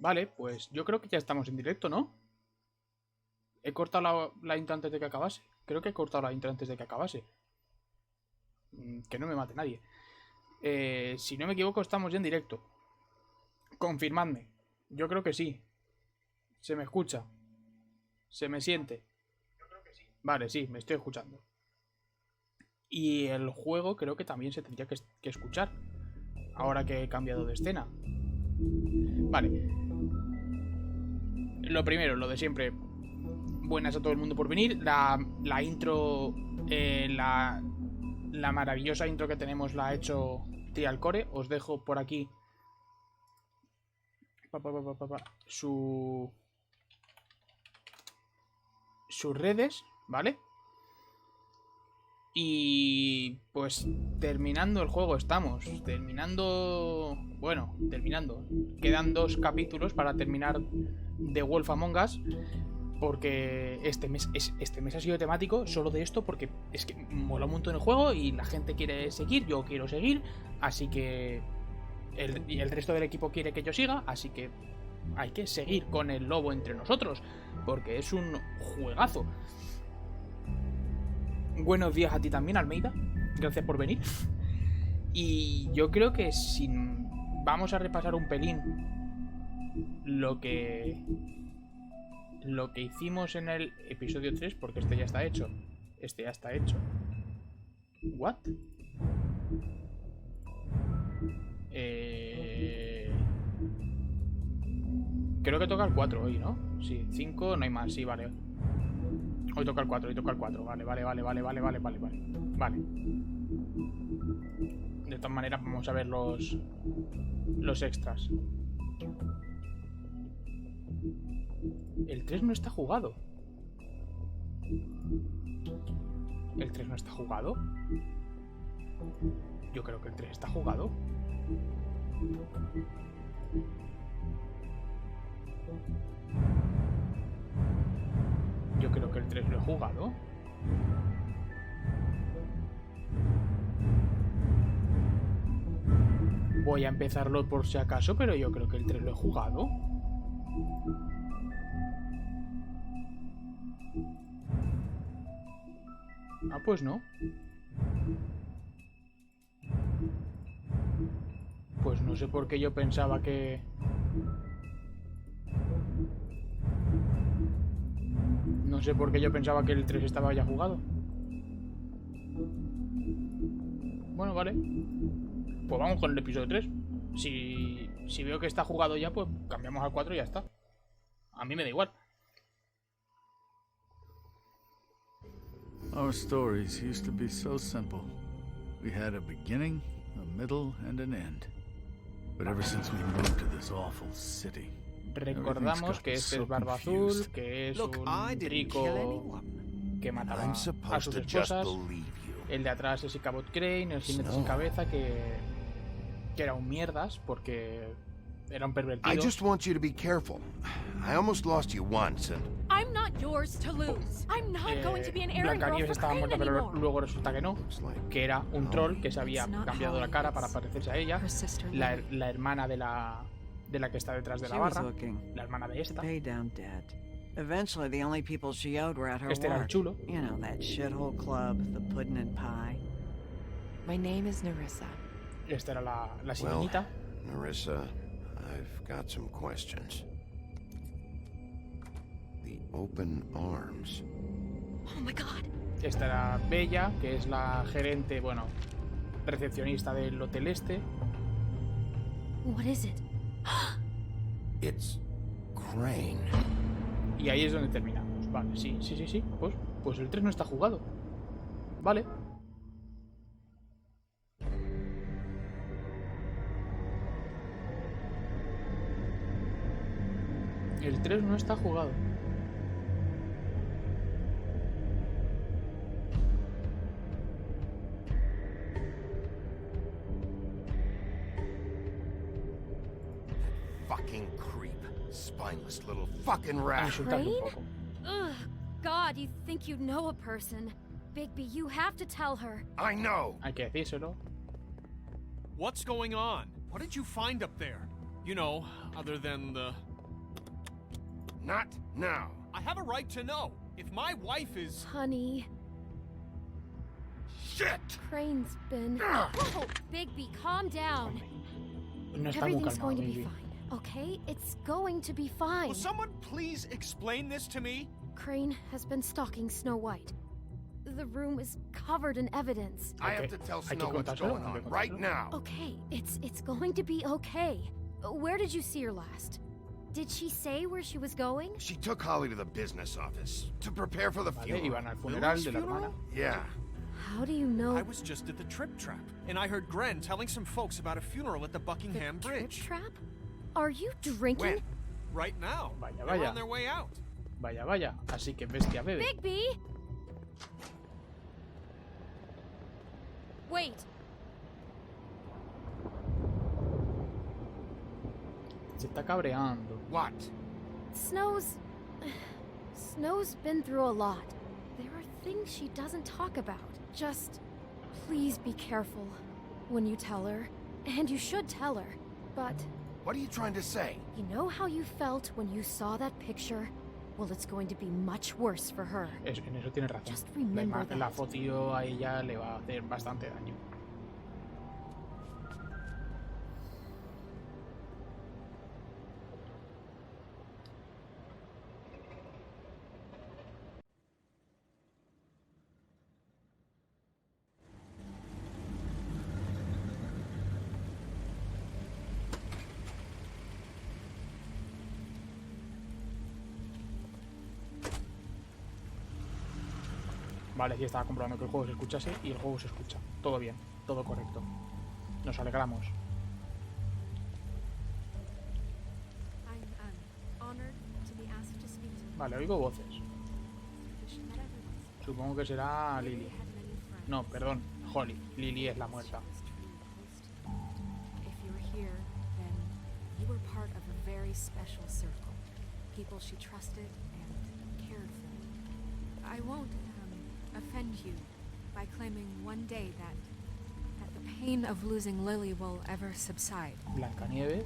Vale, pues yo creo que ya estamos en directo, ¿no? He cortado la intro antes de que acabase. Creo que he cortado la intro antes de que acabase. Que no me mate nadie. Si no me equivoco, estamos ya en directo. Confirmadme. Yo creo que sí. Se me escucha. Se me siente. Yo creo que sí. Vale, sí, me estoy escuchando. Y el juego creo que también se tendría que escuchar. Ahora que he cambiado de escena. Vale. Lo primero, lo de siempre. Buenas a todo el mundo por venir. La intro, la maravillosa intro que tenemos la ha hecho TrialCore. Os dejo por aquí sus redes, ¿vale? Y pues terminando el juego estamos. Terminando. Quedan 2 capítulos para terminar The Wolf Among Us. Porque este mes ha sido temático solo de esto, porque es que mola un montón el juego y la gente quiere seguir, yo quiero seguir, así que el resto del equipo quiere que yo siga, así que hay que seguir con el lobo entre nosotros, porque es un juegazo. Buenos días a ti también, Almeida, gracias por venir. Y yo creo que vamos a repasar un pelín lo que hicimos en el episodio 3, porque este ya está hecho. ¿What? Creo que toca el 4 hoy, ¿no? Sí, 5 no hay más, sí, vale. Hoy toca el 4, Vale. De todas maneras vamos a ver los extras. El 3 no está jugado. ¿El 3 no está jugado? Yo creo que el 3 está jugado. Yo creo que el 3 lo he jugado. Voy a empezarlo por si acaso, pero yo creo que el 3 lo he jugado. Ah, pues no. Pues no sé por qué yo pensaba que... No sé por qué yo pensaba que el 3 estaba ya jugado. Bueno, vale. Pues vamos con el episodio 3. Si veo que está jugado ya, pues cambiamos al 4 y ya está. A mí me da igual. Our stories used to be so simple. We had a beginning, a middle, and an end. But ever since we moved to this awful city, recordamos que este es Barba Azul, que es un rico que mataba a sus esposas. El de atrás es Cap.3, el jinete sin cabeza, que era un mierdas porque era un pervertido. I just want you to be careful. I almost lost you once and I'm not yours to lose. I'm not going to be an errand girl for estaba Crane muerta, pero anymore. luego resulta que no, que era un troll que se había cambiado la cara para parecerse a ella, la hermana de la que está detrás de la barra, la hermana de esta. Eventually, the only people she owed were at her Este era el work. chulo. You know, that shithole club, the pudding and pie. My name is Nerissa. Esta era la sirenita. Nerissa, I've got some questions. The open arms. Oh my god. Esta era Bella, que es la gerente, bueno, recepcionista del hotel este. What is it? It's Crane. Y ahí es donde terminamos. Vale, sí. Pues el 3 no está jugado. Vale. El 3 no está jugado. Fucking creep. Spineless little fucking rat. Insultando un poco. Ugh, God, you think you know a person. Bigby, you have to tell her. I know. Hay que decírselo. What's going on? What did you find up there? You know, other than the Not now. I have a right to know. If my wife is... Honey, Shit! Crane's been... Whoa! Bigby, calm down. No está muy Everything's calmado, going to be Bigby. fine, okay? It's going to be fine. Will someone please explain this to me? Crane has been stalking Snow White. The room is covered in evidence. I have Okay. to tell Hay que Snow what's contárselo, going hay que on right contárselo. now. Okay, it's going to be okay. Where did you see her last? Did she say where she was going? She took Holly to the business office to prepare for the Vale, funeral. iban al funeral Lily's de la funeral? hermana. Yeah. How do you know I was just at the Trip Trap, and I heard Gren telling some folks about a funeral at the the Buckingham trip Bridge. trap? Are you drinking? When? Right now. Vaya, They're vaya. on their way out. Vaya, vaya. Así que bestia bebe. Bigby! Wait, Se está cabreando. What? Snow's been through a lot. There are things she doesn't talk about. Just please be careful when you tell her. And you should tell her. But What are you trying to say? you know how you felt when you saw that picture? Well, it's going to be much worse for her. En eso tienes razón. Just remember La that. foto a ella le va a hacer bastante daño. Vale, sí, estaba comprobando que el juego se escuchase y el juego se escucha. Todo bien, todo correcto. Nos alegramos. Vale, oigo voces. Supongo que será Lily. No, perdón, Holly. Lily es la muerta. If you were here, then you were part of a very special circle. People she trusted and cared for. I won't offend you by claiming one day that the pain of losing Lily will ever subside. Blancanieves.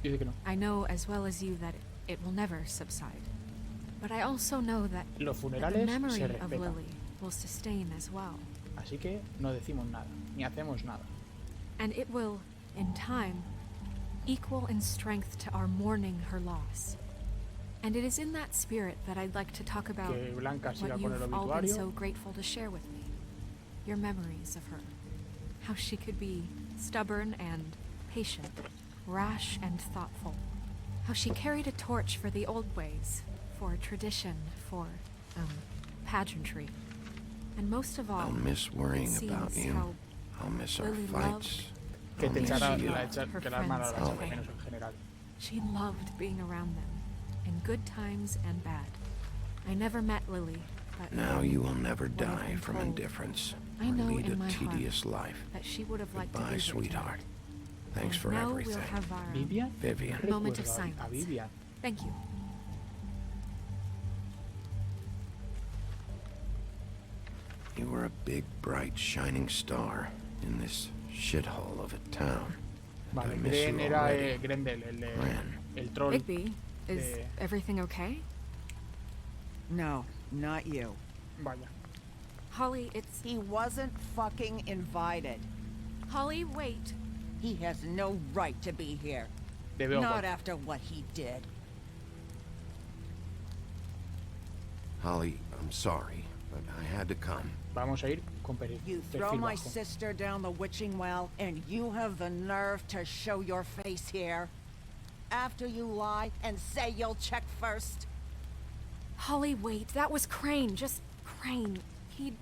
Dice que no. I know as well as you that it will never subside. But I also know that Los the funerales memory se of respetan. Lily will sustain as well. Así que no decimos nada, ni hacemos nada. And it will, in time, equal in strength to our mourning her loss. And it is in that spirit that I'd like to talk about Que Blanca siga what con el you've all been obituario. so grateful to share with me. Your memories of her. How she could be stubborn and patient, rash and thoughtful. How she carried a torch for the old ways, for tradition, for, pageantry. And most of all, I'll miss worrying it about seems you. how I'll miss our Lily fights. Que I'll te miss echara, you. que la hermana la Oh. echara de menos en general. she loved being around them, in good times and bad. I never met Lily, but Now you will never What I've die been from told. indifference I or know lead in a my heart tedious life. that she would have liked to Goodbye, be here sweetheart. tonight. Thanks And for now everything. we'll have our Vivian. Vivian. Moment of Recuerdo a silence. Vivian. Thank you. You were a big, bright, shining star in this shithole of a town. I Vale, miss you Gren era already. Grendel, Gren. el troll. Bigby, is Eh. everything okay? No, not you. Vaya. Holly, it's... He wasn't fucking invited. Holly, wait. He has no right to be here. Te veo Not guapo. after what he did. Holly, I'm sorry, but I had to come. Vamos a ir con You throw perfil my bajo. sister down the witching well, and you have the nerve to show your face here? After you lie and say you'll check first? Holly, wait. That was Crane. Just Crane. He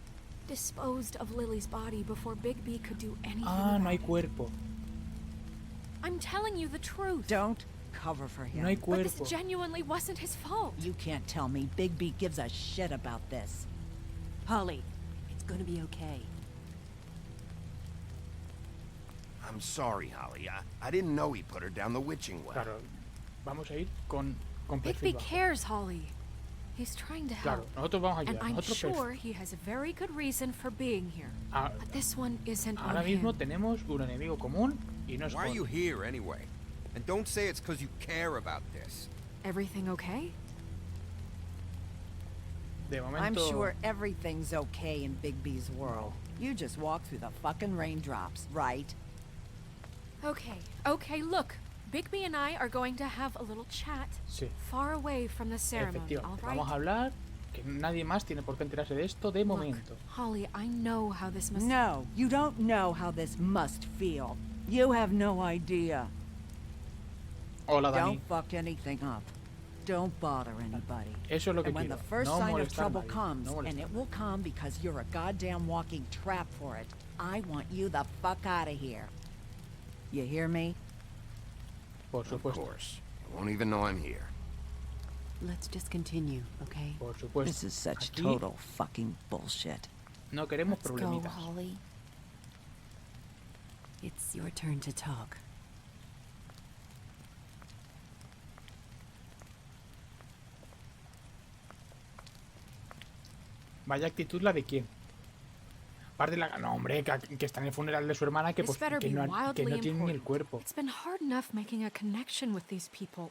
disposed of Lily's body before Bigby could do anything Ah, no about hay it. cuerpo. I'm telling you the truth. Don't cover for him. No hay But this cuerpo. genuinely wasn't his fault. You can't tell me Bigby gives a shit about this. Holly, it's gonna be okay. I'm sorry, Holly. I didn't know he put her down the witching well. Claro, vamos a ir con perfil Bigby bajo. cares, Holly. He's trying to Claro, help. nosotros vamos a And ayudar. I'm Nosotros sure he has a very good reason for being here. Ah, But this one isn't ahora on mismo him. tenemos un enemigo común y no es Why are Juan. you here, anyway? And don't say it's because you care about this. Everything okay? De momento... I'm sure everything's okay in Bigby's world. You just walk through the fucking raindrops, right? Okay, look. Bigby and I are going to have a little chat Sí, far away from the ceremony, efectivamente. all right? Vamos a hablar, que nadie más tiene por qué enterarse de esto de momento. Look, Holly, I know how this must... No, you don't know how this must feel. You have no idea. Hola, Dani. Don't fuck anything up. Don't bother anybody. Eso es lo que And when quiero. the first No sign of molestar a trouble nadie. comes, No molestar and a it will come because you're a goddamn walking trap for it, I want you the fuck out of here. You hear me? Por Of supuesto. course. You won't even know I'm here. Let's just continue, okay? Por supuesto. This is such Aquí total fucking bullshit. no queremos Let's go, problemitas. Holly. It's your turn to talk. Vaya actitud la de quién. Aparte la... No, hombre, que está en el funeral de su hermana, que, This pues, better que be no wildly tiene ni el important. cuerpo. It's been hard enough making a connection with these people.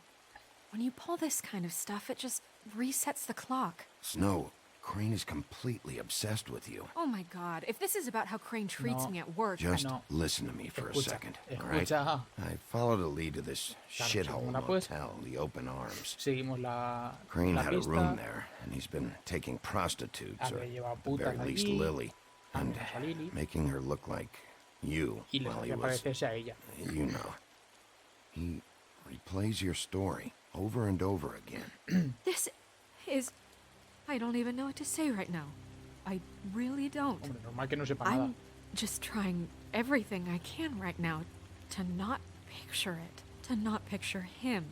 When you pull this kind of stuff, it just resets the clock. Snow, Crane is completely obsessed with you. Oh my god, if this is about how Crane treats No. me at work... Just No. listen to me for a Escucha, second, all right? escucha. I followed a lead to this Claro, shithole según la pues. motel, the Open Arms. Seguimos la Crane had a pista. room there, and he's been taking prostitutes, or Habrá llevado at the putas very least allí, Lily, and antes a Lily, making her look like you y le while he hacía was, parecerse a ella. you know. He replays your story over and over again. This is... I don't even know what to say right now. I really don't. Hombre, normal que no sepa nada. I'm just trying everything I can right now to not picture it, to not picture him.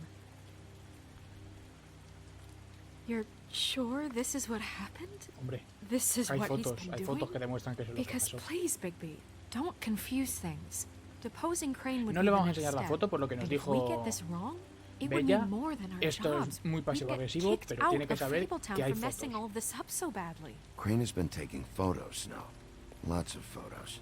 You're sure this is what happened? Hombre, This is hay what he's fotos, been hay doing? fotos que demuestran que eso es lo que Because pasó. please, Bigby, don't confuse things. Deposing Crane would No be le the vamos a next enseñar la step. foto por lo que nos And if we dijo get this wrong, it would Bella. mean more than our Esto jobs. es muy We'd get pasivo-agresivo, kicked pero out tiene que of saber Fabletown que hay for messing fotos. all of this up so badly. Crane has been taking photos, Snow. Lots of photos.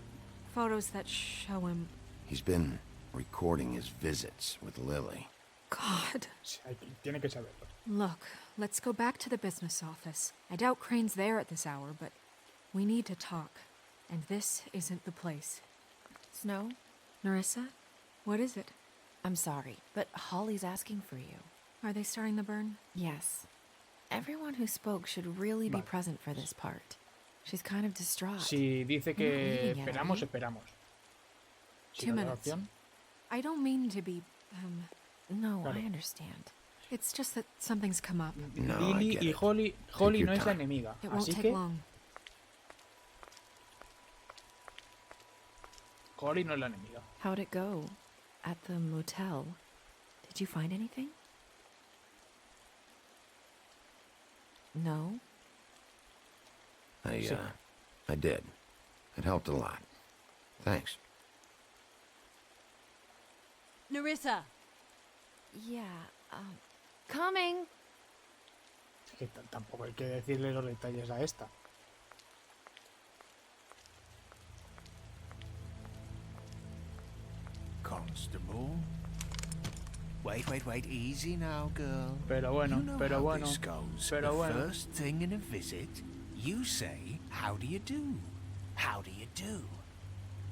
Photos that show him... He's been recording his visits with Lily. God. Sí, tiene que saberlo. Look, let's go back to the business office. I doubt Crane's there at this hour, but we need to talk. And this isn't the place. Snow, Narissa, what is it? I'm sorry, but Holly's asking for you. Are they starting the burn? Yes. Everyone who spoke should really be Vale. present for this part. She's kind of distraught. Si dice que You're not leaving yet, esperamos, are you? esperamos. Si 2 no da minutes. opción, I don't mean to be, No, Claro. I understand. it's just that something's come up. No, I Lily get y it. Holly your no es la time. enemiga. It won't Así take que long. Holly no es la enemiga. How'd it go? At the motel? Did you find anything? No? Sí. I did. It helped a lot. Thanks. Narissa! Yeah, coming! Es que tampoco hay que decirle los detalles a esta. Constable. Wait, easy now, girl. Pero bueno, You know pero how bueno, this goes. pero the bueno. first thing in a visit, you say, how do you do? How do you do?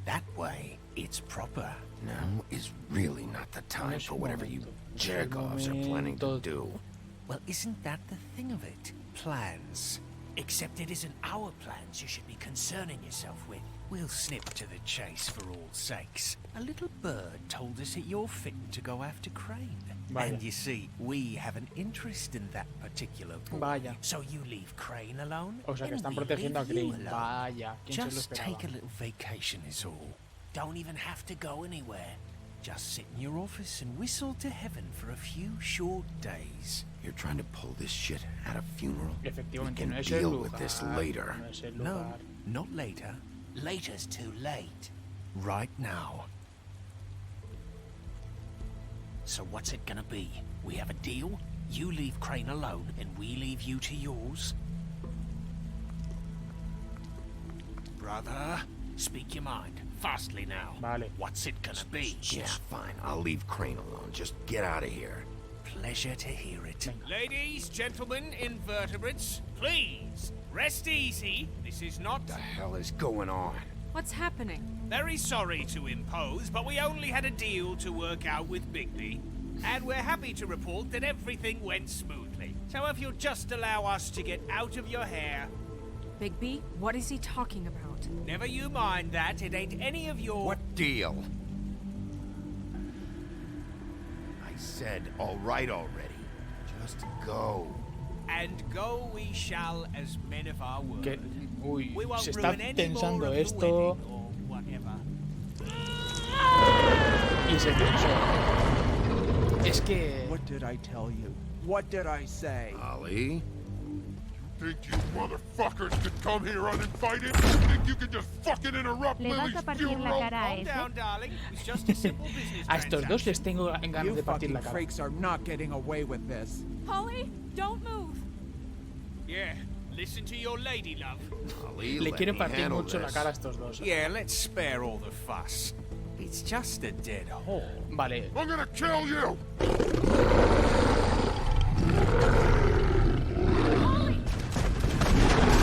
That way, it's proper. Now is really not the time Es for un whatever you momento. jerk-offs are planning to Momento. do. Well, isn't that the thing of it? Plans. Except it isn't our plans you should be concerning yourself with. We'll snip to the chase for all sakes. A little bird told us that you're fitting to go after Crane. Vaya. And you see, we have an interest in that particular boy. Vaya. So you leave Crane alone, O sea que and están we protegiendo a leave you Crane. alone. Vaya, ¿quién se lo Just esperaba? take a little vacation is all. Don't even have to go anywhere. Just sit in your office and whistle to heaven for a few short days. You're trying to pull this shit at a funeral? We Efectivamente, can no es el deal lugar. with this later. No es el No, lugar. not later. Later's too late. Right now. So what's it gonna be? We have a deal? You leave Crane alone and we leave you to yours? Brother, Speak your mind. Fastly now. Vale. What's it gonna be? Yeah, fine. I'll leave Crane alone. Just get out of here. Pleasure to hear it. Venga. Ladies, gentlemen, invertebrates, please, rest easy. This is not... What the hell is going on? What's happening? Very sorry to impose, but we only had a deal to work out with Bigby. And we're happy to report that everything went smoothly. So if you'll just allow us to get out of your hair... Bigby, what is he talking about? Never you mind that, it ain't any of your... What deal? I said all right already. Just go. And go we shall as men of our word. Que, uy, We won't se está ruin any more tensando of the esto wedding or whatever. y se tensó. Es que... What did I tell you? What did I say? Ollie? Think you motherfuckers could come here uninvited? Think you can just fucking interrupt Le vas Lily's a partir la funeral? cara a Calm ese. down, darling. It's just a simple business A estos dos les transaction. tengo en ganas You de partir fucking la cara. freaks are not getting away with this. Polly, don't move. Yeah, listen to your lady, love. Ollie, Le let quieren me partir handle mucho la this. cara a estos dos. Yeah, let's spare all the fuss. It's just a dead whore. Vale, I'm gonna kill you!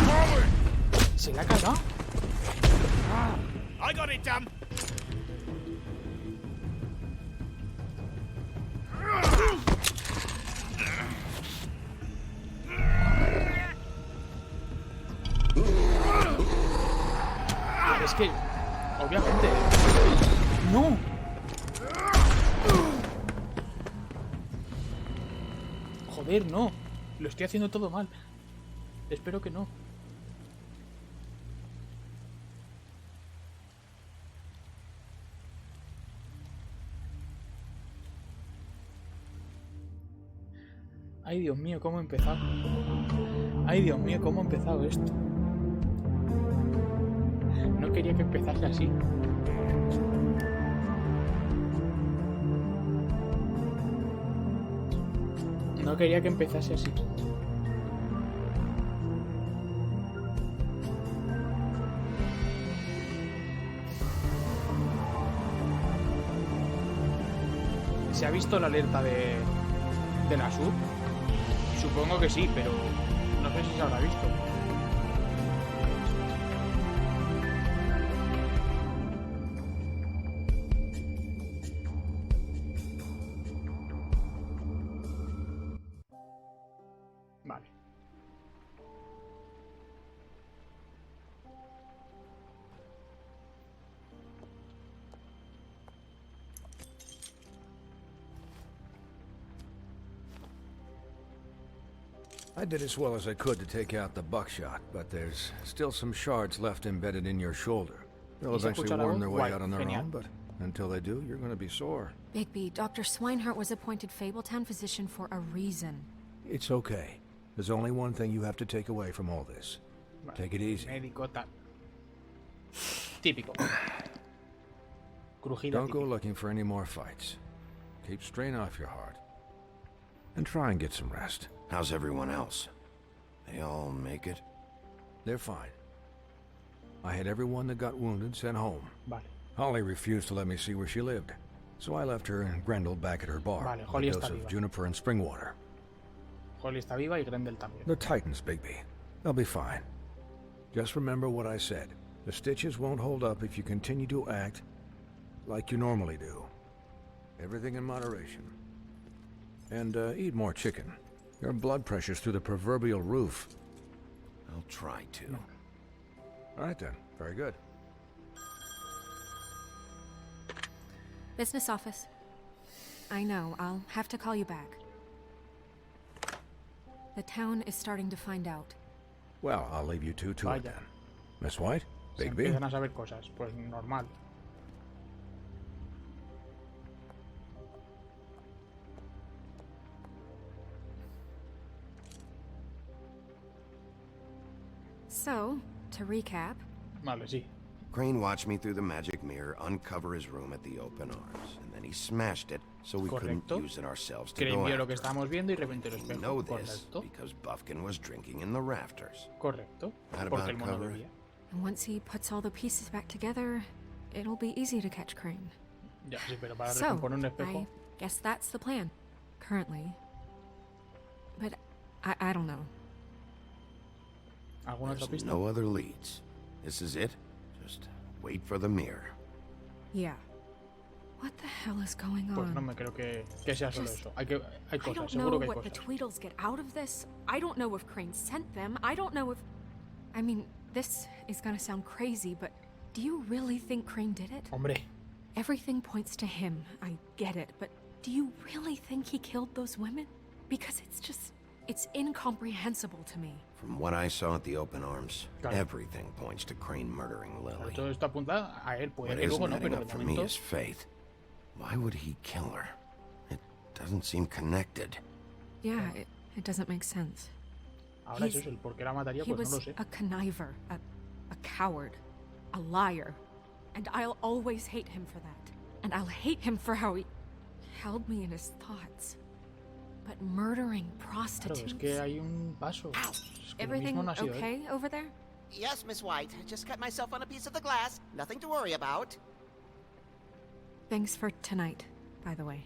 Molly! ¿se la ha cargado? I got it done. Es que... Obviamente... ¡No! Joder, no. Lo estoy haciendo todo mal. Espero que no. Ay, Dios mío, cómo he empezado. Ay, Dios mío, cómo ha empezado esto. No quería que empezase así. No quería que empezase así. ¿Se ha visto la alerta de la sub? Supongo que sí, pero no sé si se habrá visto. Vale. I did as well as I could to take out the buckshot, but there's still some shards left embedded in your shoulder. They'll ¿Y se eventually escucha la worm voz? their way Guay, out on their genial. own, but until they do, you're going to be sore. Bigby, Dr. Swinehart was appointed Fabletown physician for a reason. It's okay. There's only one thing you have to take away from all this. Vale. Take it easy. Médico tal. Típico. Crujida Don't go típica. looking for any more fights. Keep strain off your heart. And try and get some rest. How's everyone else? They all make it? They're fine. I had everyone that got wounded sent home. Vale. Holly refused to let me see where she lived, so I left her and Grendel back at her bar. Vale, with Holly a dose está of viva. juniper and spring water. Holly está viva y Grendel también. The Titans, Bigby. They'll be fine. Just remember what I said. The stitches won't hold up if you continue to act like you normally do. Everything in moderation. And eat more chicken. Your blood pressure's through the proverbial roof. I'll try to. All right then. Very good. Business office. I know, I'll have to call you back. The town is starting to find out. Well, I'll leave you two to it Vaya. then. Miss White? Se Bigby? empiezan a saber cosas. Pues normal. So, to recap, Vale, sí. Crane watched me through the magic mirror uncover his room at the open arms, and then he smashed it so we couldn't Correcto. use it ourselves to Crane go vio lo que after. estábamos viendo y reventó el We espejo. know this Correcto. because Buffkin was drinking in the rafters. Correcto. That Porque about el mono cover it? bebía. And once he puts all the pieces back together, it'll be easy to catch Crane. Ya, sí, pero para So, recomponer un espejo. I guess that's the plan, currently. But I don't know. ¿Alguna otra There's pista? no other leads. This is it. Just wait for the mirror. Yeah. What the hell is going on? Pues no me creo que sea solo eso. Hay I cosas, don't know seguro que hay what the cosas. Tweedles get out of this. I don't know if Crane sent them. I don't know if... I mean, this is gonna sound crazy, but do you really think Crane did it? Hombre, Everything points to him. I get it, but do you really think he killed those women? Because it's just... it's incomprehensible to me. From what I saw at the open arms, Claro. everything points to Crane murdering Lily. todo esto apunta a él. Puede What que luego isn't no, adding pero up de for me momento... is Faith. Why would he kill her? It doesn't seem connected. Yeah, it doesn't make sense. Ahora es eso, el por qué la mataría, He pues no was lo sé. a conniver, a coward, a liar. And I'll always hate him for that. And I'll hate him for how he held me in his thoughts. But murdering Claro, prostitutes... es que hay un paso. Es que lo Everything mismo no ha sido él. okay over there? Yes, Miss White. Just cut myself on a piece of the glass. Nothing to worry about. Thanks for tonight, by the way.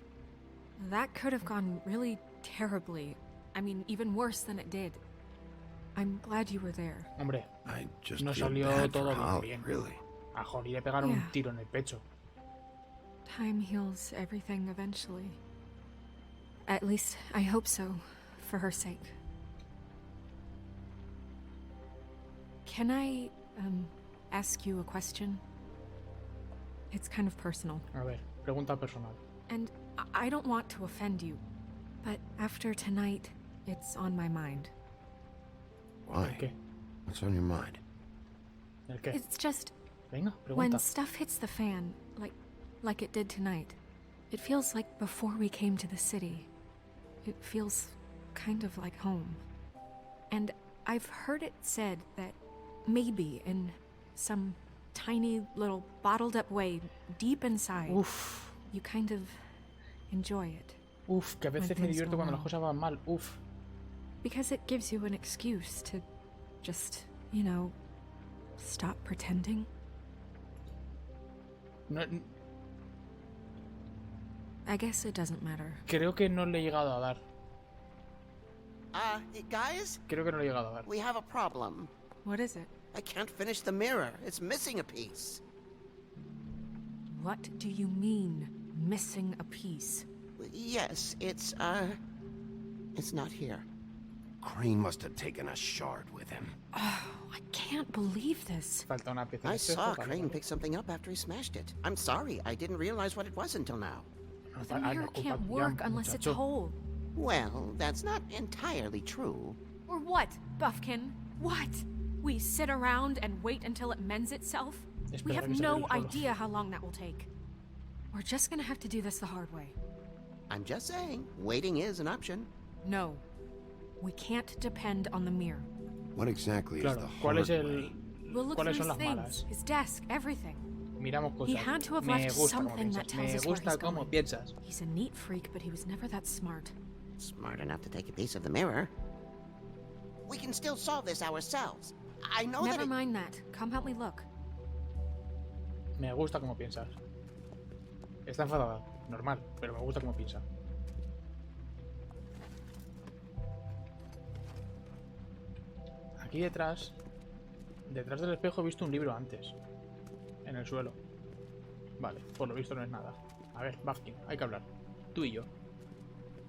That could have gone really terribly. I mean, even worse than it did. I'm glad you were there. Hombre, I just no feel salió bad todo for Holly, bien. really. A Holly le pegaron un Yeah. tiro en el pecho. Time heals everything eventually. At least, I hope so, for her sake. Can I, ask you a question? It's kind of personal. A ver, pregunta personal. And I don't want to offend you, but after tonight, it's on my mind. Why? ¿Qué? What's on your mind? ¿El qué? It's just Venga, when pregunta. stuff hits the fan, like it did tonight, it feels like before we came to the city. It feels kind of like home. And I've heard it said that maybe in some tiny little bottled up way deep inside, Uf, you kind of enjoy it. uf, que a veces me things divierto go cuando las wrong. cosas van mal. Uf. Because it gives you an excuse to just, you know, stop pretending. No, I guess it doesn't matter. creo que no le he llegado a dar. Guys, Creo que no le he llegado a dar. we have a problem. What is it? I can't finish the mirror. It's missing a piece. What do you mean, missing a piece? Yes, it's not here. Crane must have taken a shard with him. Oh, I can't believe this. Falta una pieza I de espejo, saw vale, Crane vale. pick something up after he smashed it. I'm sorry, I didn't realize what it was until now. No, The no mirror es culpa can't tuya, work unless it's muchacho. whole. Well, that's not entirely true. Or what, Buffkin? What? We sit around and wait until it mends itself? We Esperar have que se no arregle solo. idea how long that will take. We're just gonna have to do this the hard way. I'm just saying, waiting is an option. No. We can't depend on the mirror. What exactly is Claro, the ¿cuál hard es el... way? We'll look ¿Cuáles through son his las things, malas? his desk, everything. Miramos He cosas. had to have Me left gusta cómo something that piensas. tells Me us where gusta he's cómo going. piensas. He's a neat freak, but he was never that smart. Smart enough to take a piece of the mirror. We can still solve this ourselves. I know Never that mind that. Come help me look. Me gusta cómo piensas. Está enfadada, normal, pero me gusta cómo piensa. Aquí detrás del espejo he visto un libro antes. En el suelo. Vale, por lo visto no es nada. A ver, Buffkin, hay que hablar. Tú y yo.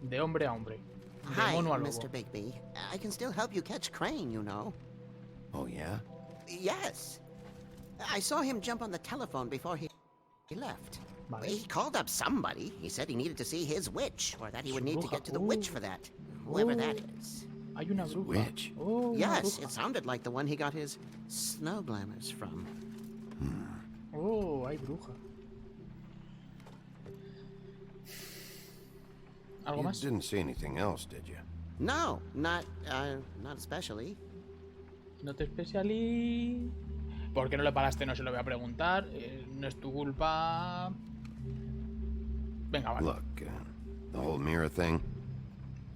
De hombre a hombre. De Hi, mono a lobo. Mr. Bigby. I can still help you catch Crane, you know. Oh, yeah? Yes. I saw him jump on the telephone before he left. Vale. He called up somebody. He said he needed to see his witch, or that he would Su need to bruja. get to the witch for that. Whoever that is. Hay una bruja. Witch. Oh, una Yes, bruja. it sounded like the one he got his snow glamours from. Oh, hay bruja. ¿Algo You más? didn't see anything else, did you? No, not especially. No te especialí. ¿Por qué no le paraste? No se lo voy a preguntar. No es tu culpa. Venga, vale. Look, the whole mirror thing,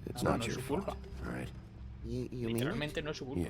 it's Ah, not no es your su culpa. fault, all right? You mean it? Literalmente no es su culpa. Yeah.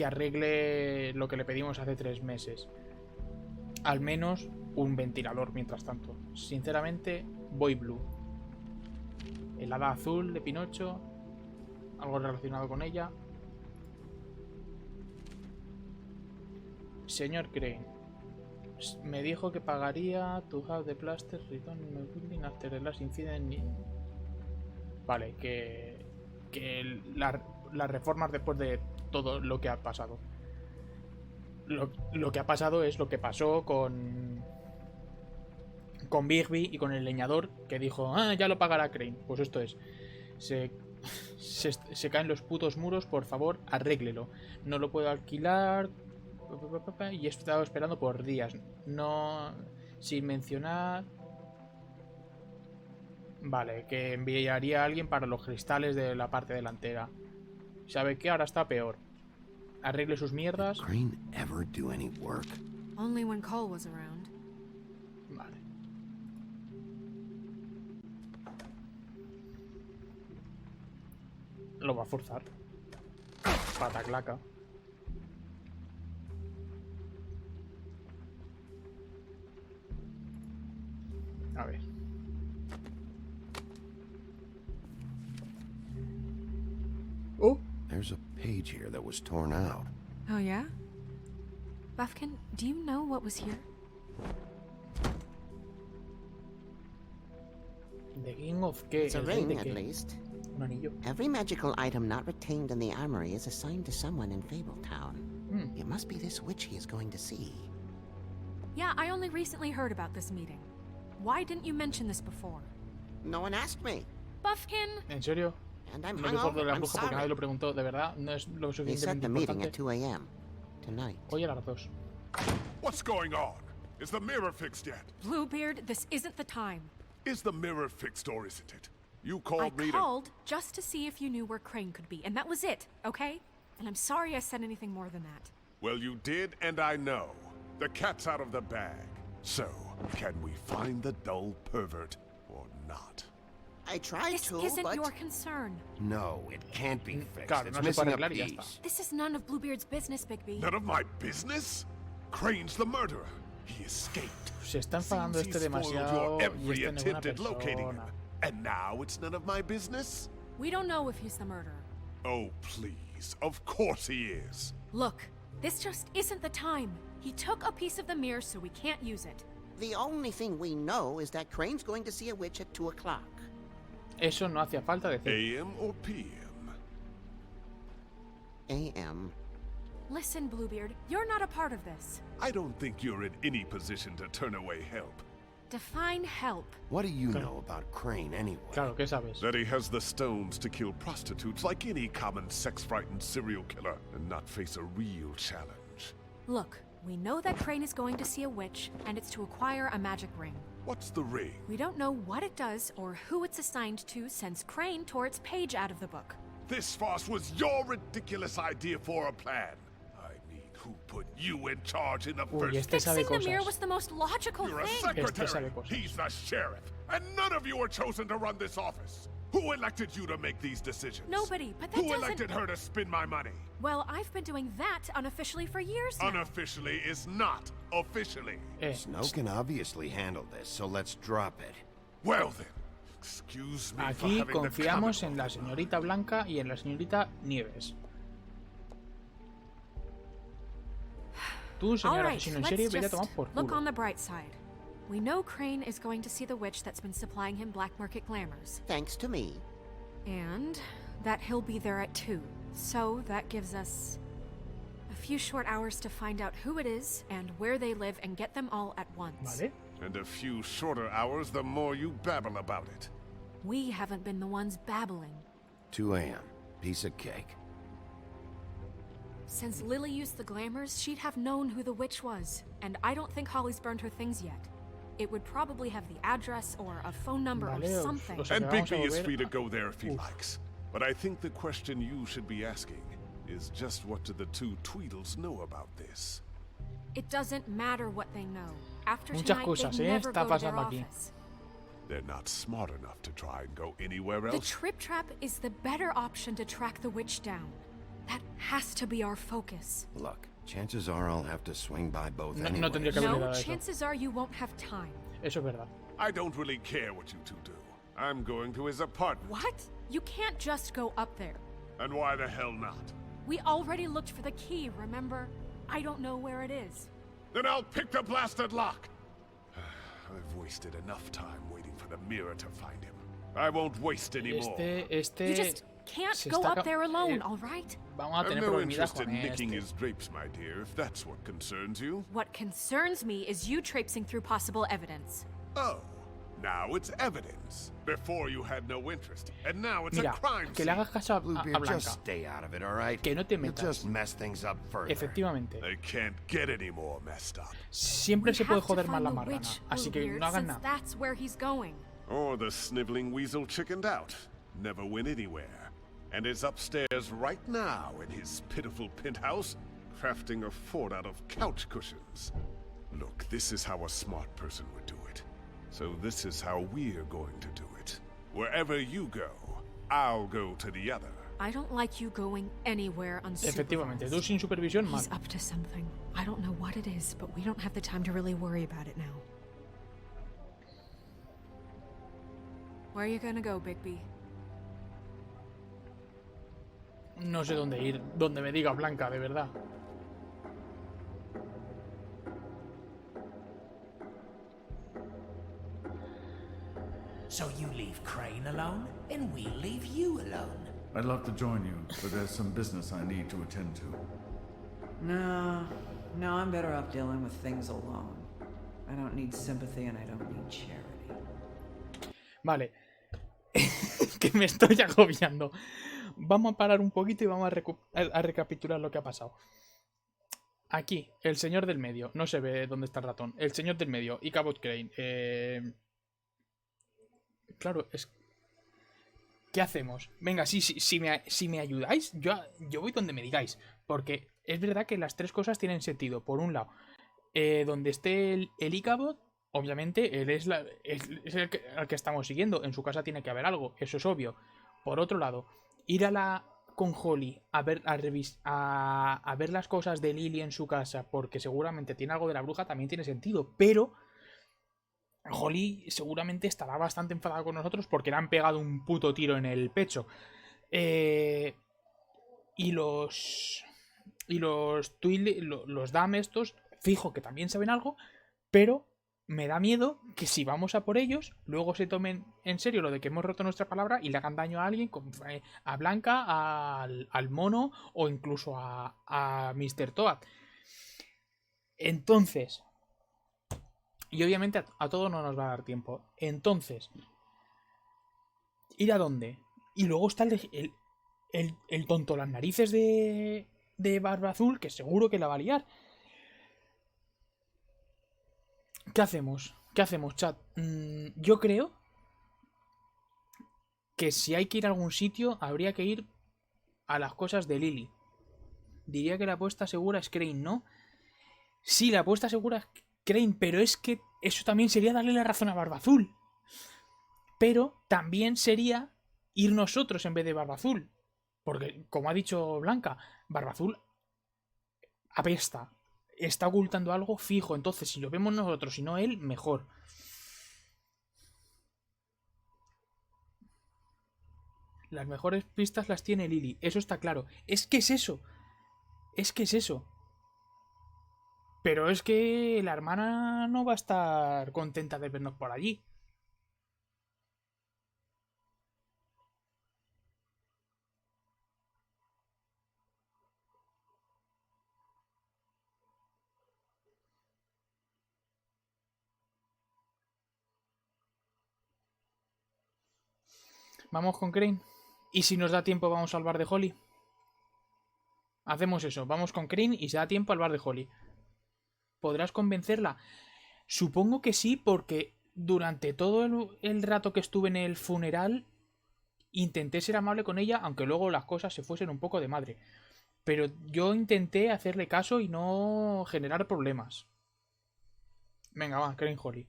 que arregle lo que le pedimos hace 3 meses. Al menos un ventilador mientras tanto. Sinceramente, voy blue. El hada azul de Pinocho, algo relacionado con ella. Señor Crane, me dijo que pagaría to have the plaster return in my building after the last incident. Vale, que las reformas después de todo lo que ha pasado. Lo que ha pasado es lo que pasó con Bigby y con el leñador, que dijo, ya lo pagará Crane. Pues esto es, se caen los putos muros, por favor, arréglelo. No lo puedo alquilar. Y he estado esperando por días. No, sin mencionar. Vale, que enviaría a alguien para los cristales de la parte delantera. ¿Sabe qué? Ahora está peor. Arregle sus mierdas. Crane ever do any work? Only when Cole was around. Vale. Lo va a forzar. Pataclaca. A ver. Oh. There's a page here that was torn out. Oh, yeah? Buffkin, do you know what was here? The king of qué? It's a ring, at least. Un anillo. Every magical item not retained in the armory is assigned to someone in Fabletown. It must be this witch he is going to see. Yeah, I only recently heard about this meeting. Why didn't you mention this before? No one asked me. Buffkin! ¿En serio? And I'm No me acuerdo de la I'm bruja porque nadie sorry. lo preguntó. De verdad, no es lo They set suficientemente the meeting at importante. 2 a.m. tonight. Hoy a las 2. What's going on? Is the mirror fixed yet? Bluebeard, this isn't the time. Is the mirror fixed or isn't it? You called me I called just to see if you knew where Crane could be, and that was it, okay? And I'm sorry I said anything more than that. Well, you did, and I know. The cat's out of the bag. So, can we find the dull pervert or not? I tried This to, isn't but... your concern. No, it can't be fixed. Claro, It's no se missing puede a arreglar y ya está. piece. This is none of Bluebeard's business, Bigby. None of my business? Crane's the murderer. He escaped. Se está enfadando Seems he este spoiled demasiado your y every este no es buena attempt at locating him. persona. And now it's none of my business? We don't know if he's the murderer. Oh, please. Of course he is. Look, this just isn't the time. He took a piece of the mirror, so we can't use it. The only thing we know is that Crane's going to see a witch at 2 o'clock. Eso no hacía falta decir. AM or PM? A.M. Listen, Bluebeard, you're not a part of this. I don't think you're in any position to turn away help. Define help. What do you know about Crane anyway? Claro, ¿qué sabes? That he has the stones to kill prostitutes like any common sex-frightened serial killer and not face a real challenge. Look, we know that Crane is going to see a witch, and it's to acquire a magic ring. What's the ring? We don't know what it does or who it's assigned to since Crane tore its page out of the book. This farce was your ridiculous idea for a plan. I mean, who put you in charge in the Uy, first este sabe Fixing the mirror cosas. was the most logical You're a thing. Este secretary. sabe cosas. He's the sheriff. And none of you were chosen to run this office. Who elected you to make these decisions? Nobody, but that Who doesn't... elected her to spend my money? Well, I've been doing that unofficially for years now. Unofficially is not officially. Snow can obviously handle this, so let's drop it. Well then, excuse me for Aquí having the confiamos common- en la señorita Blanca y en la señorita Nieves. Tú, All señora right, asesino en let's serie, vete a just tomar por look culo. on the bright side. We know Crane is going to see the witch that's been supplying him black market glamours. Thanks to me. And that he'll be there at 2. So that gives us a few short hours to find out who it is and where they live and get them all at once. Vale. And a few shorter hours, the more you babble about it. We haven't been the ones babbling. 2 a.m. Piece of cake. Since Lily used the glamours, she'd have known who the witch was. And I don't think Holly's burned her things yet. It would probably have the address or a phone number or Vale, something. o sea And que vamos a Bigby is volver free to a- go there if he Uf. likes. But I think the question you should be asking is just what do the two Tweedles know about this? It doesn't matter what they know. After Muchas tonight, cosas, they'd never Está go to their pasando aquí. office. They're not smart enough to try and go anywhere The else. trip trap is the better option to track the witch down. That has to be our focus. Look, chances are I'll have to swing by both No, anyway. no tendría que haber No, dado eso. chances are you won't have time. Eso es verdad. I don't really care what you two do. I'm going to his apartment. What? You can't just go up there. And why the hell not? We already looked for the key, remember? I don't know where it is. Then I'll pick the blasted lock. I've wasted enough time waiting for the mirror to find him. I won't waste any more. You just can't se go está up there alone, all right? Vamos a I've tener no problemas interest con in nicking este. his drapes, my dear, if that's what concerns you. What concerns me is you traipsing through possible evidence. Oh, now it's evidence. Before you had no interest, and now it's Mira, a crime que le hagas caso a Bluebeard, Blanca. just stay out of it, all right? Que no te You'll metas. just mess things up further. Efectivamente. They can't get any more messed up. Siempre se We puede have to joder más find la the marrana. witch, Así que Bluebeard, no hagan since nada. that's where he's going. Or the sniveling weasel chickened out. Never went anywhere. And is upstairs right now in his pitiful penthouse, crafting a fort out of couch cushions. Look, this is how a smart person would do it. So this is how we're going to do it. Wherever you go, I'll go to the other. I don't like you going anywhere unsupervised. Efectivamente, tú sin supervisión, mal. He's up to something. I don't know what it is, but we don't have the time to really worry about it now. Where are you gonna go, Bigby? No sé dónde ir, donde me diga Blanca, de verdad. So you leave Crane alone, and we'll leave you alone. I'd love to join you, but there's some business I need to attend to. No, I'm better off dealing with things alone. I don't need sympathy and I don't need charity. Vale. Que me estoy agobiando. Vamos a parar un poquito y vamos a recapitular lo que ha pasado. Aquí, el señor del medio. No se ve dónde está el ratón. El señor del medio y Cap.3. Claro, es... ¿Qué hacemos? Venga, si me ayudáis, yo voy donde me digáis. Porque es verdad que las tres cosas tienen sentido. Por un lado, donde esté el Icabod, obviamente, él es el que estamos siguiendo. En su casa tiene que haber algo, eso es obvio. Por otro lado, ir con Holly a ver las cosas de Lily en su casa, porque seguramente tiene algo de la bruja, también tiene sentido. Pero Holly seguramente estará bastante enfadada con nosotros porque le han pegado un puto tiro en el pecho. Y los Dam estos, fijo que también saben algo, pero me da miedo que si vamos a por ellos, luego se tomen en serio lo de que hemos roto nuestra palabra y le hagan daño a alguien, a Blanca, al mono o incluso a Mr. Toad. Entonces, y obviamente a todo no nos va a dar tiempo. Entonces, ¿ir a dónde? Y luego está el tonto las narices de Barba Azul, que seguro que la va a liar. ¿Qué hacemos? ¿Qué hacemos, chat? Yo creo que si hay que ir a algún sitio, habría que ir a las cosas de Lily. Diría que la apuesta segura es Crane, ¿no? Sí, la apuesta segura es Crane, pero es que eso también sería darle la razón a Barba Azul. Pero también sería ir nosotros en vez de Barba Azul. Porque, como ha dicho Blanca, Barba Azul apesta. Está ocultando algo fijo. Entonces, si lo vemos nosotros y no él, mejor. Las mejores pistas las tiene Lily. Eso está claro. Es que es eso. Es que es eso. Pero es que la hermana no va a estar contenta de vernos por allí. Vamos con Crane. Y si nos da tiempo vamos al bar de Holly. Hacemos eso. Vamos con Crane y si da tiempo al bar de Holly. ¿Podrás convencerla? Supongo que sí, porque durante todo el rato que estuve en el funeral intenté ser amable con ella, aunque luego las cosas se fuesen un poco de madre. Pero yo intenté hacerle caso y no generar problemas. Venga, va, Crane Holly.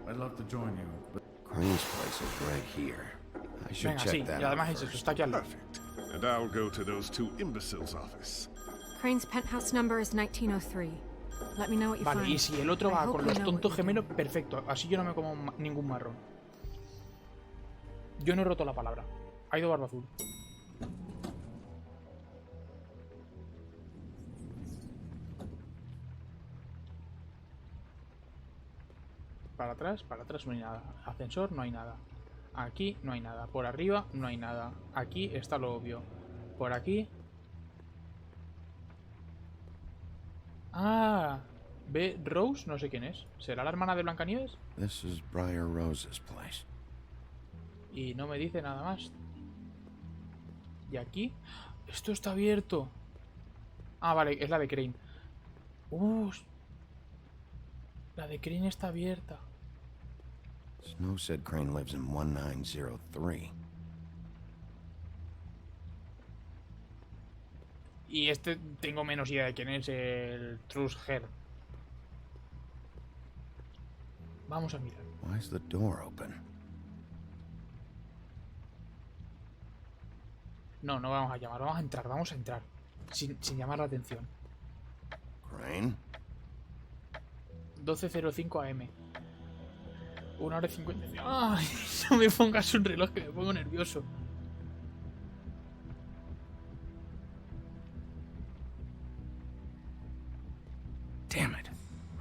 I'd love to join you, but Crane's place is right here. I should Venga, check sí, that y out además es eso, first. está aquí al lado. Perfect. And I'll go to those two imbeciles' office. Crane's penthouse number is 1903. Let me know what you Vale, find. y si el otro I va hope con you los know what tontos you're gemelos, doing. perfecto. Así yo no me como ningún marrón. Yo no he roto la palabra. Ha ido barba azul. Para atrás no hay nada. Ascensor no hay nada. Aquí no hay nada. Por arriba no hay nada. Aquí está lo obvio. Por aquí. Ah, ve Rose, no sé quién es. ¿Será la hermana de Blancanieves? This is Briar Rose's place. Y no me dice nada más. Y aquí. Esto está abierto. Ah, vale, es la de Crane. La de Crane está abierta. Snow said Crane lives in 1903. Y este tengo menos idea de quién es, el Trust Head. Vamos a mirar. Why is the door open? No, no vamos a llamar, vamos a entrar. Sin llamar la atención. Crane? 12:05 AM. 1:50. ¡Ay! No me pongas un reloj que me pongo nervioso. Damn it.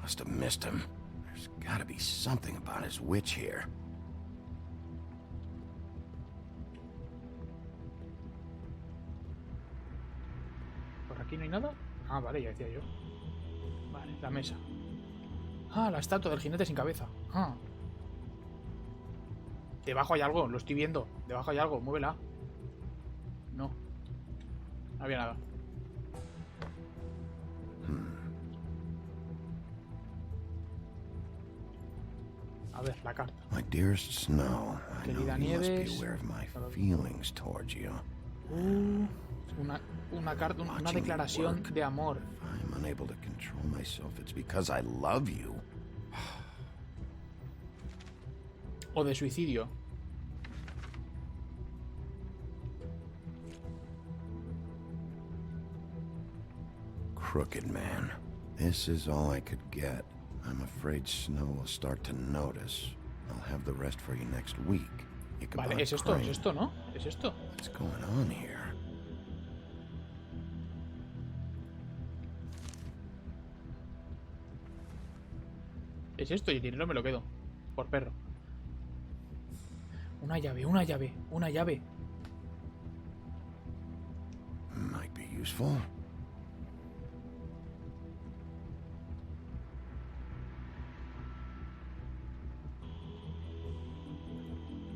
Must have missed him. There's gotta be something about his witch here. ¿Por aquí no hay nada? Ah, vale, ya decía yo. Vale, la mesa. Ah, la estatua del jinete sin cabeza. Ah. Debajo hay algo, lo estoy viendo. Debajo hay algo, muévela. No. No había nada. A ver, la carta. My dearest Snow, I know Querida you must be Nieves. aware of my feelings towards you. Una carta, una Watching you declaración work. de amor. If I'm unable to control myself, it's because I love you. O de suicidio. Crooked man. This is all I could get. I'm afraid Snow will start to notice. I'll have the rest for you next week. Vale, Ichabod es esto, ¿no? Es esto. What's going on here? Es esto y el dinero me lo quedo. Por perro. Una llave, una llave, una llave. Might be useful.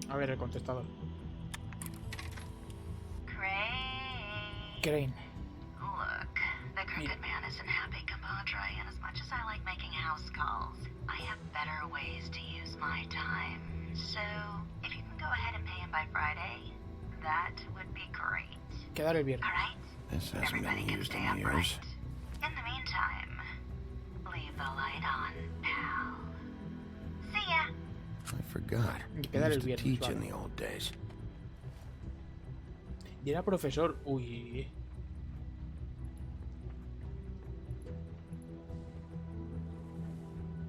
A ver, el contestador. Crane. Look, the crooked man isn't happy, compadre, and as much as I like making house calls, I have better ways to use my time. So, if you can go ahead and pay him by Friday, that would be great. Quedar el viernes. Alright? This hasn't Everybody been can used stay in upright. years. In the meantime, leave the light on, pal. See ya! I forgot. Y I quedar el used to viernes, teach vale. in the old days. Y era profesor. Uy.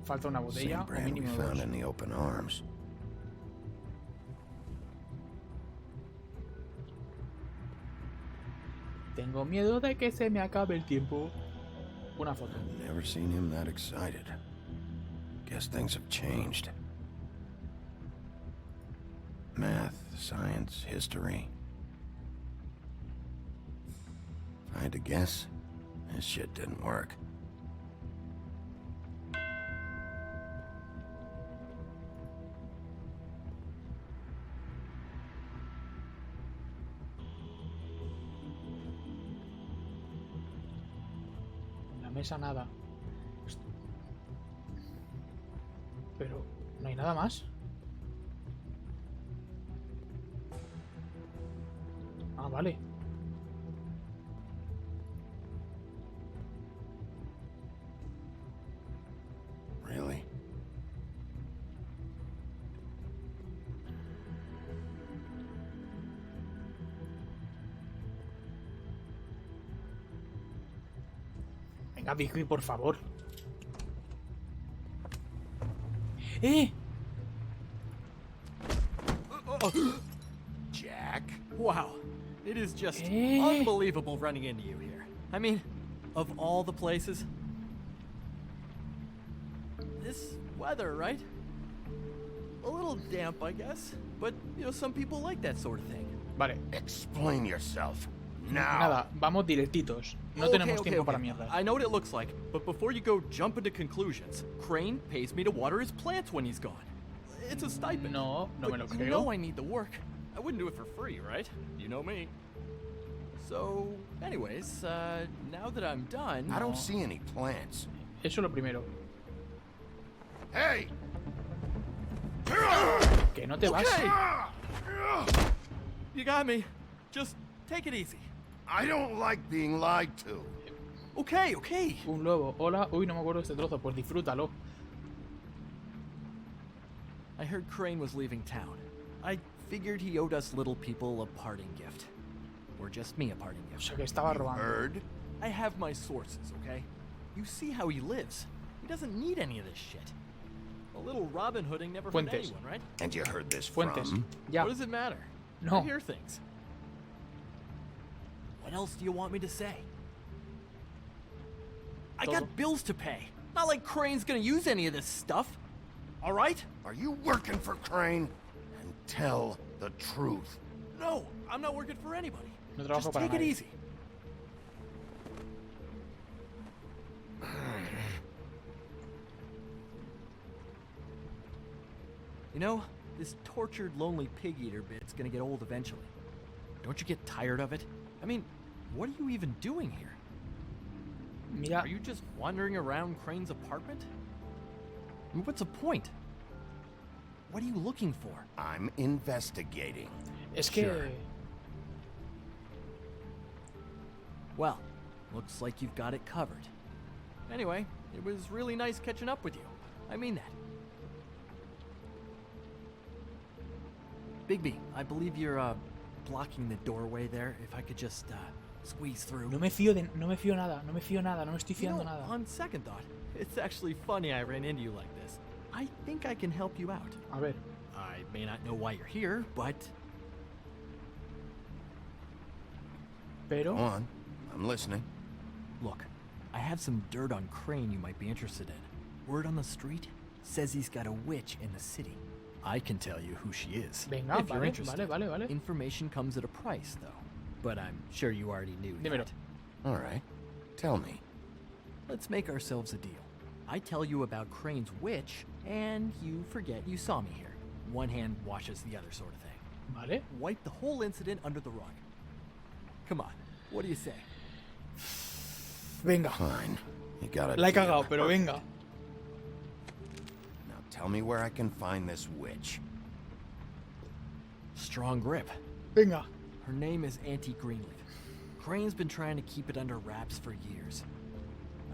Falta una botella Same o brand we mínimo found dos. in the open arms. Tengo miedo de que se me acabe el tiempo. Una foto. Never seen him that excited. Guess things have changed. Math, science, history. If I had to guess, this shit didn't work. En la mesa nada. Pero no hay nada más. Ah, vale. Really? Venga, Bigby, por favor. ¡Eh! Jack? Wow. It is just unbelievable running into you here. I mean, of all the places. This weather, right? A little damp, I guess. But, you know, some people like that sort of thing. Vale. Explain yourself. Nada, vamos directitos. No tenemos tiempo para mierda. I know what it looks like, but before you go jump into conclusions, Crane pays me to water his plants when he's gone. It's a stipend. No me lo creo. You know I need the work. I wouldn't do it for free, right? You know me. So, anyways, now that I'm done... I don't see any plants. Eso es lo primero. Hey! Que no te vas. You got me. Just take it easy. I don't like being lied to. Okay. Un lobo. Hola. Uy, no me acuerdo de este trozo. Pues disfrútalo. I heard Crane was leaving town. I figured he owed us little people a parting gift. Or just me a parting gift. O sea, que estaba robando. Heard? I have my sources, okay? You see how he lives. He doesn't need any of this shit. A little Robin Hooding never hurt anyone, right? And you heard this Fuentes. from? Ya. What does it matter? No. I hear things. What else do you want me to say? I got bills to pay. Not like Crane's gonna use any of this stuff. All right? Are you working for Crane? And tell the truth. No, I'm not working for anybody. No trabajo Just para take it nadie. easy. You know, this tortured, lonely pig-eater bit's gonna get old eventually. Don't you get tired of it? I mean, what are you even doing here? Mira. Are you just wandering around Crane's apartment? I mean, what's the point? What are you looking for? I'm investigating. Es que... Sure. Well, looks like you've got it covered. Anyway, it was really nice catching up with you. I mean that. Bigby, I believe you're, blocking the doorway there. If I could just, squeeze through. No me fío nada, no me estoy fiando nada. On second thought, it's actually funny I ran into you like this. I think I can help you out. A ver. I may not know why you're here, but... Pero... Go on. I'm listening. Look, I have some dirt on Crane you might be interested in. Word on the street says he's got a witch in the city. I can tell you who she is. Venga, if you're interested. Vale. Information comes at a price, though. But I'm sure you already knew Dímelo. that. All right. Tell me. Let's make ourselves a deal. I tell you about Crane's witch, and you forget you saw me here. One hand washes the other sort of thing. Vale. Wipe the whole incident under the rug. Come on, what do you say? Venga. Fine. You got it. La he cagado, pero venga. Now tell me where I can find this witch. Strong grip. Venga. Her name is Auntie Greenleaf. Crane's been trying to keep it under wraps for years.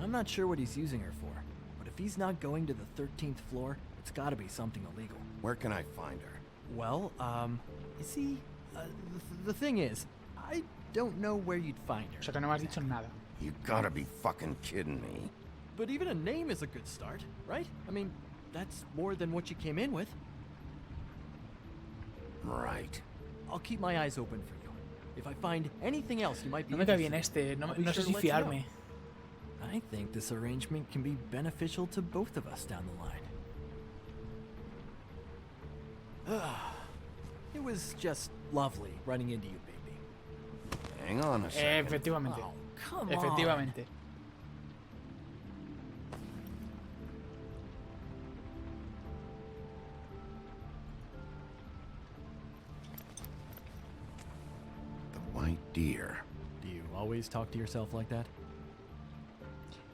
I'm not sure what he's using her for, but if he's not going to the 13th floor, it's gotta be something illegal. Where can I find her? Well, you see, the thing is, I don't know where you'd find her. O sea que no me has dicho nada. You gotta be fucking kidding me. But even a name is a good start, right? I mean, that's more than what you came in with. Right. I'll keep my eyes open for you. If I find anything else you might be No me cae interested bien in, este, I'll be no sure sé to si let you know. fiarme. I think this arrangement can be beneficial to both of us down the line. It was just lovely running into you, Bigby. Hang on a second. Efectivamente. Oh, come Efectivamente. The white deer. Do you always talk to yourself like that?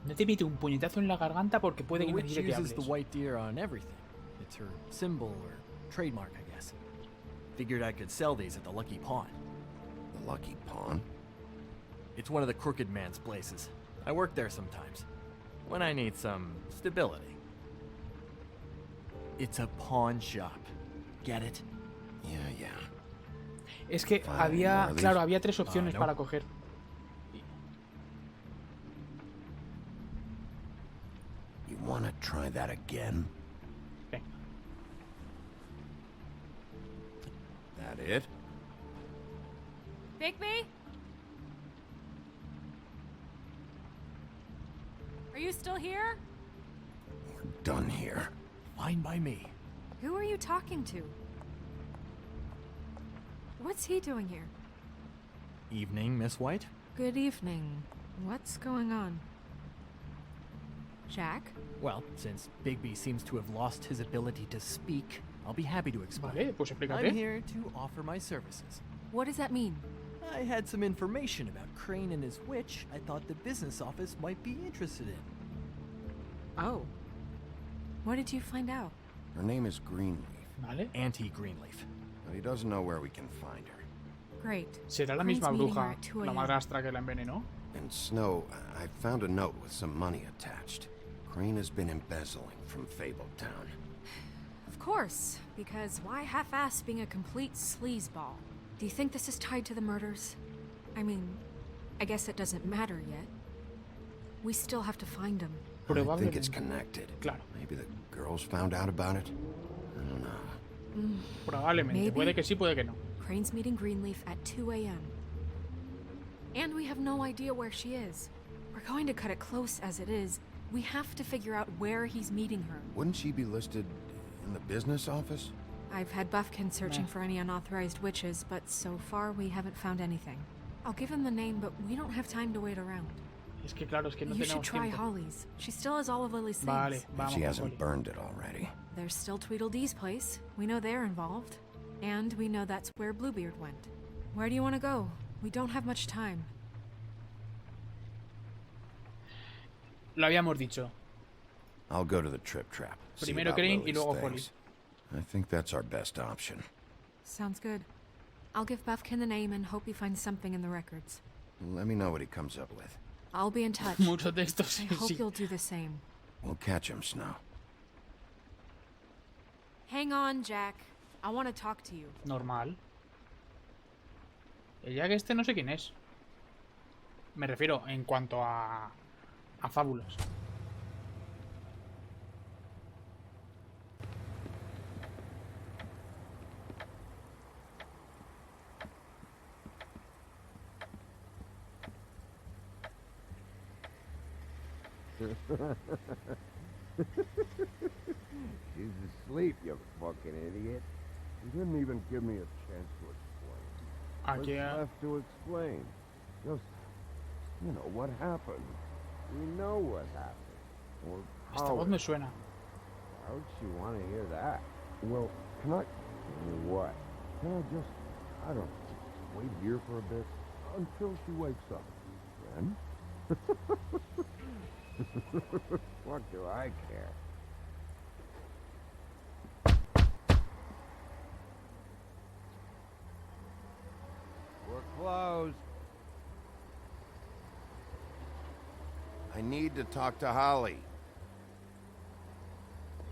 No te mete un puñetazo en la garganta porque puede The que witch necesite que uses the hables. white deer on everything. It's her symbol or trademark, I guess. Figured I could sell these at the Lucky Pawn. The Lucky Pawn? It's one of the crooked man's places. I work there sometimes. When I need some stability. It's a pawn shop. Get it? Yeah. Es que había, claro, había tres opciones para coger. Want to try that again? Okay. That it? Bigby? Are you still here? We're done here. Fine by me. Who are you talking to? What's he doing here? Evening, Miss White. Good evening. What's going on? Jack? Well, since Bigby seems to have lost his ability to speak, I'll be happy to explain. Vale, pues explícate. I'm here to offer my services. What does that mean? I had some information about Crane and his witch I thought the business office might be interested in. Oh. What did you find out? Her name is Greenleaf. Vale. Auntie Greenleaf. But he doesn't know where we can find her. Great. ¿Será la Crane's misma meeting her bruja, at 2 la a.m. madrastra que la envenenó? And Snow, I found a note with some money attached. Crane has been embezzling from Fabletown. Of course, because why half-ass being a complete sleazeball? Do you think this is tied to the murders? I mean, I guess it doesn't matter yet. We still have to find him. I think it's connected. Claro. Maybe the girls found out about it? I don't know. Probablemente. Maybe. Puede que sí, puede que no. Crane's meeting Greenleaf at 2 a.m. And we have no idea where she is. We're going to cut it close as it is. We have to figure out where he's meeting her. Wouldn't she be listed in the business office? I've had Buffkin searching for any unauthorized witches, but so far we haven't found anything. I'll give him the name, but we don't have time to wait around. Es que claro, es que no You should tenemos try tiempo. Holly's. She still has all of Lily's things. Vale, vamos. She con hasn't Holly. burned it already. There's still Tweedledee's place. We know they're involved. And we know that's where Bluebeard went. Where do you want to go? We don't have much time. Lo habíamos dicho. I'll go to the Trip Trap. see Primero about Crane y Lily's luego things. I think that's our best option. Sounds good. I'll give Buffkin the name and hope he finds something in the records. Let me know what he comes up with. I'll be in touch. Mucho texto, sí, I hope sí. you'll do the same. We'll catch him, Snow. Hang on, Jack. I want to talk to you. Normal. El Jack este no sé quién es. Me refiero en cuanto a fábulas. She's asleep, you fucking idiot. You didn't even give me a chance to explain. Aquí What's left to explain? Just, you know, what happened. We know what happened. Or esta how voz it me suena. Why would she want to hear that? Well, can I... What? Can I just... I don't know. Wait here for a bit until she wakes up. Then? What do I care? We're closed. I need to talk to Holly.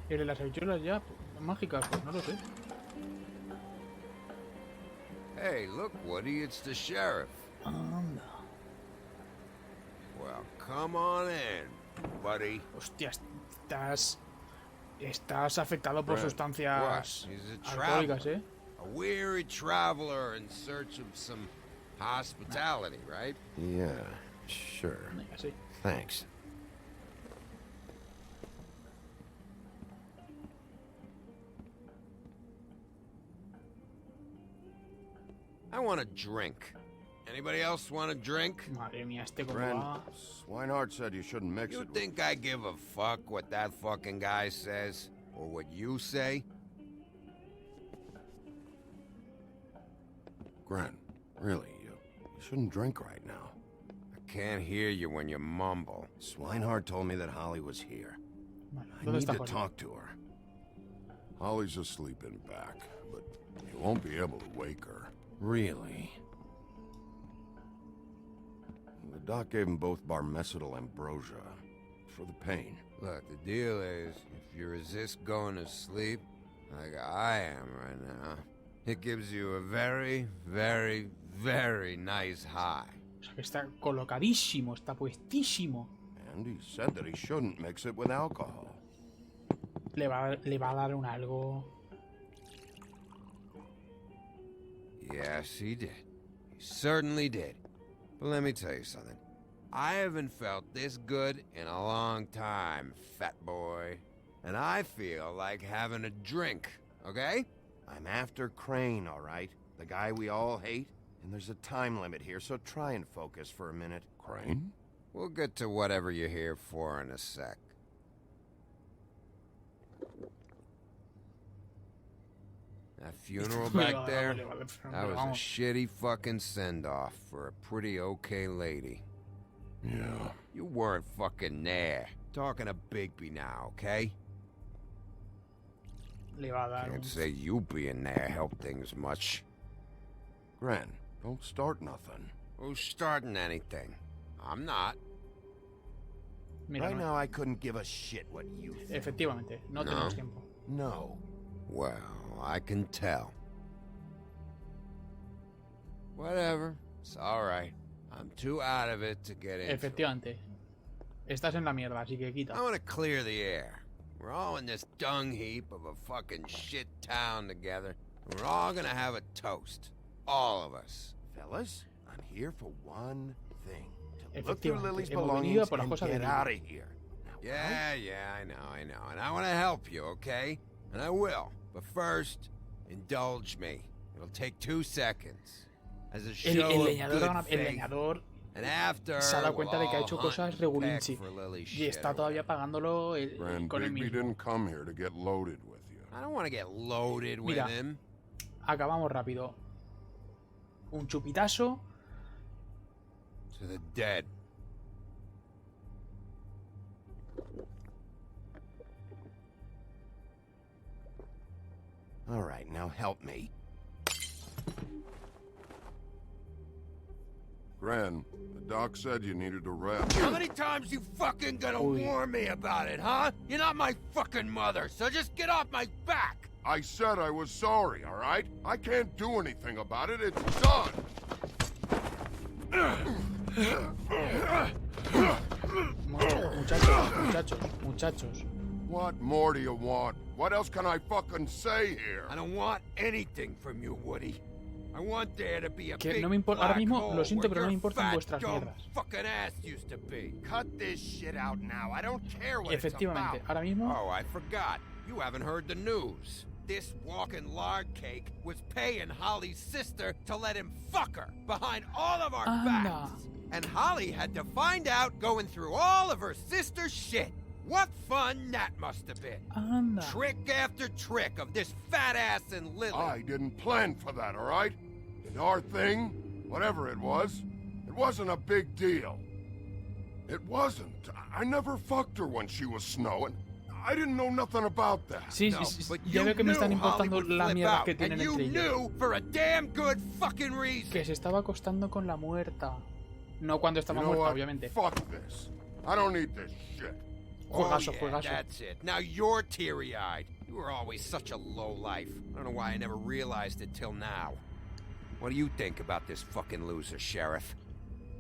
¿Y de las habichuelas ya mágicas? Pues no lo sé. Hey, look, Woody, it's the sheriff. Well, come on in, buddy. Hostia, estás afectado por What? sustancias He's a alcohólicas, traveler. ¿eh? A weary traveler in search of some hospitality, right? Yeah, sure. Venga, sí. Thanks. I want a drink. Anybody else want a drink? Madre mía, este como Friend, va. Swinehart said you shouldn't mix You it with... think I give a fuck what that fucking guy says? Or what you say? Gren, really, you shouldn't drink right now. I can't hear you when you mumble. Swinehart told me that Holly was here. Vale, I ¿dónde need está to Holly? talk to her. Holly's asleep in back, but you won't be able to wake her. Really? The doc gave them both barmecidal ambrosia for the pain. Look, the deal is, if you resist going to sleep, like I am right now, it gives you a very, very, very nice high. O sea, que está colocadísimo, está puestísimo. And he said that he shouldn't mix it with alcohol. le va a dar un algo. Yes, he did. He certainly did. But let me tell you something. I haven't felt this good in a long time, fat boy. And I feel like having a drink, okay? I'm after Crane, all right? The guy we all hate. And there's a time limit here, so try and focus for a minute. Crane? We'll get to whatever you're here for in a sec. That funeral back there, that was a shitty fucking send-off for a pretty okay lady. Yeah. You weren't fucking there. Talking to Bigby now, okay? Le va a dar Can't say you being there helped things much. Gran, don't start nothing. Who's starting anything? I'm not. Mira, right no. now I couldn't give a shit what you think. Efectivamente, no tenemos tiempo. No. Well, I can tell. Whatever. It's alright. I'm too out of it to get into. Efectivamente. Estás en la mierda, así que quita. I want to clear the air. We're all in this dung heap of a fucking shit town together. We're all gonna have a toast. All of us. Fellas, I'm here for one thing. To look through Lily's hemos belongings venido por las and cosas de get Lily. out of here. Yeah, I know. And I want to help you, okay? And I will. But first, indulge me. It'll take 2 seconds. As a show El of leñador, good faith. se ha dado cuenta de que ha hecho cosas regulinchi y está todavía pagándolo con el Bigby mismo. didn't come here to get loaded with you. I don't want to get loaded with Mira, him. acabamos rápido. Un chupitazo. To the dead. All right, now help me. Gran, the doc said you needed a rest. How many times you fucking gonna warn me about it, huh? You're not my fucking mother, so just get off my back! I said I was sorry, all right? I can't do anything about it. It's done. Muchachos. What more do you want? What else can I fucking say here? I don't want anything from you, Woody. I want there to be a Que big no me importa, ahora black mismo hole lo siento, where pero no me your importan fat, vuestras dumb mierdas. fucking ass used to be. Cut this shit out now. I don't care what it's Efectivamente, about. ahora mismo. Oh, I forgot. You haven't heard the news. This walking lard cake was paying Holly's sister to let him fuck her behind all of our backs. And Holly had to find out going through all of her sister's shit. What fun that must have been. Anda. Trick after trick of this fat ass and Lily. I didn't plan for that, all right? And our thing, whatever it wasn't a big deal. It wasn't. I never fucked her when she was snowing. I didn't know nothing about that. Sí, ya veo que me están importando la mierda que tienen entre ellos. For a damn good fucking reason. Que se estaba acostando con la muerta. No cuando estaba You know muerta, what? obviamente. Fuck this. I don't need this shit. Juegazo, Oh, yeah, juegazo. that's it. Now you're teary-eyed. You were always such a lowlife. I don't know why I never realized it till now. What do you think about this fucking loser, Sheriff?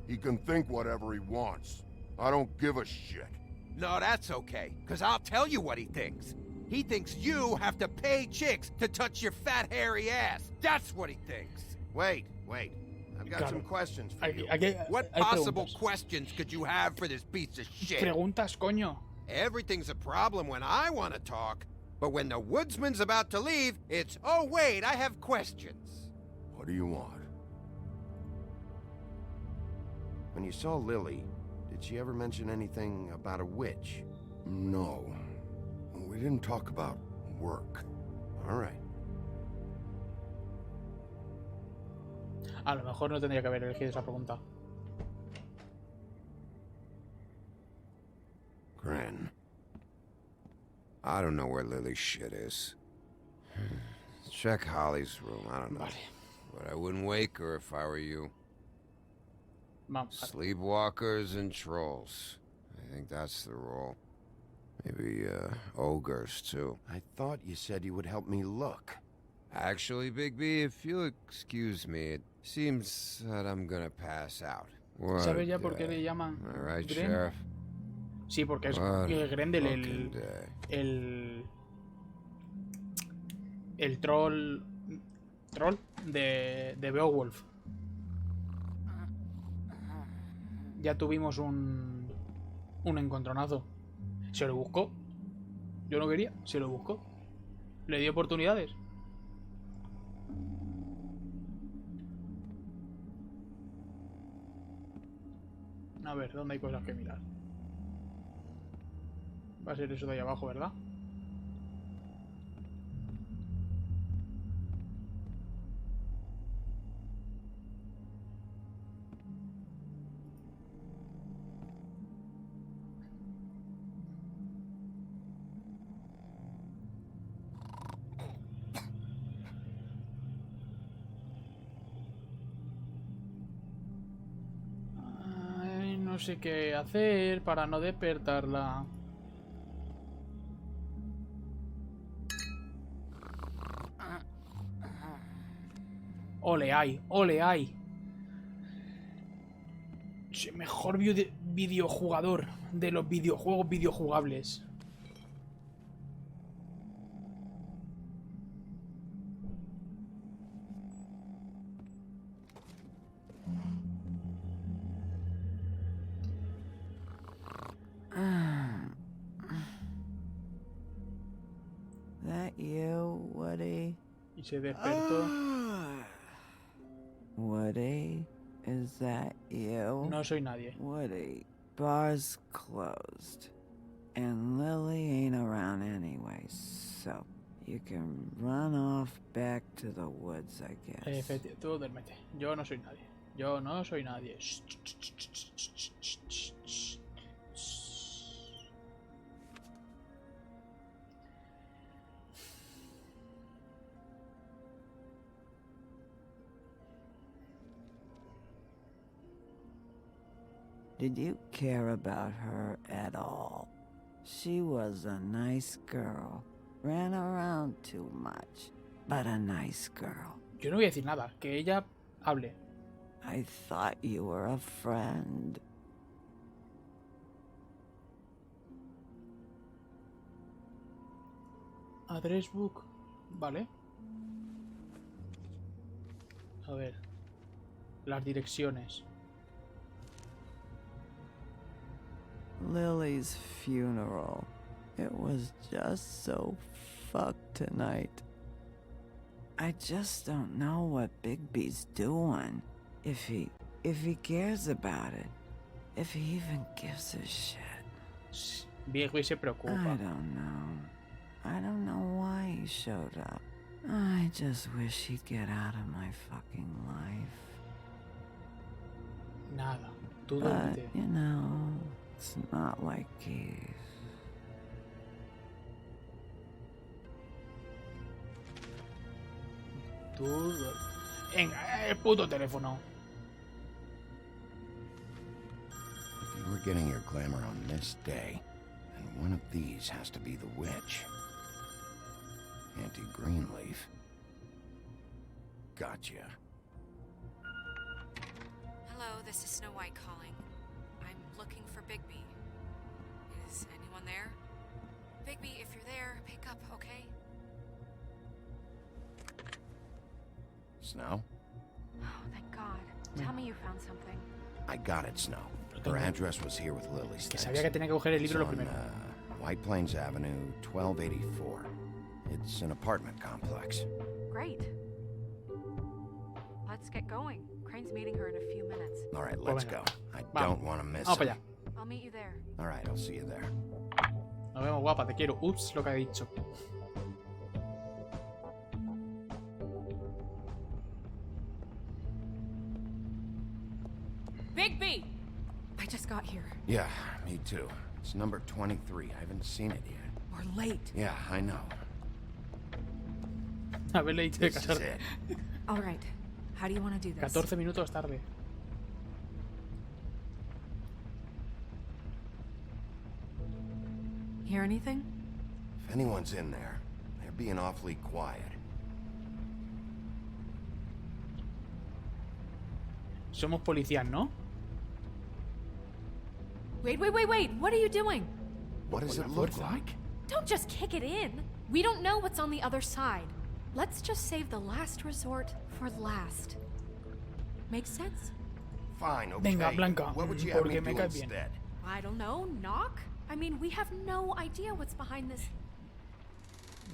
He can think whatever he wants. I don't give a shit. No, that's okay, because I'll tell you what he thinks. He thinks you have to pay chicks to touch your fat, hairy ass. That's what he thinks. Wait. I've got some questions for you. What possible questions could you have for this piece of shit? Preguntas, coño. Everything's a problem when I want to talk, but when the woodsman's about to leave, it's, oh wait, I have questions. What do you want? When you saw Lily, did she ever mention anything about a witch? No. We didn't talk about work. All right. A lo mejor no tendría que haber elegido esa pregunta. Gran. I don't know where Lily's shit is. Check Holly's room, I don't know. But I wouldn't wake her if I were you. Sleepwalkers and trolls. I think that's the rule. Maybe, ogres, too. I thought you said you would help me look. Actually, Bigby, if you'll excuse me, it seems that I'm gonna pass out. ¿Sabes ya por qué le llaman All right, Gren? Sheriff. Sí, porque es What Grendel fucking day. el el troll de Beowulf. Ya tuvimos un encontronazo. Se lo buscó. Yo no quería, se lo buscó. Le di oportunidades. A ver, ¿dónde hay cosas que mirar? Va a ser eso de ahí abajo, ¿verdad? Ay, no sé qué hacer para no despertarla. Ole ay, ole ay. Soy mejor videojugador de los videojuegos videojugables. That you, Woody? Y se despertó. Woody, is that you? No soy nadie. Woody, bar's closed. And Lily ain't around anyway, so you can run off back to the woods, I guess. Efectivamente, tú duérmete. Yo no soy nadie. Yo no soy nadie. Did you care about her at all? She was a nice girl. Ran around too much, but a nice girl. Yo no voy a decir nada, que ella hable. I thought you were a friend. Address book. Vale. A ver. Las direcciones. Lily's funeral. It was just so fucked tonight. I just don't know what Bigby's doing. If he cares about it. If he even gives a shit. Bigby se preocupa. I don't know why he showed up. I just wish he'd get out of my fucking life. Nada. Tú But, duérmete. you know, it's not like he's... Tú duérmete. Venga, el puto teléfono. If you were getting your glamour on this day, then one of these has to be the witch. Auntie Greenleaf. Gotcha. Hello, this is Snow White calling. I'm looking for Bigby. Is anyone there? Bigby, if you're there, pick up, okay? Snow? Oh, thank God. Tell me you found something. I got it, Snow. Her address was here with Lily's Que things. sabía que tenía que coger el libro lo It's on, primero. White Plains Avenue, 1284. It's an apartment complex. Great. Let's get going. Crane's meeting her in a few minutes. All right, let's go. I Vamos. don't want to miss Vamos it. para allá. I'll meet you there. All right, I'll see you there. Nos vemos, guapa, te quiero. Ups, lo que ha dicho. Bigby! I just got here. Yeah, me too. It's number 23. I haven't seen it yet. We're late. Yeah, I know. Haberle dicho de This is casar. it. All right. How do you want to do this? 14 minutos tarde. Hear anything? If anyone's in there, they're being awfully quiet. Somos policías, ¿no? Wait. What are you doing? What does it look like? Don't just kick it in. We don't know what's on the other side. Let's just save the last resort for last. Makes sense? Fine, okay. Venga, Blanca, What would you have me porque me do caes bien. instead? I don't know, knock? I mean, we have no idea what's behind this.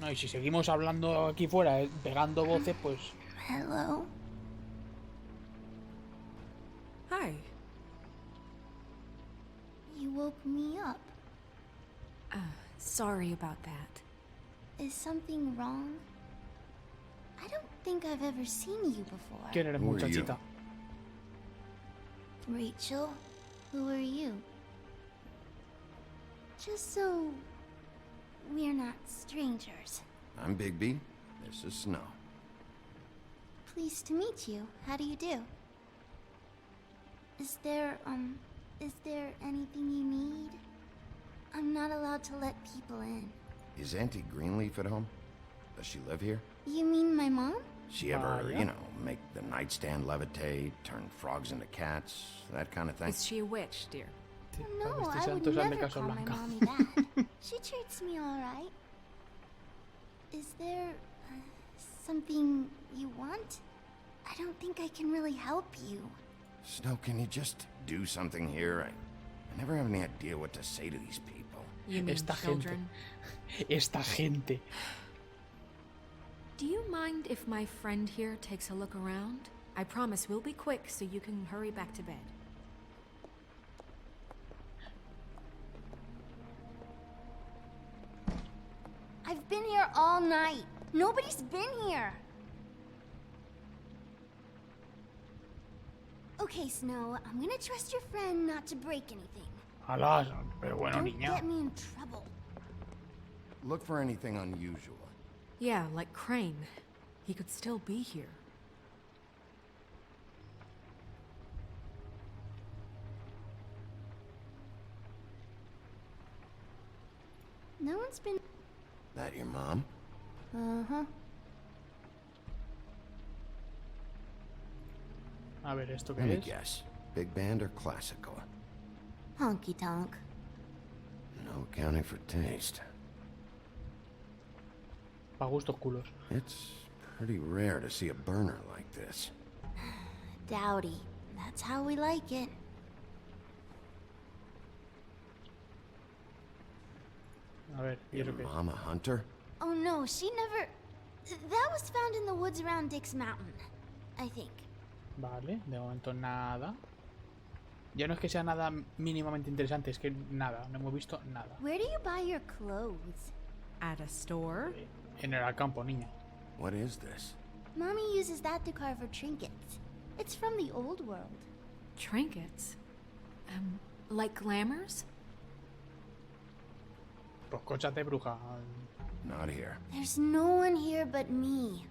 No, y si seguimos hablando aquí fuera, pegando voces, pues... Hello? Hi. You woke me up. Sorry about that. Is something wrong? I don't think I've ever seen you before. ¿Quién eres, muchachita? Rachel, who are you? Just so we're not strangers. I'm Bigby. This is Snow. Pleased to meet you. How do you do? Is there anything you need? I'm not allowed to let people in. Is Auntie Greenleaf at home? Does she live here? You mean my mom? She ever, yeah. you know, make the nightstand levitate, turn frogs into cats, that kind of thing? Is she a witch, dear? No, I would Santos hazle never caso a call my Blanca. mommy that. She treats me all right. Is there something you want? I don't think I can really help you. Snow, can you just do something here? I never have any idea what to say to these people. You mean Esta children? gente. Esta gente. Do you mind if my friend here takes a look around? I promise we'll be quick so you can hurry back to bed. I've been here all night. Nobody's been here. Okay, Snow, I'm gonna trust your friend not to break anything. Alas, pero bueno, Don't niña. get me in trouble. Look for anything unusual. Yeah, like Crane. He could still be here. No one's been... That your mom? Uh-huh. A ver, ¿esto Let me qué es? guess. Big band or classical? Honky tonk. No accounting for taste. Pa' gustos culos. It's pretty rare to see a burner like this. Dowdy. That's how we like it. A ver, ¿y eso qué es? Mom a hunter? Oh no, she never... That was found in the woods around Dick's Mountain, I think. Vale, de momento nada. Ya no es que sea nada mínimamente interesante, es que nada, no hemos visto nada. Where do you buy your clothes? At a store? En el campo, niña. What is this? Mommy uses that to carve her trinkets. It's from the old world. Trinkets? Like glamours? Pues cochas de bruja. Not here. There's no one here but me.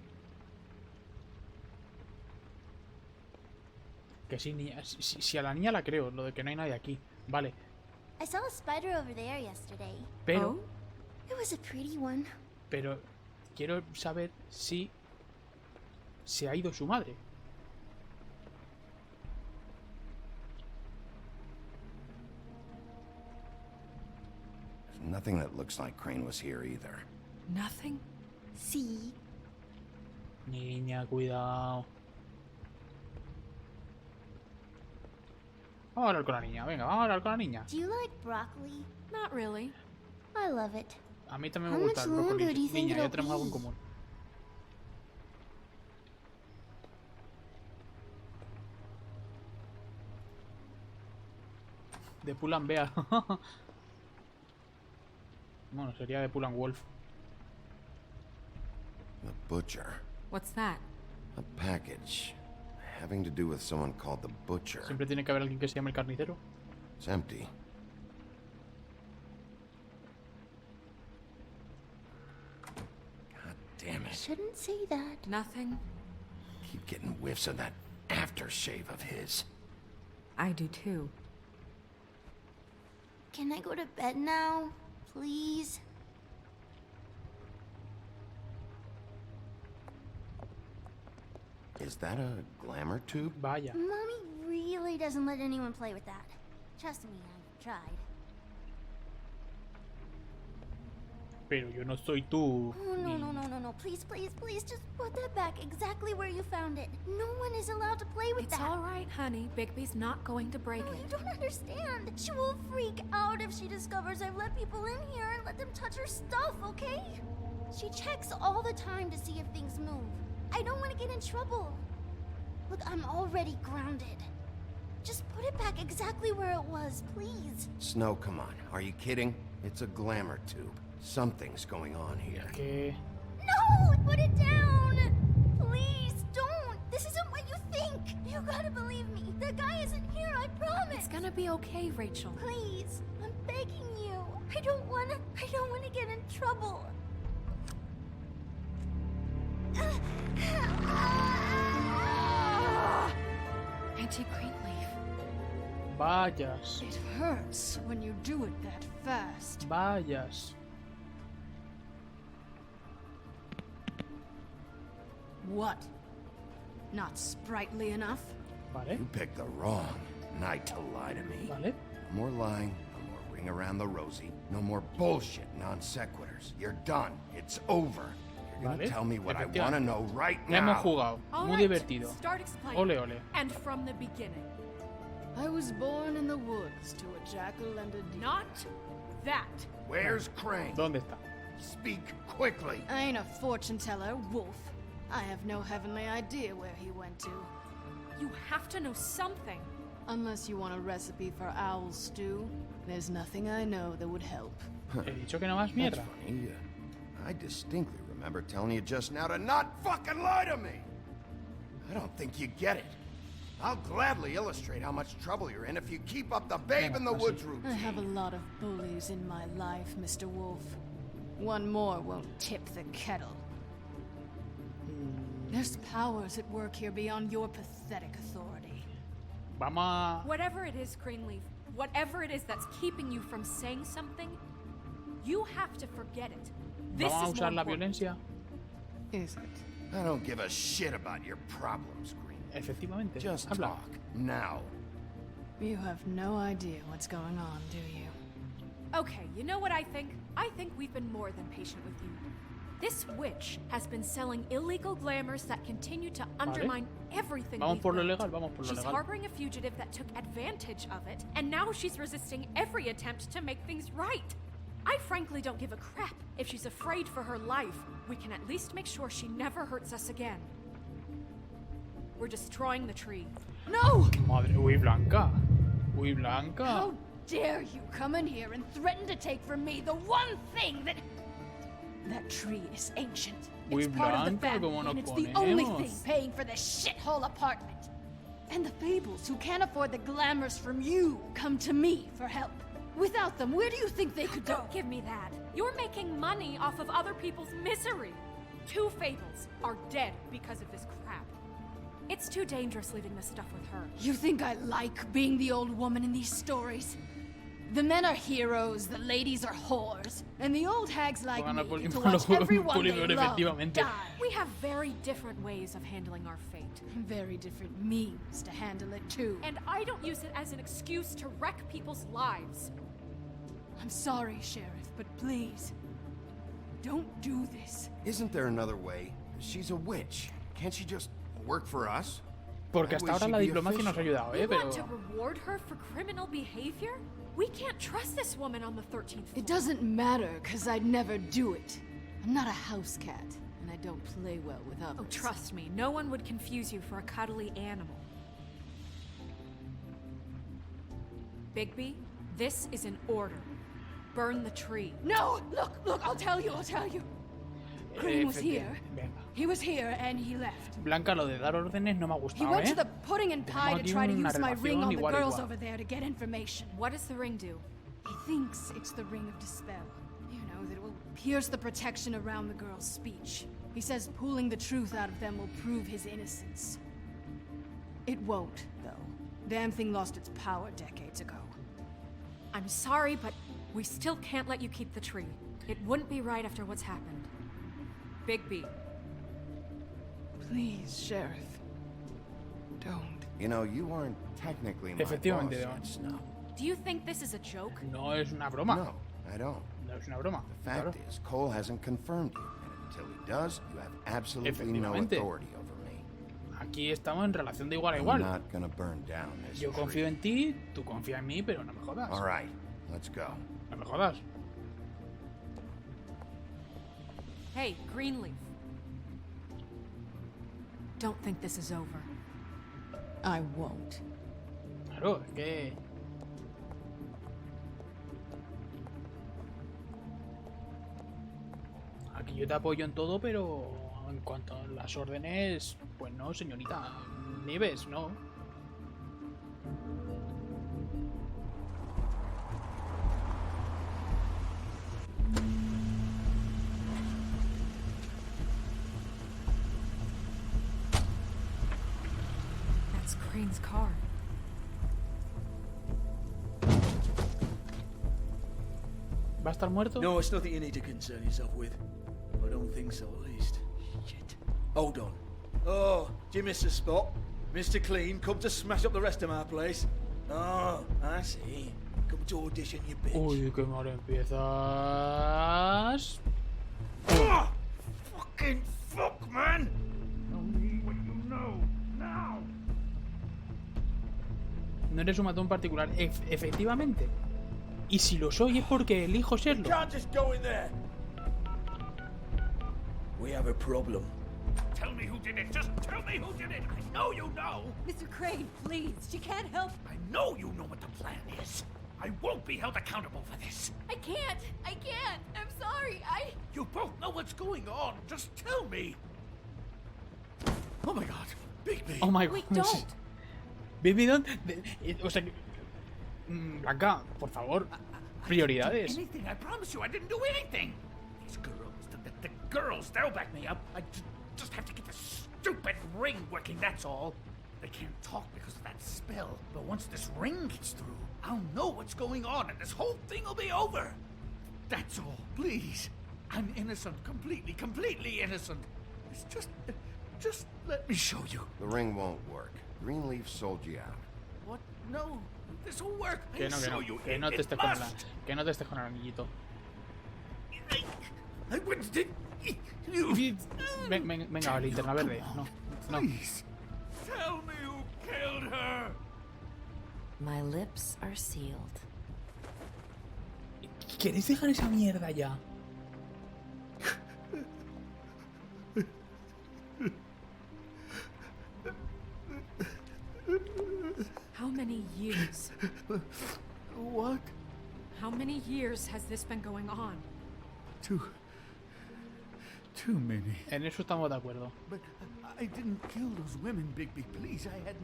Que sí, niña. Si a la niña la creo, lo de que no hay nadie aquí. Vale. I saw a spider over there yesterday. Pero, It was a pretty one. pero quiero saber si se ha ido su madre. There's nothing that looks like Crane was here either. Nothing? Sí. Niña, cuidado. Vamos a hablar con la niña, venga, vamos a hablar con la niña. Do you like broccoli? Not really. I love it. A mí también me How gusta el much longer do brócoli. you think Niña, ya it'll tenemos algo en be? común. De Pull and Bear. Bueno, sería de Pull and Wolf. The butcher. What's that? A package. Having to do with someone called the butcher. Siempre tiene que haber alguien que se llame el carnicero. It's empty. God damn it. Shouldn't say that. Nothing. Keep getting whiffs of that aftershave of his. I do too. Can I go to bed now? Please? Is that a glamour tube? Vaya. Mommy really doesn't let anyone play with that. Trust me, I've tried. Pero yo no soy tú. Oh, no. Please, just put that back exactly where you found it. No one is allowed to play with that. It's all right, honey. Bigby's not going to break No, it. you don't understand. She will freak out if she discovers I've let people in here and let them touch her stuff, okay? She checks all the time to see if things move. I don't want to get in trouble. Look, I'm already grounded. Just put it back exactly where it was, please. Snow, come on. Are you kidding? It's a glamour tube. Something's going on here. Okay. No! Put it down! Please, don't! This isn't what you think! You gotta believe me. The guy isn't here, I promise! It's gonna be okay, Rachel. Please, I'm begging you. I don't wanna get in trouble. Auntie Greenleaf. Vayas. It hurts when you do it that fast. Vayas. What? Not sprightly enough? Vale. You picked the wrong night to lie to me. Vale. No more lying, no more ring around the rosy, no more bullshit non sequiturs. You're done. It's over. You're gonna tell me what I want to know right Ya hemos now. jugado. Muy divertido. Start explaining. Ole, ole. And from the beginning. I was born in the woods to a jackal and a deer. Not that. Where's Crane? ¿Dónde está? Speak quickly. I ain't a fortune teller, Wolf. I have no heavenly idea where he went to. You have to know something. Unless you want a recipe for owl stew, there's nothing I know that would help. He dicho que no más That's mierda. funny. I distinctly remember telling you just now to not fucking lie to me. I don't think you get it. I'll gladly illustrate how much trouble you're in if you keep up the babe in the woods routine. I have a lot of bullies in my life, Mr. Wolf. One more won't tip the kettle. There's powers at work here beyond your pathetic authority. Vamos a... Whatever it is, Greenleaf, whatever it is that's keeping you from saying something, you have to forget it. This Vamos a is usar more la important. violencia. Is it? I don't give a shit about your problems, Green. Efectivamente. Just Habla. talk now. You have no idea what's going on, do you? Okay, you know what I think? I think we've been more than patient with you. This witch has been selling illegal glamours that continue to undermine everything Vamos we've por lo built. legal, vamos por lo She's legal. harboring a fugitive that took advantage of it, and now she's resisting every attempt to make things right. I frankly don't give a crap if she's afraid for her life. We can at least make sure she never hurts us again. We're destroying the tree. No! Madre, uy, Blanca. Uy, Blanca. How dare you come in here and threaten to take from me the one thing that... That tree is ancient. Muy It's part of the blanca, family, como nos and it's the only ponemos. thing paying for this shithole apartment. And the fables who can't afford the glamours from you come to me for help. Without them, where do you think they could go? Don't give me that. You're making money off of other people's misery. 2 fables are dead because of this crap. It's too dangerous leaving this stuff with her. You think I like being the old woman in these stories? The men are heroes, the ladies are whores, and the old hags like Van a me get to polir- watch everyone they polir- love efectivamente. die. We have very different ways of handling our fate. Very different means to handle it too. And I don't use it as an excuse to wreck people's lives. I'm sorry, Sheriff, but please, don't do this. Isn't there another way? She's a witch. Can't she just work for us? Porque hasta ahora la diplomacia nos ha ayudado, You pero... want to reward her for criminal behavior? We can't trust this woman on the 13th floor. It doesn't matter, because I'd never do it. I'm not a house cat, and I don't play well with others. Oh, trust me, no one would confuse you for a cuddly animal. Bigby, this is an order. Burn the tree. No! Look, I'll tell you. Green was here. Venga. He was here, and he left. Blanca, lo de dar órdenes no me ha He gustado, went ¿eh? to the pudding and pie to aquí try to una use my ring on the relación girls igual. over there to get information. What does the ring do? He thinks it's the ring of dispel. You know, that it will pierce the protection around the girl's speech. He says pulling the truth out of them will prove his innocence. It won't, though. Damn thing lost its power decades ago. I'm sorry, but we still can't let you keep the tree. It wouldn't be right after what's happened. Bigby. Please, Sheriff. Don't. You know, you aren't technically my boss Efectivamente, yet, no. Snow. Do you think this is a joke? No es una broma. No, I don't. No es una broma. The fact is, Cole hasn't confirmed you, and until he does, you have absolutely no authority over me. Aquí estamos en relación de igual a I'm igual. not gonna burn down this Yo confío en ti, tú confías en mí, pero no me jodas. All right, let's go. No me jodas. Hey, Greenleaf. Don't think this is over. I won't. Claro, es que... Aquí yo te apoyo en todo, pero en cuanto a las órdenes, pues no, señorita. Nieves, no. That's Crane's car. ¿Va a estar muerto? No, it's nothing you need to concern yourself with. I don't think so, at least. Shit. Hold on. Oh, do you miss the spot? Mr. Clean, come to smash up the rest of my place. Oh, I see. Come to audition, you bitch. Uy, qué mal empiezas. Oh, fucking fuck, man! Tell me what you know, now! No eres un matón particular, efectivamente. Y si lo soy es porque elijo serlo. You can't just go in there. We have a problem. Tell me who did it. Just tell me who did it. I know you know. Mr. Crane, please. She can't help. I know you know what the plan is. I won't be held accountable for this. I can't. I can't. I'm sorry. You both know what's going on. Just tell me. Oh my god. Bigby. Oh my We god. don't. Bigby, o sea, Blanca, por favor, prioridades. Anything? I promise you, I didn't do anything. These girls, the girls, they'll back me up. I just have to get this stupid ring working. That's all. They can't talk because of that spell. But once this ring gets through, I'll know what's going on, and this whole thing will be over. That's all. Please, I'm innocent, completely innocent. It's just let me show you. The ring won't work. Greenleaf sold you out. What? No. This will work. Que no, que no te estés con el, que no te estés con el anillito. Venga, linterna verde. No, no. Tell me who killed her. My lips are sealed. ¿Queréis dejar esa mierda ya? How many years? What? How many years has this been going on? Too many. En eso estamos de acuerdo. But I didn't kill those women, Bigby. Please, I had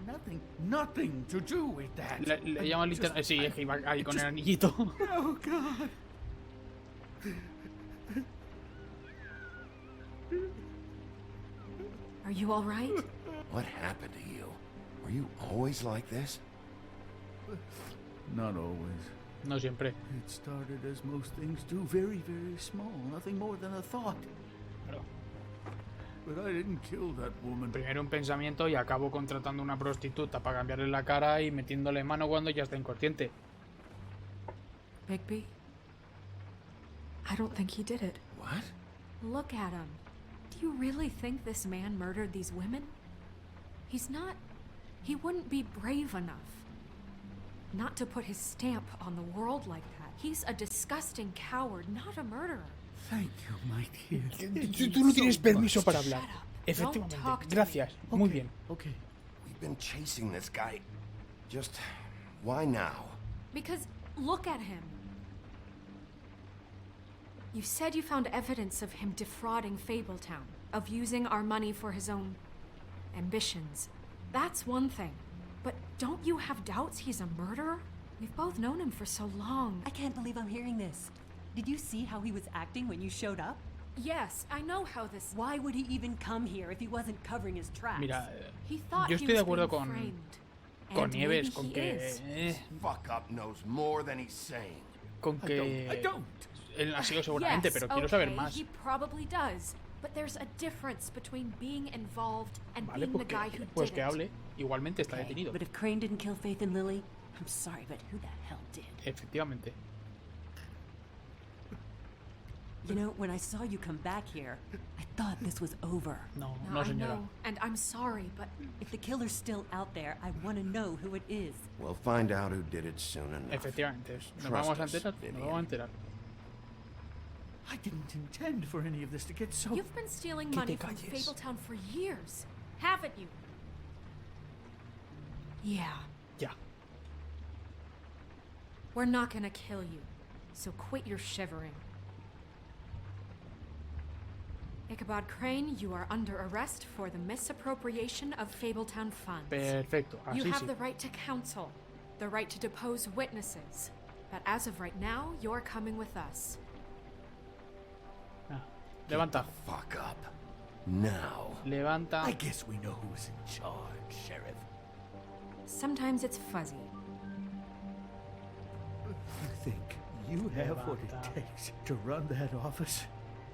nothing to do with that. Le llaman linterna. Sí, es que iba ahí con el anillito. Oh God. Are you all right? What happened to you? Were you always like this? Not always. No siempre. It started as most things do, very, very small, nothing more than a thought. Claro. But I didn't kill that woman. Primero un pensamiento y acabo contratando una prostituta para cambiarle la cara y metiéndole mano cuando ya está inconsciente. Bigby? I don't think he did it. What? Look at him. Do you really think this man murdered these women? He's not... He wouldn't be brave enough. Not to put his stamp on the world like that. He's a disgusting coward, not a murderer. Thank you, my dear. Tú no tienes permiso para hablar. Efectivamente. Gracias. Muy bien. Okay. We've been chasing this guy. Just... why now? Because look at him. You said you found evidence of him defrauding Fabletown, of using our money for his own ambitions. That's one thing. But don't you have doubts he's a murderer? We've both known him for so long. I can't believe I'm hearing this. Did you see how he was acting when you showed up? Yes, I know how this... Why would he even come here if he wasn't covering his tracks? Mira, He thought yo he estoy de was acuerdo being con framed. And Nieves, maybe con he que... is. Fuck up knows more than he's saying. Con que... I don't. Él ha sido seguramente, Yes, pero quiero saber okay, más. he probably does. But there's a difference between being involved and Vale, being pues the guy que, who pues did que it. hable. Igualmente está detenido. But if Crane didn't kill Faith and Lily, I'm sorry, but who the hell did? Efectivamente. You know, when I saw you come back here, I thought this was over. No, No, I señora. know, and I'm sorry, but If the killer's still out there, I want to know who it is. We'll find out who did it soon enough. Efectivamente, nos Trust vamos a us, enterar. Nos Vivian. vamos a enterar. I didn't intend for any of this to get so... you've been stealing Que money te from calles. Fabletown for years, haven't you? Yeah. Ya. We're not gonna kill you, so quit your shivering. Ichabod Crane, you are under arrest for the misappropriation of Fabletown funds. Perfecto, You así have sí. the right to counsel, the right to depose witnesses, but as of right now, you're coming with us. Levanta. Fuck up. Now. Levanta. I guess we know who's in charge, Sheriff. Sometimes it's fuzzy. You think you have what it takes to run that office?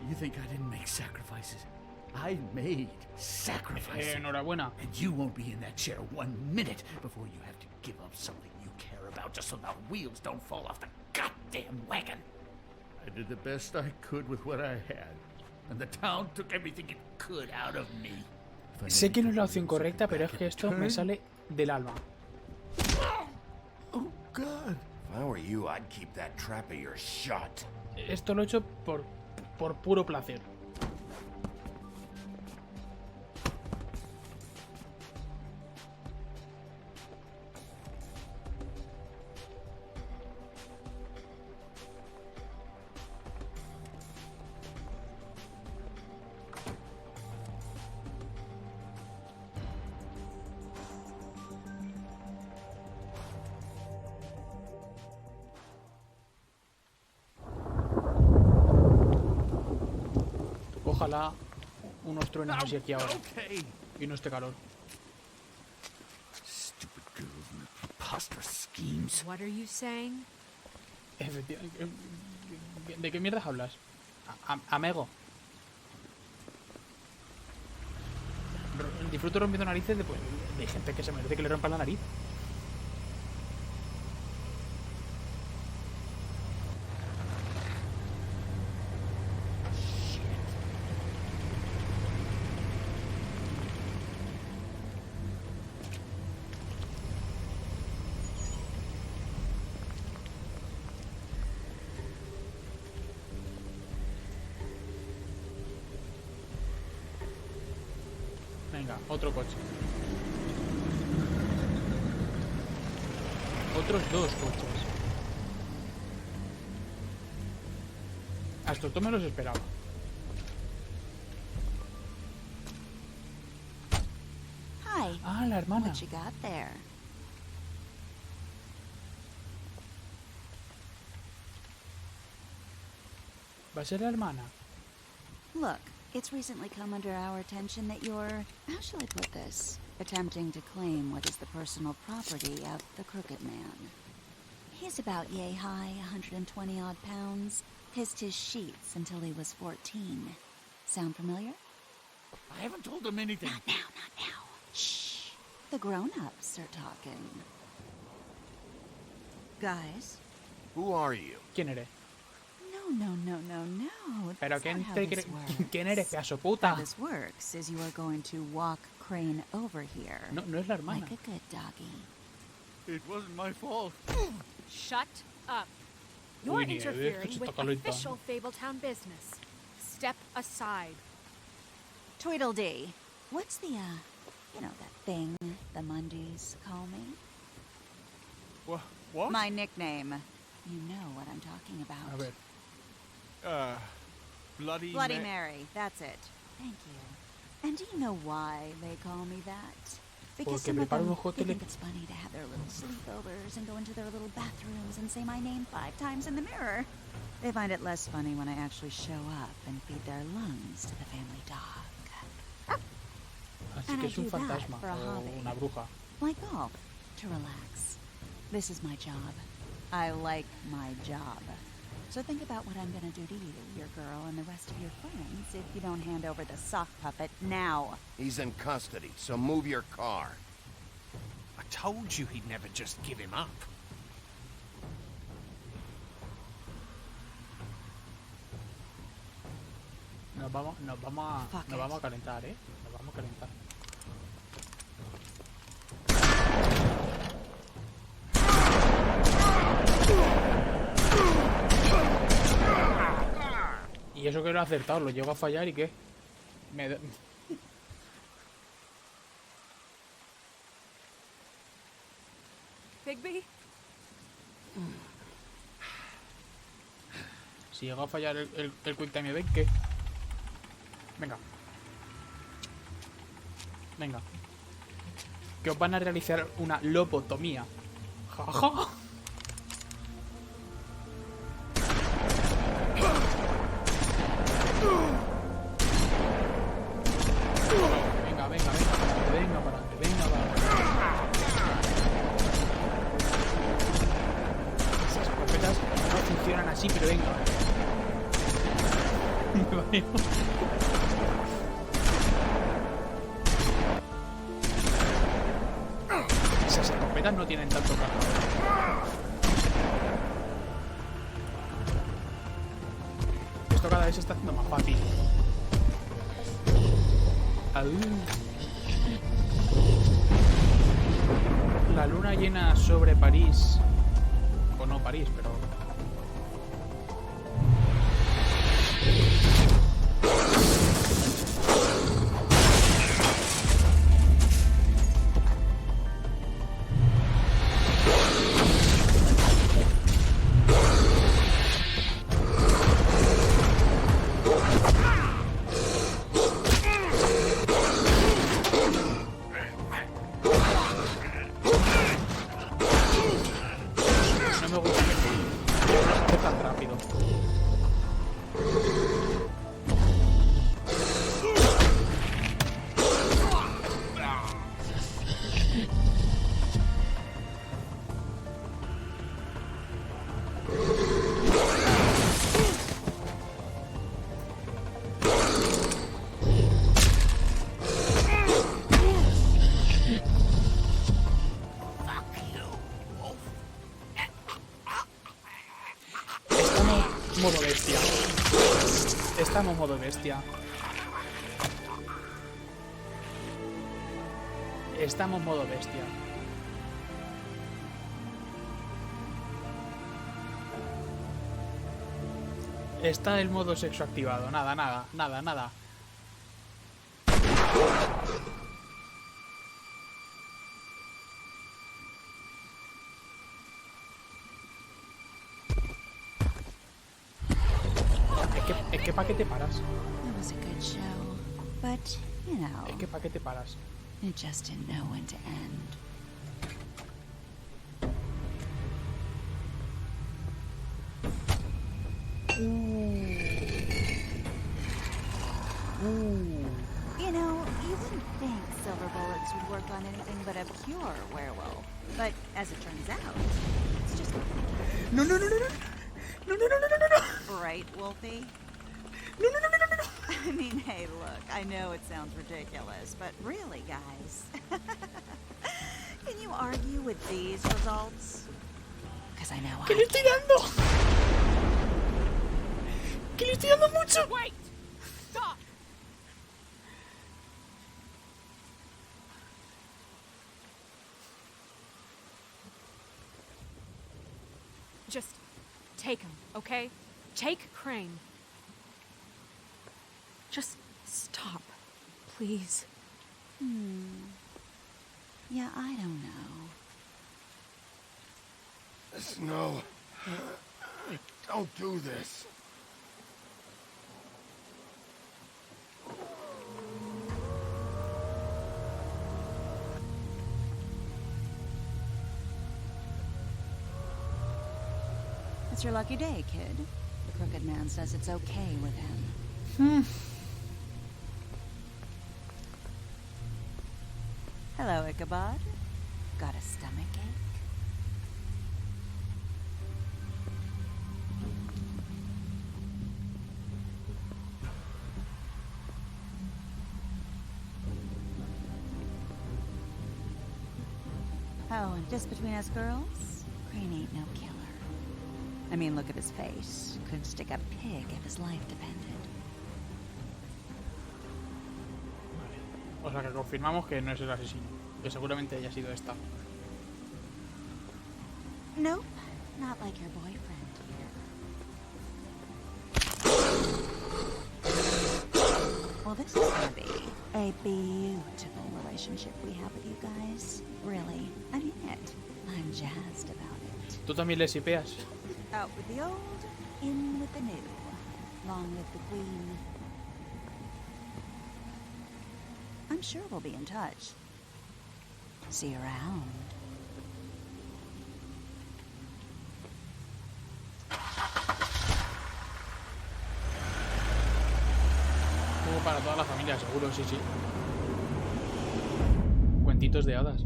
You think I didn't make sacrifices? I made sacrifices. Enhorabuena. And you won't be in that chair 1 minute before you have to give up something you care about just so the wheels don't fall off the goddamn wagon. I did the best I could with what I had, and the town took everything it could out of me. Sé que no es la opción correcta, pero es que esto me sale del alma. Oh, God. If I were you, I'd keep that trap of yours shut. Esto lo he hecho por puro placer. Ojalá unos truenos así aquí ahora. Y no esté calor. Stupid girls and their preposterous schemes. What are you saying? ¿De qué mierdas hablas? Amigo. Disfruto rompiendo narices de gente que se merece que le rompan la nariz. Venga, otro coche. Otros dos coches. Hasta esto me los esperaba. Hi. Ah, la hermana. What you got there? ¿Va a ser la hermana? Look, it's recently come under our attention that you're, how shall I put this, attempting to claim what is the personal property of the Crooked Man. He's about yay high, 120 odd pounds, pissed his sheets until he was 14. Sound familiar? I haven't told them anything. Not now. Shh. The grown-ups are talking. Guys? Who are you? ¿Quién eres? No. Pero That's not how this works. ¿quién eres, pedazo puta? How this works is you are going to walk Crane over here. No es la hermana. Like a good doggy. It wasn't my fault. Shut up. You're Uy, ni idea, interfering esto with está calentando. official Fabletown business. Step aside. Tweedledee. What's the, you know, that thing the Mundies call me? What? My nickname. You know what I'm talking about. A ver. Bloody Mary. That's it. Thank you. And do you know why they call me that? Because Porque some of preparo them unos juegos que think it's funny to have their little sleepovers and go into their little bathrooms and say my name 5 times in the mirror. They find it less funny when I actually show up and feed their lungs to the family dog. Así And que I es un do that fantasma for a o hobby. una bruja. Like golf, to relax. This is my job. I like my job. So think about what I'm gonna do to you, your girl, and the rest of your friends if you don't hand over the sock puppet now. He's in custody, so move your car. I told you he'd never just give him up. Nos vamos a calentar, ¿eh? Nos vamos a calentar. Y eso que lo he acertado, lo llego a fallar y ¿qué? Bigby? Si llego a fallar el Quick Time Event, ¿qué? Venga. Venga. Que os van a realizar una lobotomía. Jaja. Venga, venga, para adelante. Esas escopetas no funcionan así, pero venga. Esas escopetas no tienen tanto cargador. Esto cada vez se está haciendo más fácil. La luna llena sobre París. O no París, pero... Modo bestia. Estamos modo bestia. Estamos modo bestia. Está el modo sexo activado. Nada. Es que ¿para qué te paras? It was a good show, but, you know... Es que ¿para qué te paras? It just didn't know when to end. You know, you wouldn't think silver bullets would work on anything but a pure werewolf. But as it turns out, it's just... No. Right, Wolfie? No. I mean, hey, look, I know it sounds ridiculous, but really, guys, can you argue with these results? Because I know ¿Qué le estoy dando? ¿Qué le estoy dando mucho? Wait! Stop! Just take him, okay? Take Crane. Just stop, please. Yeah, I don't know. Snow, don't do this. It's your lucky day, kid. The Crooked Man says it's okay with him. Hello, Ichabod. Got a stomachache? Oh, and just between us girls, Crane ain't no killer. I mean, look at his face. Couldn't stick a pig if his life depended. O sea que confirmamos que no es el asesino. Que seguramente haya sido esta. Nope, not like your boyfriend here. Well, this is gonna be a beautiful relationship we have with you guys. Really, I mean it. I'm jazzed about it. ¿Tú también le sipeas? Out with the old, in with the new. Long live the queen. I'm sure we'll be in touch. See you around. Juego para toda la familia, seguro, sí, sí. Cuentitos de hadas.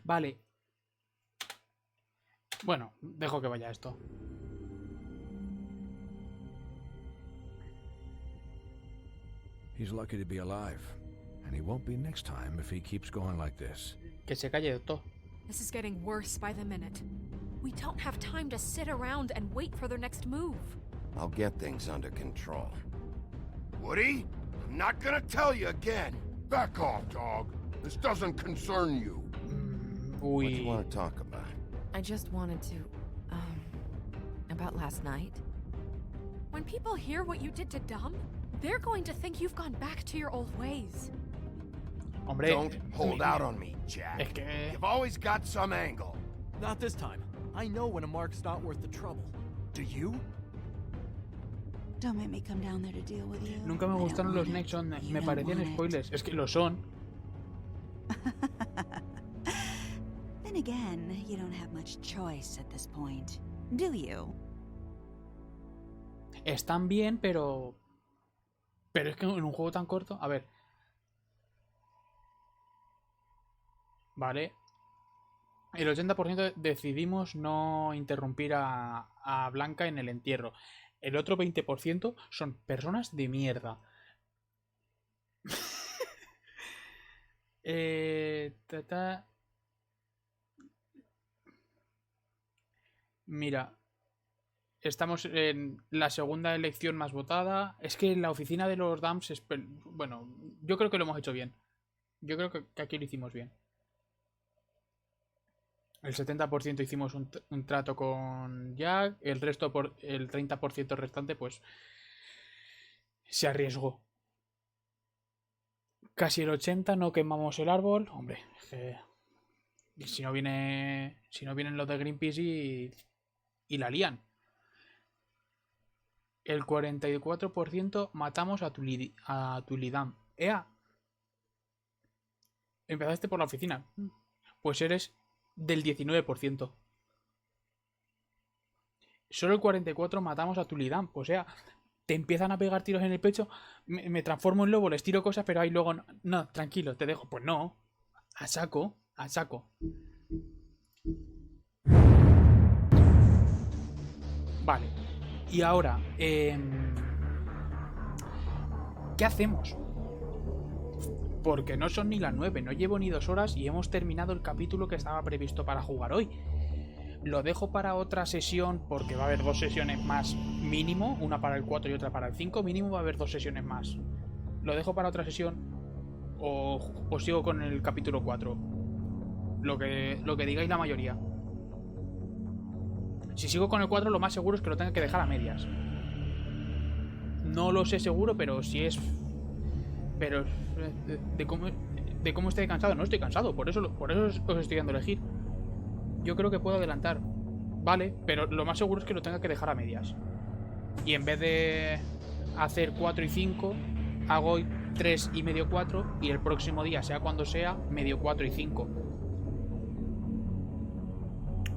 Vale. Bueno, dejo que vaya esto. He's lucky to be alive, and he won't be next time if he keeps going like this. Que se calle, doctor. This is getting worse by the minute. We don't have time to sit around and wait for their next move. I'll get things under control. Woody, I'm not gonna tell you again. Back off, dog. This doesn't concern you. What do you want to talk about? I just wanted to, about last night. When people hear what you did to Dom, they're going to think you've gone back to your old ways. Hombre, don't hold out on me, Jack. Es que... You've always got some angle. Not this time. I know when a mark's not worth the trouble. Do you? Don't make me come down there to deal with you. Nunca me gustaron los Nexon, me parecían spoilers. Es que lo son. Then again, you don't have much choice at this point, do you? Están bien, pero... Pero es que en un juego tan corto... A ver. Vale. El 80% decidimos no interrumpir a Blanca en el entierro. El otro 20% son personas de mierda. Mira. Estamos en la segunda elección más votada. Es que la oficina de los Dams es... Bueno, yo creo que lo hemos hecho bien. Yo creo que aquí lo hicimos bien. El 70% hicimos un trato con Jack. El resto, el 30% restante, pues... se arriesgó. Casi el 80% no quemamos el árbol. Hombre, si no vienen los de Greenpeace y la lían. El 44% matamos a Tulidam. ¡Ea! Empezaste por la oficina. Pues eres del 19%. Solo el 44% matamos a Tulidam. O sea, te empiezan a pegar tiros en el pecho. Me transformo en lobo, les tiro cosas, pero ahí luego... No, tranquilo, te dejo. Pues no. A saco. A saco. Vale. Y ahora, ¿qué hacemos? Porque no son ni las 9, no llevo ni 2 horas y hemos terminado el capítulo que estaba previsto para jugar hoy. Lo dejo para otra sesión porque va a haber 2 sesiones más mínimo, una para el 4 y otra para el 5, mínimo va a haber 2 sesiones más. Lo dejo para otra sesión o sigo con el capítulo 4. Lo que digáis la mayoría. Si sigo con el 4, lo más seguro es que lo tenga que dejar a medias. No lo sé seguro, pero si es... Pero... De cómo estoy cansado. No estoy cansado, por eso os estoy dando a elegir. Yo creo que puedo adelantar. Vale, pero lo más seguro es que lo tenga que dejar a medias. Y en vez de hacer 4 y 5, hago hoy 3 y medio 4. Y el próximo día, sea cuando sea, medio 4 y 5.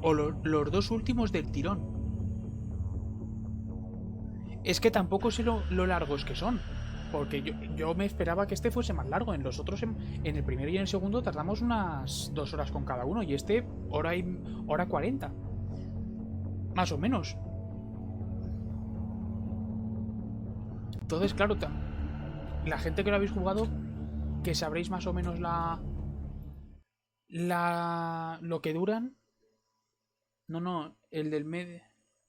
O los 2 últimos del tirón. Es que tampoco sé lo largos que son. Porque yo me esperaba que este fuese más largo. En los otros, en el primero y en el segundo, tardamos unas 2 horas con cada uno. Y este, hora 40. Más o menos. Entonces, claro, la gente que lo habéis jugado, que sabréis más o menos lo que duran. No, el del medio.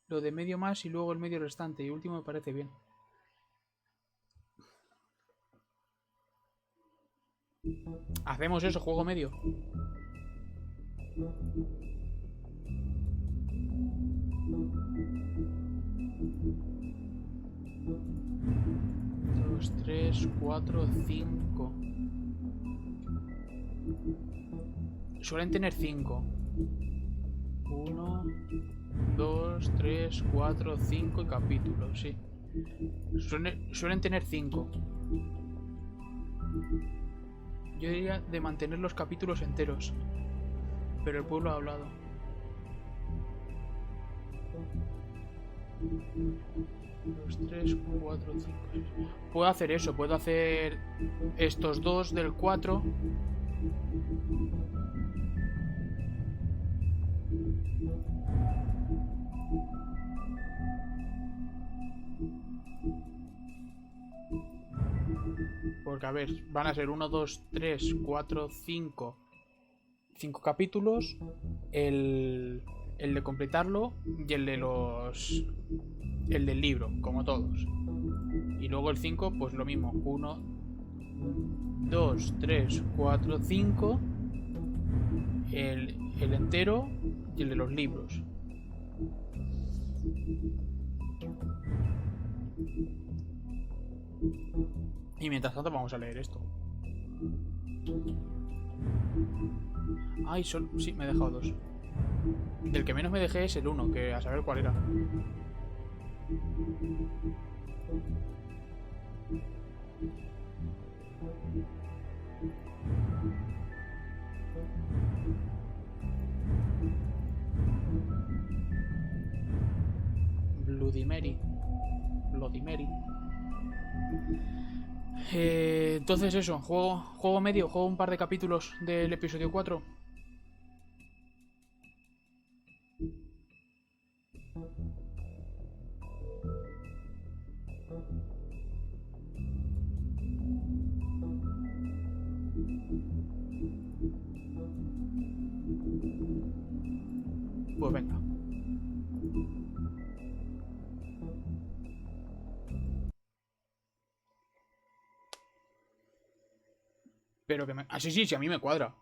lo de medio más y luego el medio restante. Y último me parece bien. Hacemos eso, juego medio. Dos, 3, 4, 5. Suelen tener 5. 1, 2, 3, 4, 5 y capítulos, sí. Suelen tener 5. Yo diría de mantener los capítulos enteros. Pero el pueblo ha hablado. Dos, 3, 4, 5, 6. Puedo hacer eso, puedo hacer estos dos del 4. Porque a ver, van a ser 1, 2, 3, 4, 5. 5 capítulos. El de completarlo y el de los... El del libro, como todos. Y luego el 5, pues lo mismo. 1, 2, 3, 4, 5. El entero y el de los libros. Y mientras tanto vamos a leer esto. Ay, sí, me he dejado 2. Del que menos me dejé es el 1, que a saber cuál era. Bloody Mary. Entonces eso, juego medio, juego un par de capítulos del episodio 4. Pues venga. Pero que me... Ah, sí, a mí me cuadra.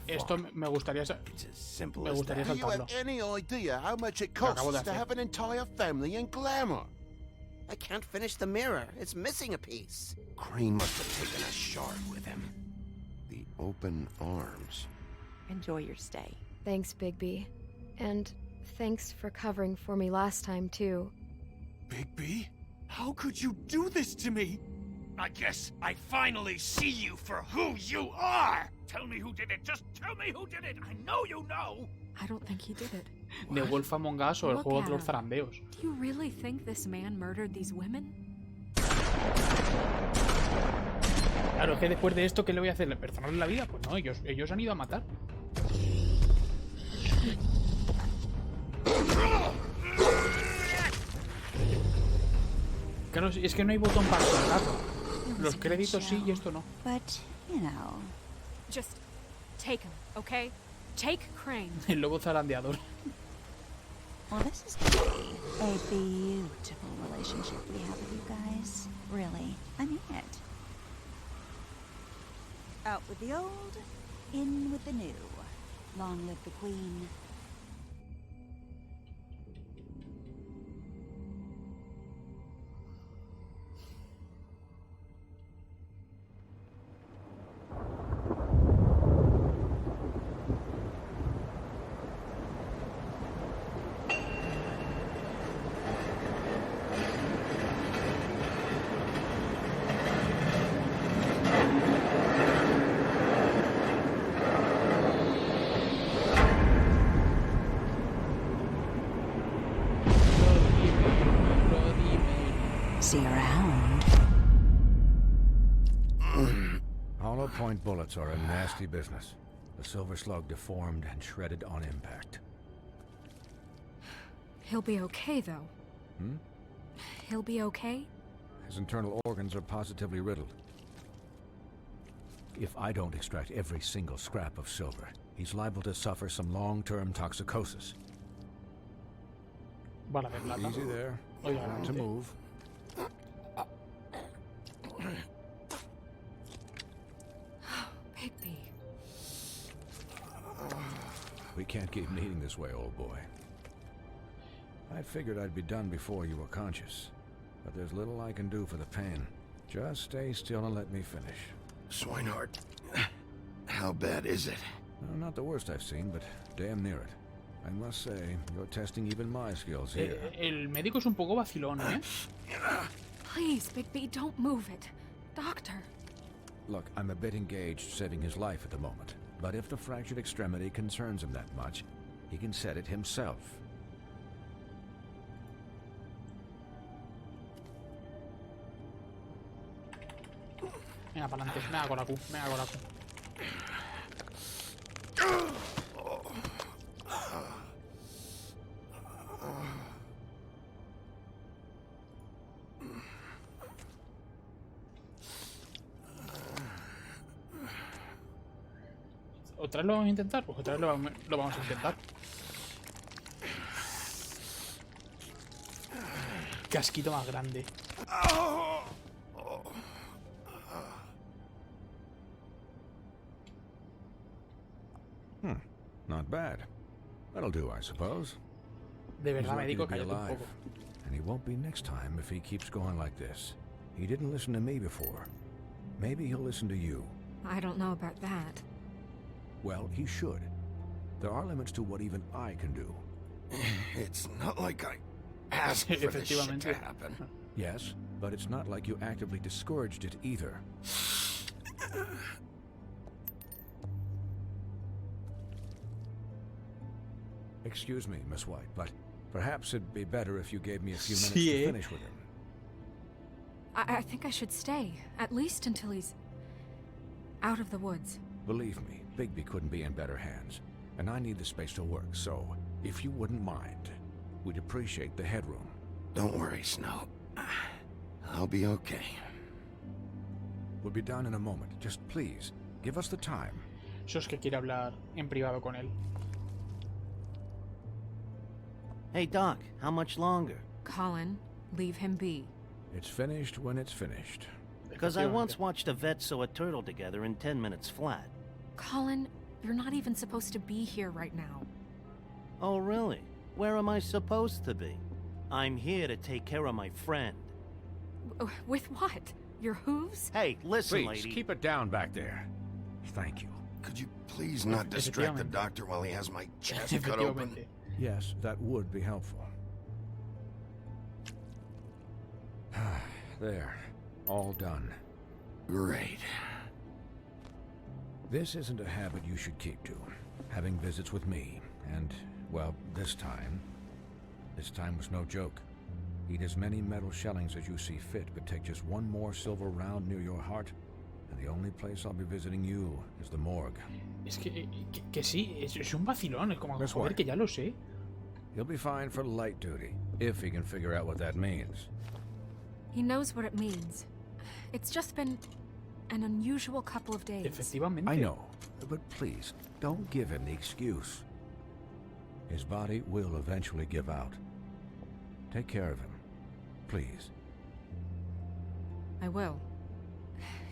Esto me gustaría saltarlo. I can't finish the mirror. It's missing a piece. Crane must have taken a shard with him. The open arms. Enjoy your stay. Thanks, Bigby. And thanks for covering for me last time, too. Bigby? How could you do this to me? I guess I finally see you for who you are! Tell me who did it! Just tell me who did it! I know you know! I don't think he did it. ¿De Wolf Among Us o el juego de los zarandeos? Do you really think this man murdered these women? Claro, que después de esto, ¿qué le voy a hacer? ¿Perdonarle la vida? Pues no, ellos han ido a matar. Claro, es que no hay botón para soltarlo. Los créditos sí y esto no. But, you know. Just take him, okay? Take Crane. El lobo zarandeador. Well, this is gonna be a beautiful relationship we have with you guys. Really, I mean it. Out with the old, in with the new. Long live the Queen. See you around. Hollow point bullets are a nasty business. The silver slug deformed and shredded on impact. He'll be okay, though. Hmm? He'll be okay? His internal organs are positively riddled. if I don't extract every single scrap of silver, he's liable to suffer some long-term toxicosis. Vale, de plata. Easy there. Oye, Not to move. Bigby. We can't keep needing this way, old boy. I figured I'd be done before you were conscious, but there's little I can do for the pain. Just stay still and let me finish. Swinehart, how bad is it? No, not the worst I've seen, but damn near it. I must say, you're testing even my skills here. El médico es un poco vacilón, ¿eh? Please, Bigby, don't move it. Doctor. Look, I'm a bit engaged saving his life at the moment, but if the fractured extremity concerns him that much, he can set it himself. Venga, para adelante. Venga con la Q. Venga con la Q. ¿Otra vez lo vamos a intentar? Pues otra vez lo vamos a intentar. Casquito más grande. Not bad. That'll do, I suppose. De verdad, He's lucky médico, to be cállate un alive, poco. and he won't be next time if he keeps going like this. He didn't listen to me before. Maybe he'll listen to you. I don't know about that. Well, he should. There are limits to what even I can do. It's not like I asked for this shit to happen. Yes, but it's not like you actively discouraged it either. Excuse me, Miss White, but perhaps it'd be better if you gave me a few minutes to finish with him. I think I should stay, at least until he's out of the woods. Believe me, Bigby couldn't be in better hands, and I need the space to work, so if you wouldn't mind, we'd appreciate the headroom. Don't worry, Snow. I'll be okay. We'll be done in a moment. Just please, give us the time. Eso es que quiere hablar en privado con él. Hey, Doc, how much longer? Colin, leave him be. It's finished when it's finished. Because I once watched a vet sew a turtle together in 10 minutes flat. Colin, you're not even supposed to be here right now. Oh, really? Where am I supposed to be? I'm here to take care of my friend. With what? Your hooves? Hey, listen, Please, lady. keep it down back there. Thank you. Could you please not distract the doctor while he has my chest cut open? Yes, that would be helpful. There. All done. Great. This isn't a habit you should keep to. Having visits with me. And, well, this time was no joke. Eat as many metal shellings as you see fit, but take just one more silver round near your heart, and the only place I'll be visiting you is the morgue. Es que sí, es un vacilón, es como, That's joder, why. que ya lo sé. He'll be fine for light duty, if he can figure out what that means. He knows what it means. It's just been an unusual couple of days. Efectivamente. I know, but please, don't give him the excuse. His body will eventually give out. Take care of him, please. I will.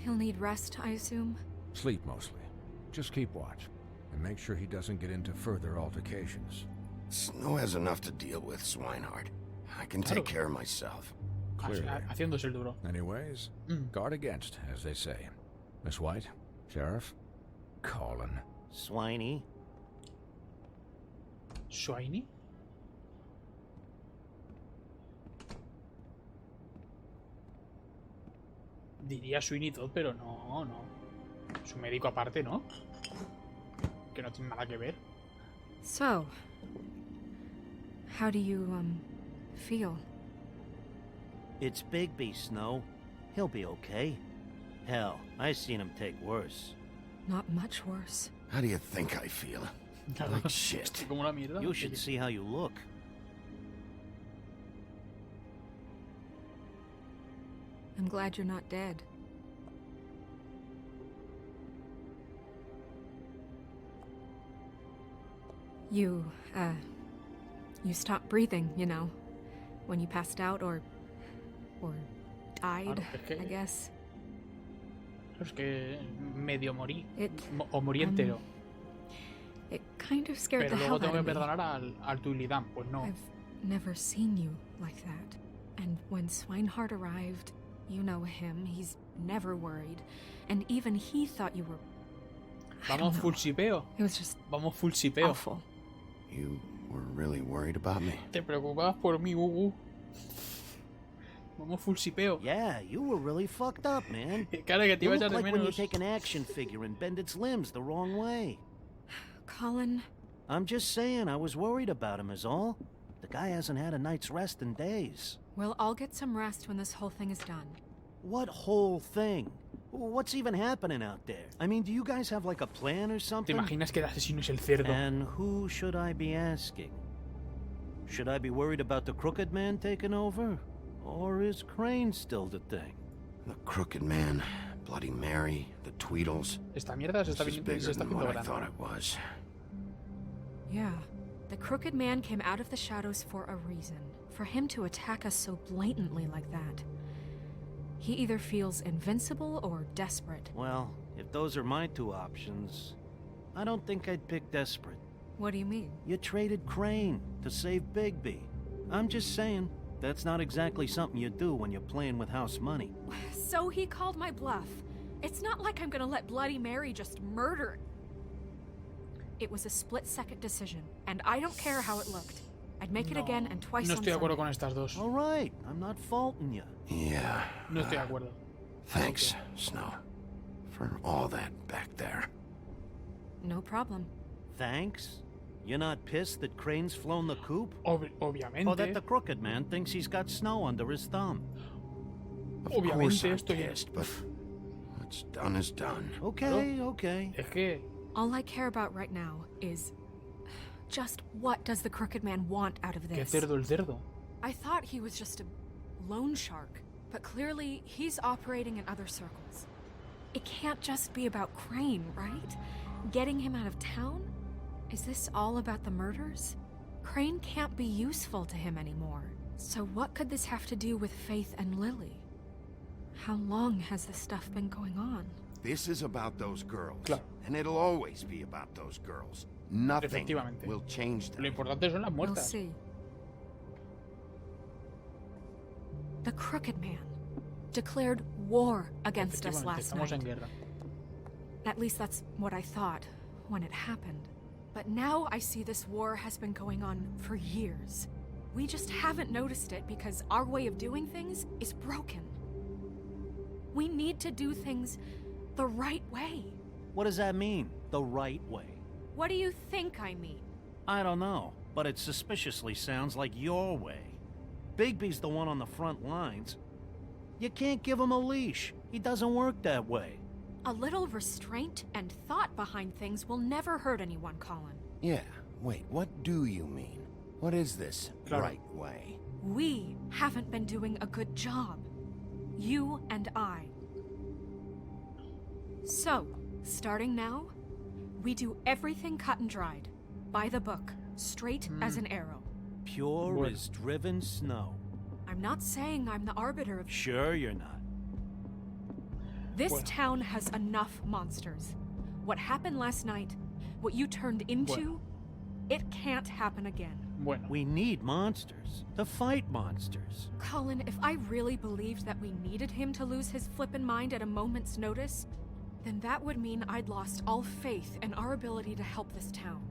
He'll need rest, I assume? Sleep mostly. Just keep watch, and make sure he doesn't get into further altercations. Snow has enough to deal with, Swinehart. I can take care of myself. Clearly. Haciéndose el duro. Anyways, guard against, as they say. Miss White, Sheriff, Colin. Swiney. ¿Swiney? Diría Sweeney Todd, pero no. Es un médico aparte, ¿no? Que no tiene nada que ver. So, how do you, feel? It's Bigby, Snow. He'll be okay. Hell, I seen him take worse. Not much worse. How do you think I feel? Like shit. Estoy como una mierda. You should see how you look. I'm glad you're not dead. You stopped breathing, you know, when you passed out or died, I guess. Es que medio morí. O morí entero. It kind of scared Pero the luego hell tengo out que of me. perdonar al Tuilidán. Pues no. I've never seen you like that. And when Swinehart arrived, you know him, he's never worried. And even he thought you were... Vamos full sipeo. It was just Vamos full sipeo. awful. You were really worried about me? Te preocupabas por mí, Gugu. Vamos full sipeo. Yeah, you were really fucked up, man. Cara, que te You iba a look echar de like when you menos. take an action figure and bend its limbs the wrong way. Colin... I'm just saying, I was worried about him is all. The guy hasn't had a night's rest in days. We'll all get some rest when this whole thing is done. What whole thing? What's even happening out there? I mean, do you guys have like a plan or ¿Te something? imaginas que el asesino es el cerdo? And who should I be asking? Should I be worried about the Crooked Man taking over? Or is Crane still the thing? The Crooked Man, Bloody Mary, the Tweedles. Esta mierda se está This is viniendo, bigger se está than haciendo what I grande. thought it was. Yeah. The Crooked Man came out of the shadows for a reason. For him to attack us so blatantly like that. He either feels invincible or desperate. Well, if those are my two options, I don't think I'd pick desperate. What do you mean? You traded Crane to save Bigby. I'm just saying, that's not exactly something you do when you're playing with house money. So he called my bluff. It's not like I'm gonna let Bloody Mary just murder. It was a split-second decision, and I don't care how it looked. I'd make it again and twice No on estoy de acuerdo Sunday. con estas dos. All right, I'm not faulting you. Yeah. No estoy de acuerdo. Thanks, Snow, for all that back there. No problem. Thanks? You're not pissed that Crane's flown the coop? Obviamente. Or that the Crooked Man thinks he's got Snow under his thumb? Of course Obviamente I'm estoy pissed, but what's done is done. Okay, okay. Es que All I care about right now is... just what does the Crooked Man want out of qué this? cerdo el cerdo. I thought he was just a loan shark, but clearly he's operating in other circles. It can't just be about Crane, right? Getting him out of town? Is this all about the murders? Crane can't be useful to him anymore. So what could this have to do with Faith and Lily? How long has this stuff been going on? This is about those girls. Claro. And it'll always be about those girls. Nothing Efectivamente. will change them. Lo importante son las We'll muertas. see. The Crooked Man declared war against us Efectivamente, last estamos night. en guerra. At least that's what I thought when it happened. But now I see this war has been going on for years. We just haven't noticed it because our way of doing things is broken. We need to do things the right way. What does that mean, the right way? What do you think I mean? I don't know, but it suspiciously sounds like your way. Bigby's the one on the front lines. You can't give him a leash. He doesn't work that way. A little restraint and thought behind things will never hurt anyone, Colin. Yeah, wait, what do you mean? What is this Claro. right way? We haven't been doing a good job. You and I. So, starting now, we do everything cut and dried. By the book, straight as an arrow. Pure Bueno. as driven snow. I'm not saying I'm the arbiter of... Sure you're not. This Bueno. town has enough monsters. What happened last night, what you turned into, Bueno. it can't happen again. Bueno, We need monsters to fight monsters. Colin, if I really believed that we needed him to lose his flippin' mind at a moment's notice, then that would mean I'd lost all faith in our ability to help this town.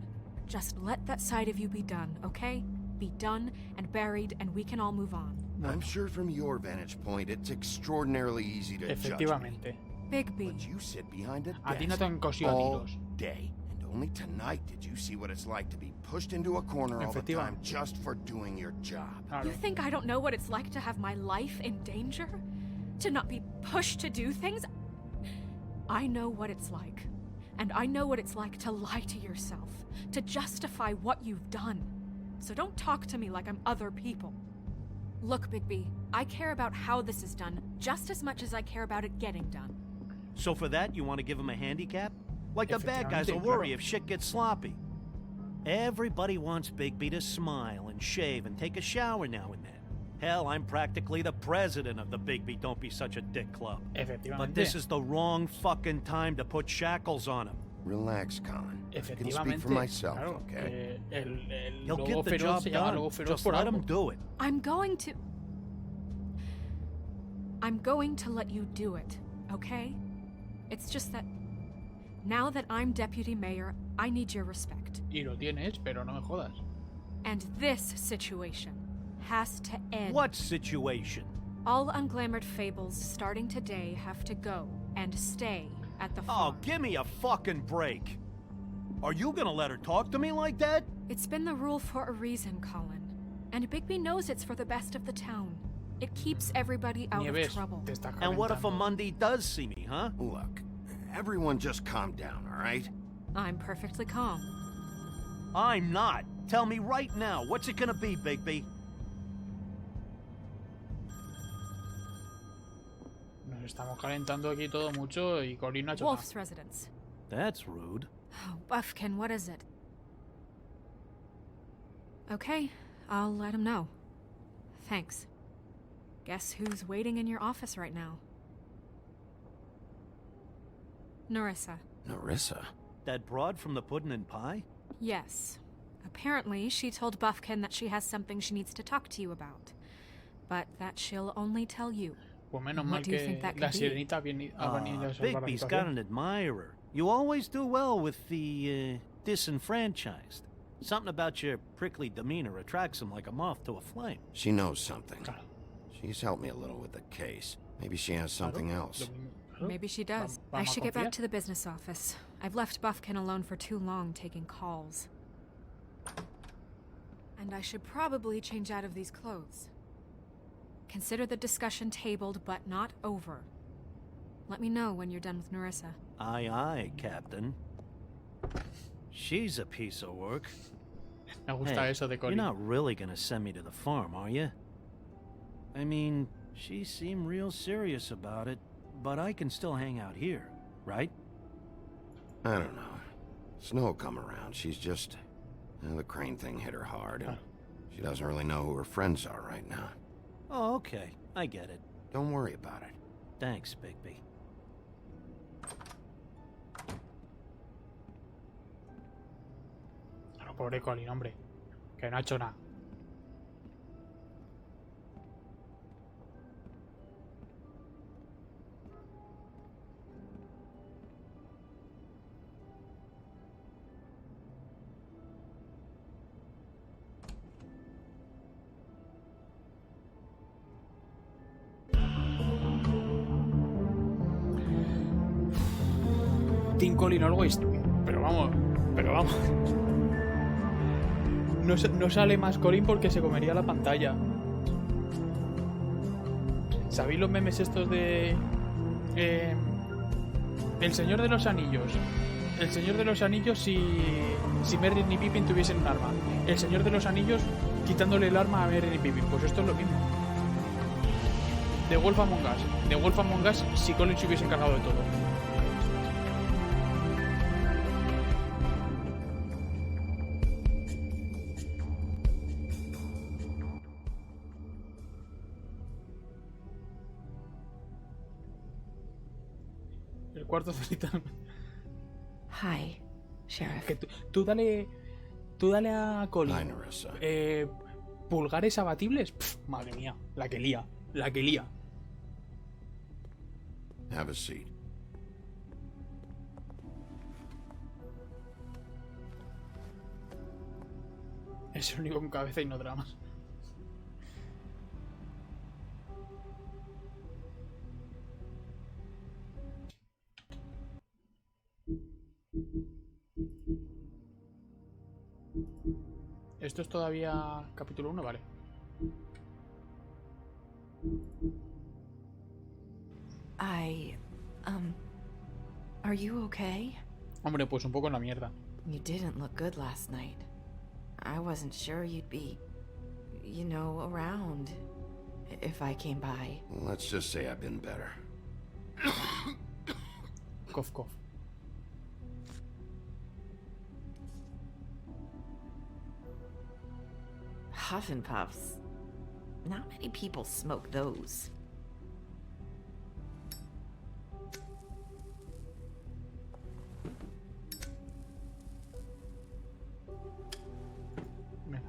Just let that side of you be done, okay? Be done and buried, and we can all move on. I'm sure from your vantage point, it's extraordinarily easy to judge me. efectivamente. Bigby. But you sit behind a A ti no desk te han cosido a all tiros. day. And only tonight did you see what it's like to be pushed into a corner all the time Efectivamente. just for doing your job. Claro. You think I don't know what it's like to have my life in danger? To not be pushed to do things? I know what it's like. And I know what it's like to lie to yourself, to justify what you've done. So don't talk to me like I'm other people. Look, Bigby, I care about how this is done just as much as I care about it getting done. So for that, you want to give him a handicap? Like the bad guys will Efectivamente, worry claro. if shit gets sloppy. Everybody wants Bigby to smile and shave and take a shower now and then. Hell, I'm practically the president of the Bigby Don't Be Such a Dick Club. But this is the wrong fucking time to put shackles on him. Relax, Colin. I can speak for myself, okay? He'll get the job done. Just let him do it. I'm going to let you do it, okay? It's just that now that I'm deputy mayor, I need your respect. Y lo tienes, pero no me jodas. And this situation has to end. What situation? All unglamored fables starting today have to go and stay at the farm. Oh, give me a fucking break. Are you gonna let her talk to me like that? It's been the rule for a reason, Colin. And Bigby knows it's for the best of the town. It keeps everybody out of trouble. And what if a Monday does see me, huh? Look, everyone just calm down, all right? I'm perfectly calm. I'm not. Tell me right now, what's it gonna be, Bigby? Nos estamos calentando aquí todo mucho y Colin no ha hecho Wolf's nada. residence. That's rude. Oh, Buffkin, what is it? Okay, I'll let him know. Thanks. Guess who's waiting in your office right now? Nerissa. Nerissa? That broad from the puddin' and pie? Yes. Apparently, she told Buffkin that she has something she needs to talk to you about. But that she'll only tell you. Pues menos mal que la sirenita ha venido a salvar la Bigby's got an admirer. You always do well with the, disenfranchised. Something about your prickly demeanor attracts him like a moth to a flame. She knows something. She's helped me a little with the case. Maybe she has something else. Maybe she does. I should get back to the business office. I've left Buffkin alone for too long taking calls. And I should probably change out of these clothes. Consider the discussion tabled, but not over. Let me know when you're done with Nerissa. Aye, aye, Captain. She's a piece of work. Me gusta eso de Colin. You're not really gonna send me to the farm, are you? I mean, she seemed real serious about it, but I can still hang out here, right? I don't know. Snow will come around. She's just... the crane thing hit her hard, and she doesn't really know who her friends are right now. Oh, okay. I get it. Don't worry about it. Thanks, Bigby. No, pobre Colin, hombre. Que no ha hecho nada. Team Colin Always, pero vamos. No sale más Colin porque se comería la pantalla. ¿Sabéis los memes estos de El Señor de los Anillos? El Señor de los Anillos si Merry y Pippin tuviesen un arma. El Señor de los Anillos quitándole el arma a Merry y Pippin. Pues esto es lo mismo. The Wolf Among Us. The Wolf Among Us si Colin se hubiese encargado de todo. El cuarto celita. Hi, Sheriff. Que tú dale a Colin. Hi, Nerissa. Pulgares abatibles. Pff, madre mía, la que lía. Have a seat. Es el único con cabeza y no dramas. Esto es todavía capítulo 1, vale. Are you okay? Hombre, pues un poco en la mierda. You didn't look good last night. I wasn't sure you'd be, around if I came by. Let's just say I've been better. Cough, cough. Puffin' Puffs. Not many people smoke those.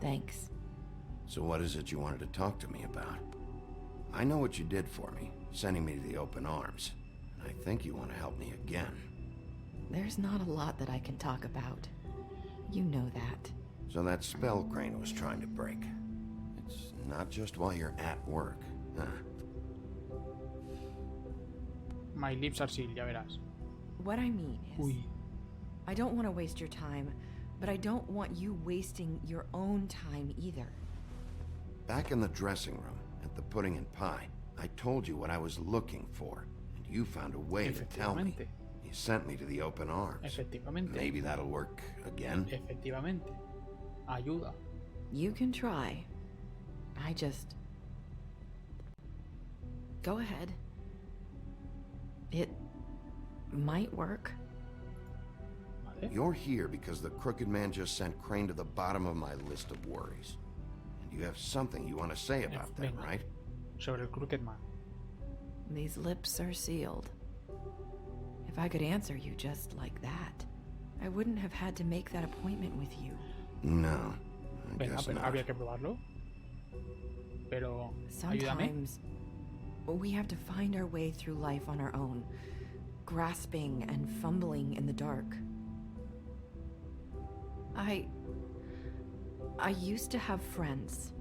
Thanks. So what is it you wanted to talk to me about? I know what you did for me, sending me to the open arms. And I think you want to help me again. There's not a lot that I can talk about. You know that. So that spell Crane was trying to break. It's not just while you're at work, huh? My lips are sealed, ya verás. What I mean is, I don't want to waste your time, but I don't want you wasting your own time either. Back in the dressing room, at the pudding and pie, I told you what I was looking for, and you found a way to tell me. You sent me to the open arms. Efectivamente. Maybe that'll work again. Efectivamente. Ayuda. You can try. I just... Go ahead. It might work. You're here because the crooked man just sent Crane to the bottom of my list of worries. And you have something you want to say about that, right? Sobre el crooked man. These lips are sealed. If I could answer you just like that, I wouldn't have had to make that appointment with you. No, I guess pero not. habría que probarlo. Pero, ayúdame. Sometimes we have to find our way through life on our own, grasping and fumbling in the dark. I used to have friends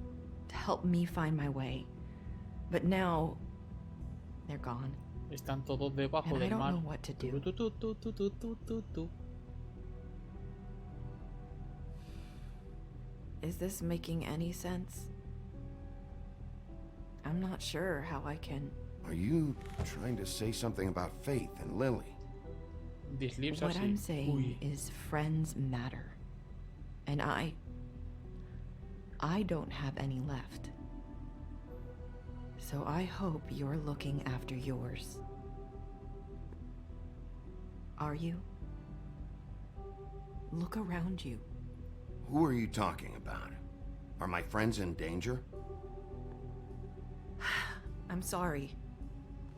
to help me find my way, but now they're gone. Están todos debajo And I del don't mar. know what to do. Is this making any sense? I'm not sure how I can... Are you trying to say something about Faith and Lily? These lips are What I'm saying is friends matter. And I don't have any left. So I hope you're looking after yours. Are you? Look around you. Who are you talking about? Are my friends in danger? I'm sorry.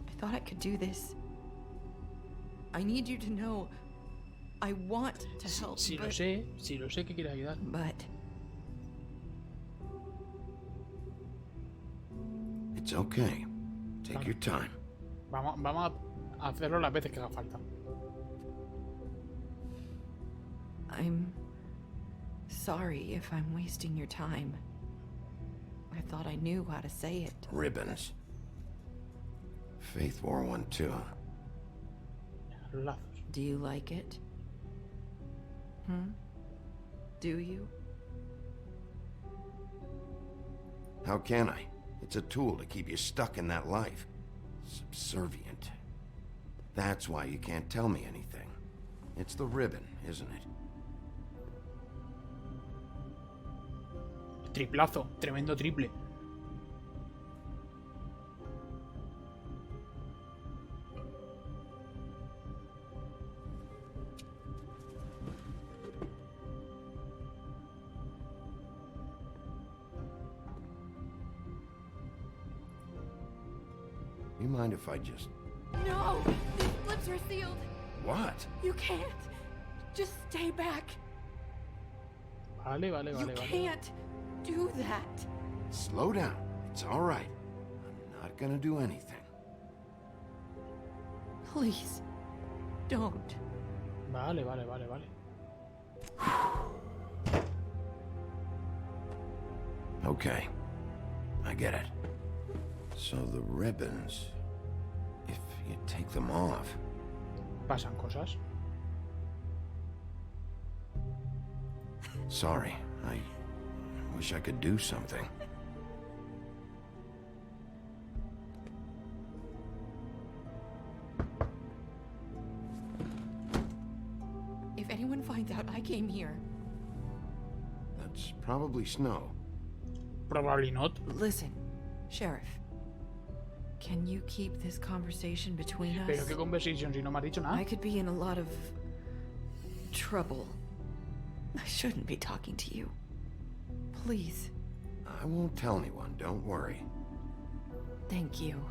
I thought I could do this. I need you to know I want to help. Si lo sé que quieres ayudar. But It's okay. Take your time. Vamos a hacerlo las veces que haga falta. I'm sorry if I'm wasting your time. I thought I knew how to say it. Ribbons. Faith wore one too. Lazos. Do you like it? Do you? How can I? It's a tool to keep you stuck in that life. Subservient. That's why you can't tell me anything. It's the ribbon, isn't it? Triplazo. Tremendo triple. You mind if I just... No! These lips are sealed! What? You can't! Just stay back! Vale. You can't do that! Slow down. It's all right. I'm not gonna do anything. Please, don't. Vale. Okay. I get it. So the ribbons... If you take them off... Pasan cosas. Sorry. I wish I could do something. If anyone finds out I came here... That's probably Snow. Probably not. Listen, Sheriff. Can you keep this conversation between us? Pero qué conversation si no me has dicho nada. I could be in a lot of trouble. I shouldn't be talking to you. Please, I won't tell anyone, don't worry. Thank you.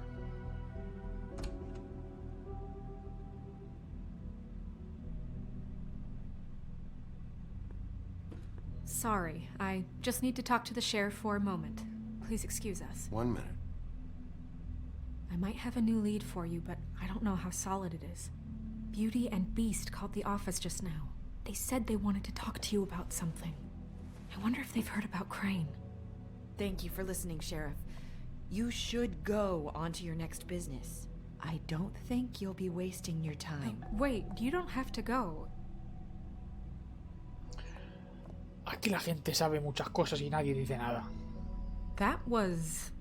Sorry, I just need to talk to the sheriff for a moment. Please excuse us. 1 minute. I might have a new lead for you, but I don't know how solid it is. Beauty and Beast called the office just now. They said they wanted to talk to you about something. I wonder if they've heard about Crane. Thank you for listening, Sheriff. You should go on to your next business. I don't think you'll be wasting your time. Wait, you don't have to go. Aquí la gente sabe muchas cosas y nadie dice nada. That was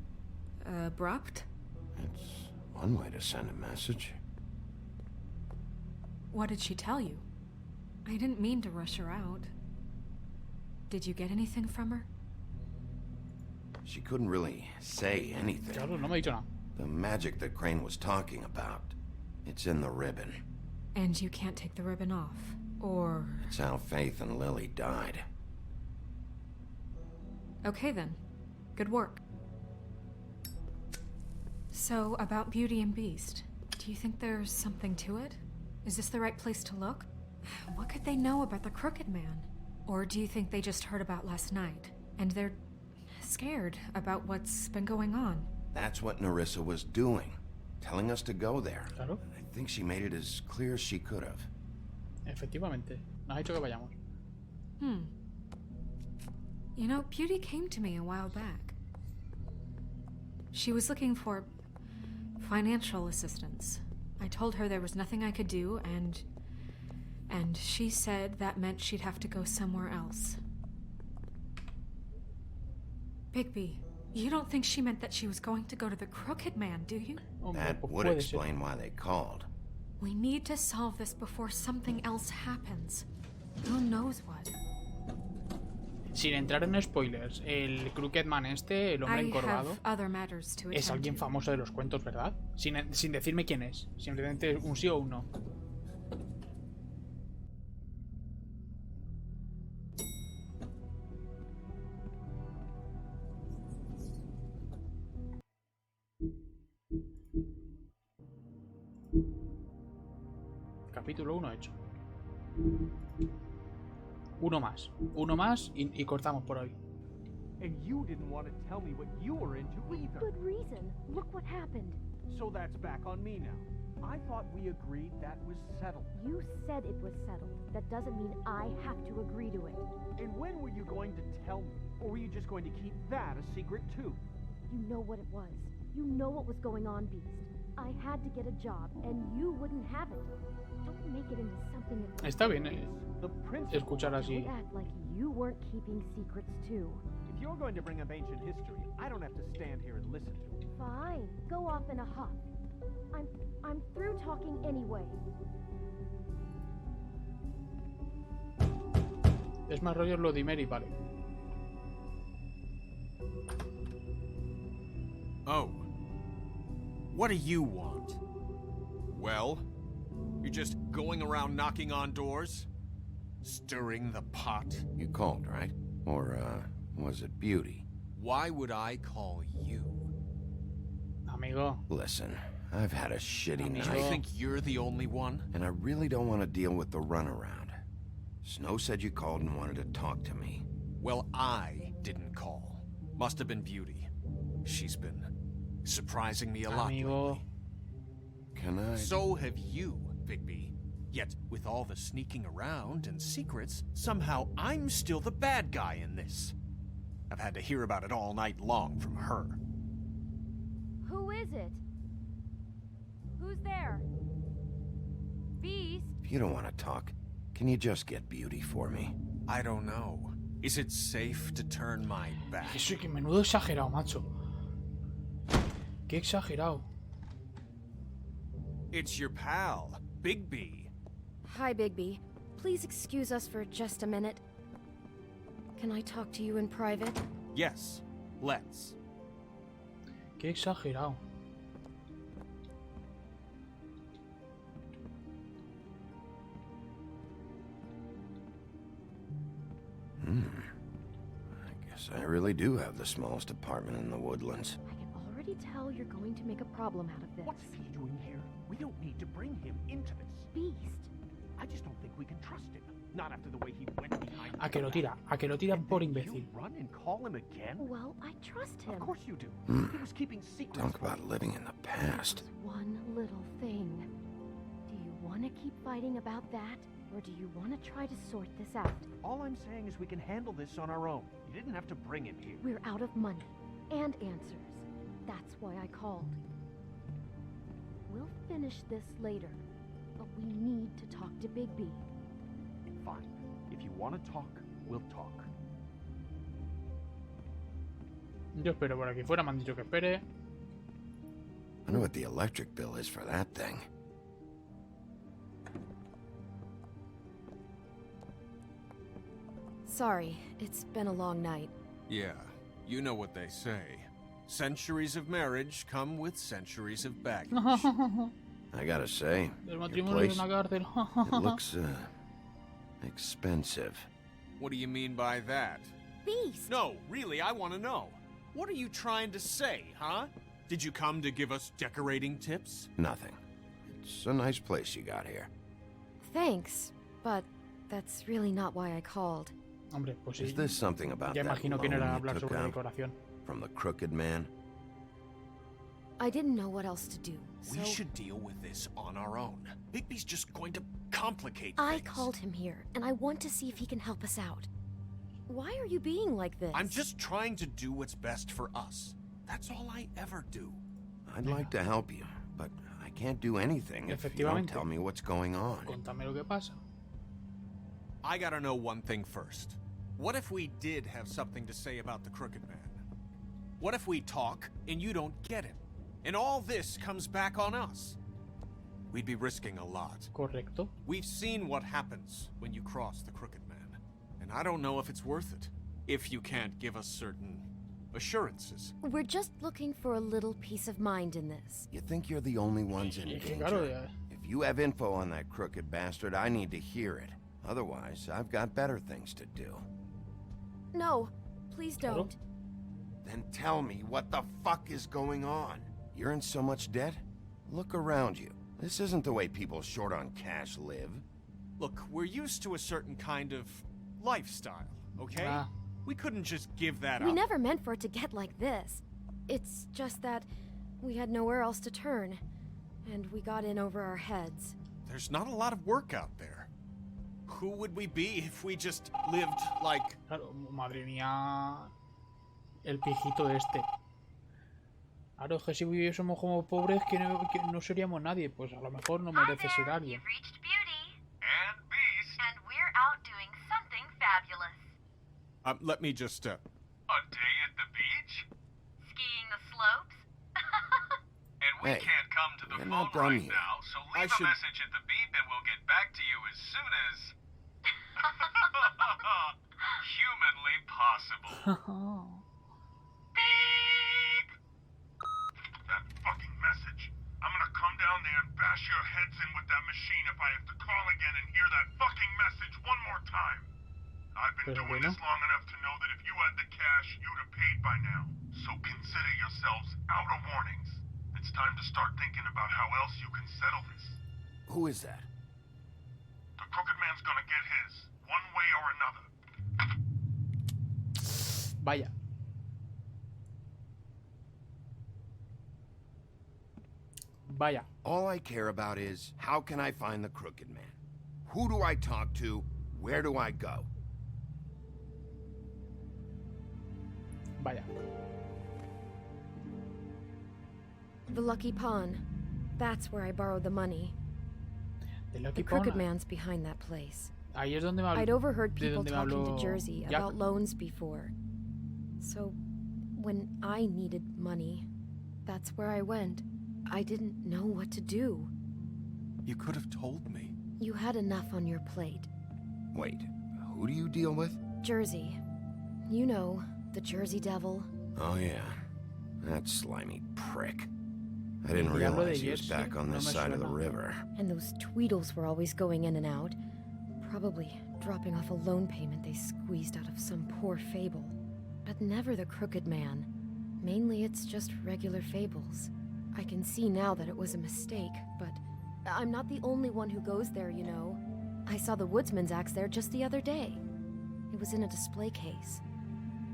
abrupt. It's one way to send a message. What did she tell you? I didn't mean to rush her out. Did you get anything from her? She couldn't really say anything. Claro, no me ha dicho nada. The magic that Crane was talking about, it's in the ribbon. And you can't take the ribbon off, or... It's how Faith and Lily died. Okay then. Good work. So, about Beauty and Beast, do you think there's something to it? Is this the right place to look? What could they know about the Crooked Man? Or do you think they just heard about last night, and they're scared about what's been going on? That's what Nerissa was doing, telling us to go there. Claro. I think she made it as clear as she could have. Efectivamente. Nos ha dicho que vayamos. You know, Beauty came to me a while back. She was looking for financial assistance. I told her there was nothing I could do, and she said that meant she'd have to go somewhere else. Bigby, you don't think she meant that she was going to go to the Crooked Man, do you? That would explain why they called. We need to solve this before something else happens. Who knows what? Sin entrar en spoilers, el Crooked Man este, el hombre encorvado, es alguien famoso de los cuentos, ¿verdad? Sin decirme quién es. Simplemente un sí o un no. Capítulo 1 hecho. Uno más y cortamos por hoy. And you didn't want to tell me what you were into either. Good reason. Look what happened. So that's back on me now. I thought we agreed that was settled. You said it was settled. That doesn't mean I have to agree to it. And when were you going to tell me? Or were you just going to keep that a secret too? You know what it was. You know what was going on, Beast. I had to get a job, and you wouldn't have it. Don't make it into something that... Está bien, escuchar así. Act like you weren't keeping secrets too. If you're going to bring up ancient history, I don't have to stand here and listen to it. Fine. Go off in a huff. I'm through talking anyway. Es más rollo lo de Mary, vale. Oh. What do you want? Well, you're just going around knocking on doors? Stirring the pot? You called, right? Or, was it Beauty? Why would I call you? Amigo. Listen, I've had a shitty night. Do you think you're the only one? And I really don't want to deal with the runaround. Snow said you called and wanted to talk to me. Well, I didn't call. Must have been Beauty. She's been surprising me a lot lately. Can I? So have you, Bigby. Yet, with all the sneaking around and secrets, somehow I'm still the bad guy in this. I've had to hear about it all night long from her. Who is it? Who's there? Beast? If you don't want to talk, can you just get Beauty for me? I don't know. Is it safe to turn my back? Eso que menudo exagerado, macho. Qué exagerado. It's your pal, Bigby. Hi, Bigby. Please excuse us for just a minute. Can I talk to you in private? Yes, let's. Qué exagerado. I guess Guess I really do have the smallest apartment in the woodlands. I can already tell you're going to make a problem out of this. What's he doing here? We don't need to bring him into this. Beast. I just don't think we can trust him. Not after the way he went behind. A que lo tira por imbécil. Run and call him again? Well, I trust him. Of course you do. He was keeping secrets. Talk about living in the past. One little thing. Do you want to keep fighting about that? Or do you want to try to sort this out? All I'm saying is we can handle this on our own. You didn't have to bring him here. We're out of money and answers. That's why I called. We'll finish this later, but we need to talk to Bigby. Fine. If you want to talk, we'll talk. Yo espero por aquí fuera, me han dicho que espere. I know what the electric bill is for that thing. Sorry, it's been a long night. Yeah, you know what they say. Centuries of marriage come with centuries of baggage. I gotta say, El your matrimonio place, es una cárcel. it looks, expensive. What do you mean by that? Beast! No, really, I want to know. What are you trying to say, huh? Did you come to give us decorating tips? Nothing. It's a nice place you got here. Thanks, but that's really not why I called. Hombre, pues sí. Is this something about Ya that imagino quién era loan hablar you took sobre out decoración. from the crooked man? I didn't know what else to do, so We should deal with this on our own. Bigby's just going to complicate I things. called him here, and I want to see if he can help us out. Why are you being like this? I'm just trying to do what's best for us. That's all I ever do. I'd like to help you, but I can't do anything if you don't tell me what's going on. Contame lo que pasa. I gotta know one thing first. What if we did have something to say about the crooked man? What if we talk and you don't get it? And all this comes back on us? We'd be risking a lot. Correcto. We've seen what happens when you cross the crooked man. And I don't know if it's worth it. If you can't give us certain assurances. We're just looking for a little peace of mind in this. You think you're the only ones in danger? Claro, ya. If you have info on that crooked bastard, I need to hear it. Otherwise, I've got better things to do. No, please don't. Then tell me what the fuck is going on. You're in so much debt? Look around you. This isn't the way people short on cash live. Look, we're used to a certain kind of lifestyle, okay? We couldn't just give that We up. never meant for it to get like this. It's just that we had nowhere else to turn, and we got in over our heads. There's not a lot of work out there. Who would we be if we just lived like... Claro, madre mía. El pijito este. Claro, es que si viviésemos como pobres, que no seríamos nadie. Pues a lo mejor no merece ser alguien. And Beast. And we're out doing something fabulous. Let me just, A day at the beach? Skiing the slopes? And we Hey, can't come to the you're phone not done right yet. now, so I leave a should- message at the beep and we'll get back to you as soon as... humanly possible. Beep! That fucking message. I'm gonna come down there and bash your heads in with that machine if I have to call again and hear that fucking message one more time. I've been Pero doing bueno. this long enough to know that if you had the cash, you'd have paid by now. So consider yourselves out of warnings. It's time to start thinking about how else you can settle this. Who is that? The crooked man's gonna get his, one way or another. Vaya. Vaya. All I care about is, how can I find the crooked man? Who do I talk to? Where do I go? Vaya. The Lucky Pawn. That's where I borrowed the money. The Lucky The Crooked Pawn. Man's behind that place. Ahí es donde me habló. I'd overheard de people donde me talking habló to Jersey Jack. about loans before. So, when I needed money, that's where I went. I didn't know what to do. You could have told me. You had enough on your plate. Wait, who do you deal with? Jersey. You know, the Jersey Devil. Oh yeah, that slimy prick. I didn't El Diablo de realize he was Jersey, back on no this me side of the suena. river. And those Tweedles were always going in and out. Probably dropping off a loan payment they squeezed out of some poor fable. but never the Crooked Man. Mainly it's just regular fables. I can see now that it was a mistake, but I'm not the only one who goes there, you know. I saw the woodsman's axe there just the other day. It was in a display case.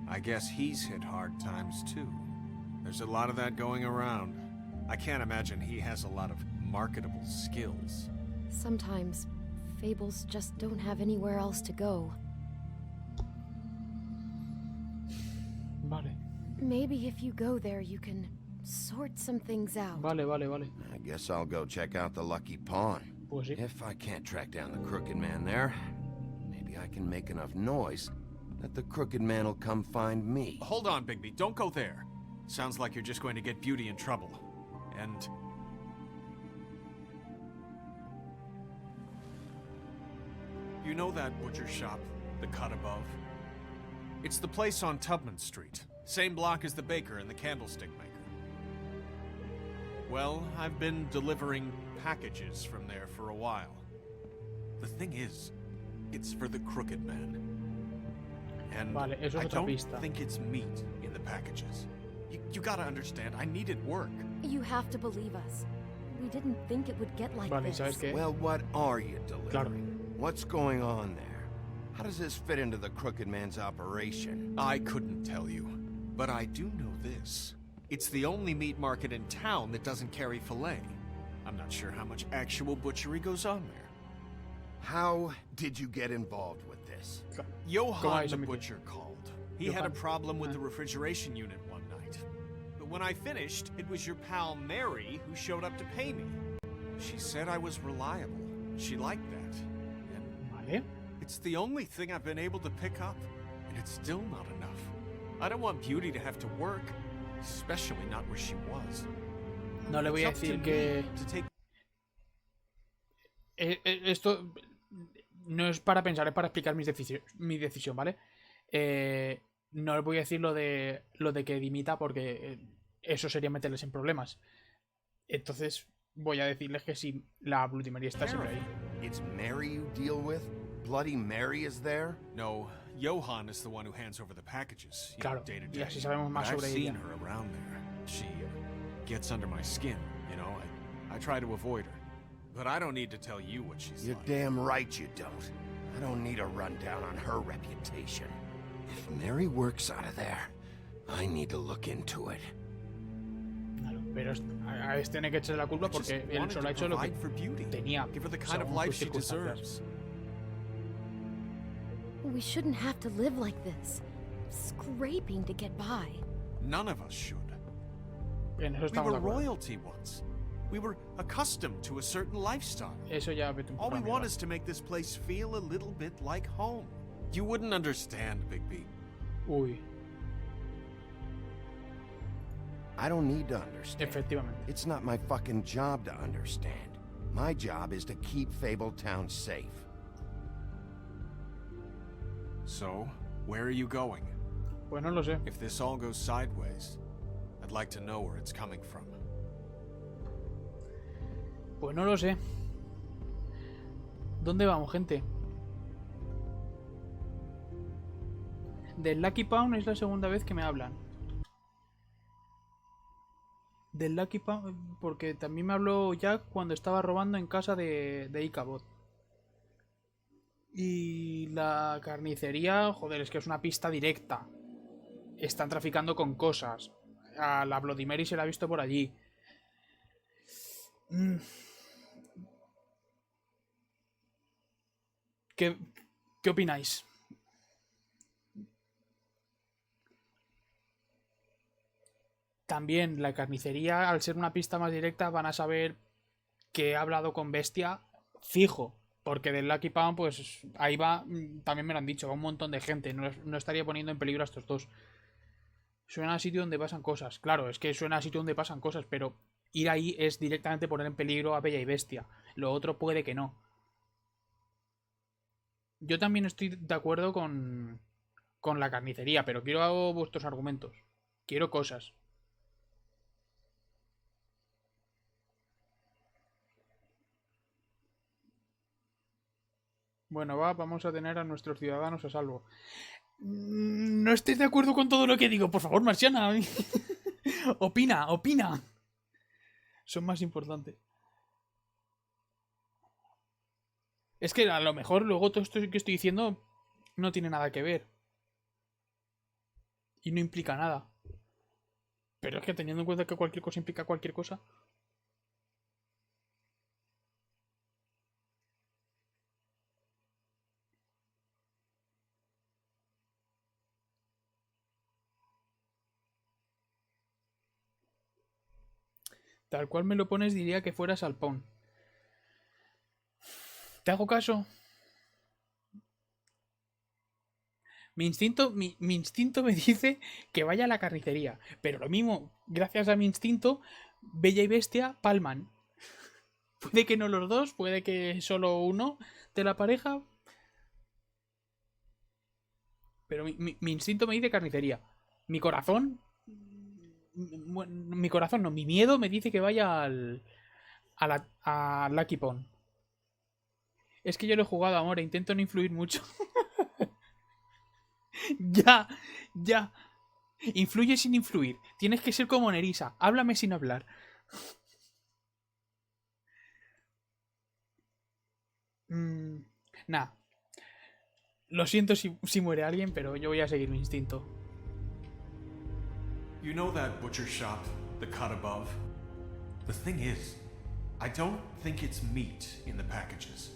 I guess he's hit hard times too. There's a lot of that going around. I can't imagine he has a lot of marketable skills. Sometimes fables just don't have anywhere else to go. Vale. Maybe if you go there, you can sort some things out. Vale. I guess I'll go check out the Lucky Pawn. Pues sí. If I can't track down the Crooked Man there, maybe I can make enough noise that the Crooked Man will come find me. Hold on, Bigby. Don't go there. Sounds like you're just going to get Beauty in trouble. And... you know that butcher shop, the cut above? It's the place on Tubman Street. Same block as the baker and the candlestick maker. Well, I've been delivering packages from there for a while. The thing is, it's for the Crooked Man. And vale, eso es I otra don't pista. think it's meat in the packages. You gotta understand, I needed work. You have to believe us. We didn't think it would get like Vale, this. ¿sabes qué? Well, what are you delivering? Claro. What's going on there? How does this fit into the Crooked Man's operation? I couldn't tell you, but I do know this. It's the only meat market in town that doesn't carry filet. I'm not sure how much actual butchery goes on there. How did you get involved with this? Johan the butcher called. He had a problem with the refrigeration unit one night. But when I finished, it was your pal Mary who showed up to pay me. She said I was reliable. She liked that. Vale. It's the only thing I've been able to pick up, and it's still not enough. I don't want Beauty to have to work, especially not where she was. No le voy a decir que... Esto no es para pensar, es para explicar mi decisión, ¿vale? No le voy a decir lo de que dimita porque eso sería meterles en problemas. Entonces voy a decirles que sí, la Bloody Mary está siempre ahí. It's Mary you deal with? Bloody Mary is there? No, Johan is the one who hands over the packages. Claro, day to y day. así sabemos más But sobre I've seen ella. her around there. She gets under my skin, you know. I try to avoid her. But I don't need to tell you what she's You're like. damn right you don't. I don't need a rundown on her reputation. If Mary works out of there, I need to look into it. Claro, pero a este tiene que echarle la culpa porque él solo ha hecho lo que tenía. Give her the kind of según life sus she circunstancias. deserves. We shouldn't have to live like this, scraping to get by. None of us should. En eso We estamos were de acuerdo. royalty once. We were accustomed to a certain lifestyle. Eso ya vete un All poco a we la want mierda. is to make this place feel a little bit like home. You wouldn't understand, Bigby. Uy, I don't need to understand. efectivamente. It's not my fucking job to understand. My job is to keep Fabletown safe. So, where are you going? Pues no lo sé. If this all goes sideways, I'd like to know where it's coming from. Pues no lo sé. ¿Dónde vamos, gente? Del Lucky Pound es la segunda vez que me hablan. Del Lucky Pound, porque también me habló Jack cuando estaba robando en casa de Icabod. Y la carnicería, joder, es que es una pista directa. Están traficando con cosas. A la Bloody Mary se la ha visto por allí. ¿Qué opináis? También la carnicería, al ser una pista más directa, van a saber que he hablado con Bestia fijo. Porque del Lucky Pound, pues ahí va, también me lo han dicho, va un montón de gente. No estaría poniendo en peligro a estos dos. Suena a sitio donde pasan cosas. Claro, es que suena a sitio donde pasan cosas, pero ir ahí es directamente poner en peligro a Bella y Bestia. Lo otro puede que no. Yo también estoy de acuerdo con la carnicería, pero quiero vuestros argumentos. Quiero cosas. Bueno, vamos a tener a nuestros ciudadanos a salvo. No estés de acuerdo con todo lo que digo, por favor, Marciana. Opina. Son más importantes. Es que a lo mejor luego todo esto que estoy diciendo no tiene nada que ver. Y no implica nada. Pero es que teniendo en cuenta que cualquier cosa implica cualquier cosa. Tal cual me lo pones diría que fuera salpón. ¿Te hago caso? Mi instinto me dice que vaya a la carnicería. Pero lo mismo, gracias a mi instinto, Bella y Bestia palman. Puede que no los dos, puede que solo uno de la pareja. Pero mi instinto me dice carnicería. Mi corazón no, mi miedo me dice que vaya a Lucky Pond. Es que yo lo he jugado, amor, e intento no influir mucho. Ya. Influye sin influir. Tienes que ser como Nerissa. Háblame sin hablar. Nah. Lo siento si muere alguien, pero yo voy a seguir mi instinto. You know that butcher shop, the cut above? The thing is, I don't think it's meat in the packages.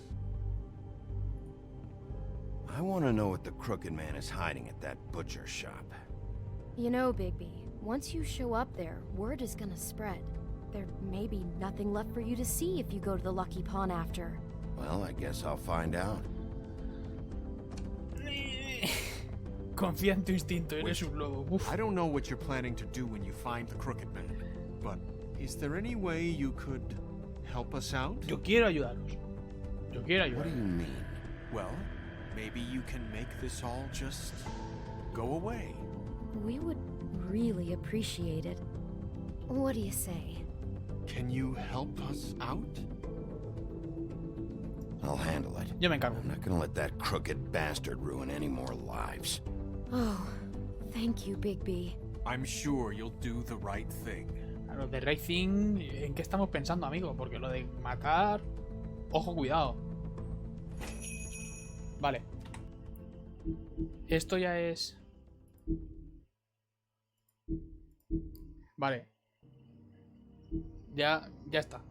I want to know what the crooked man is hiding at that butcher shop. You know, Bigby, once you show up there, word is gonna spread. There may be nothing left for you to see if you go to the Lucky Pond after. Well, I guess I'll find out. Confía en tu instinto, eres un lobo. Uf. I don't know what you're planning to do when you find the crooked man, but is there any way you could help us out? Yo quiero ayudaros. What do you mean? Well, maybe you can make this all just go away. We would really appreciate it. What do you say? Can you help us out? I'll handle it. Yo me encargo. I'm not gonna let that crooked bastard ruin any more lives. Oh, thank you, Bigby. I'm sure you'll do the right thing. A lo de right thing, ¿en qué estamos pensando, amigo? Porque lo de matar... Ojo, cuidado. Vale. Esto ya es... Vale. Ya está.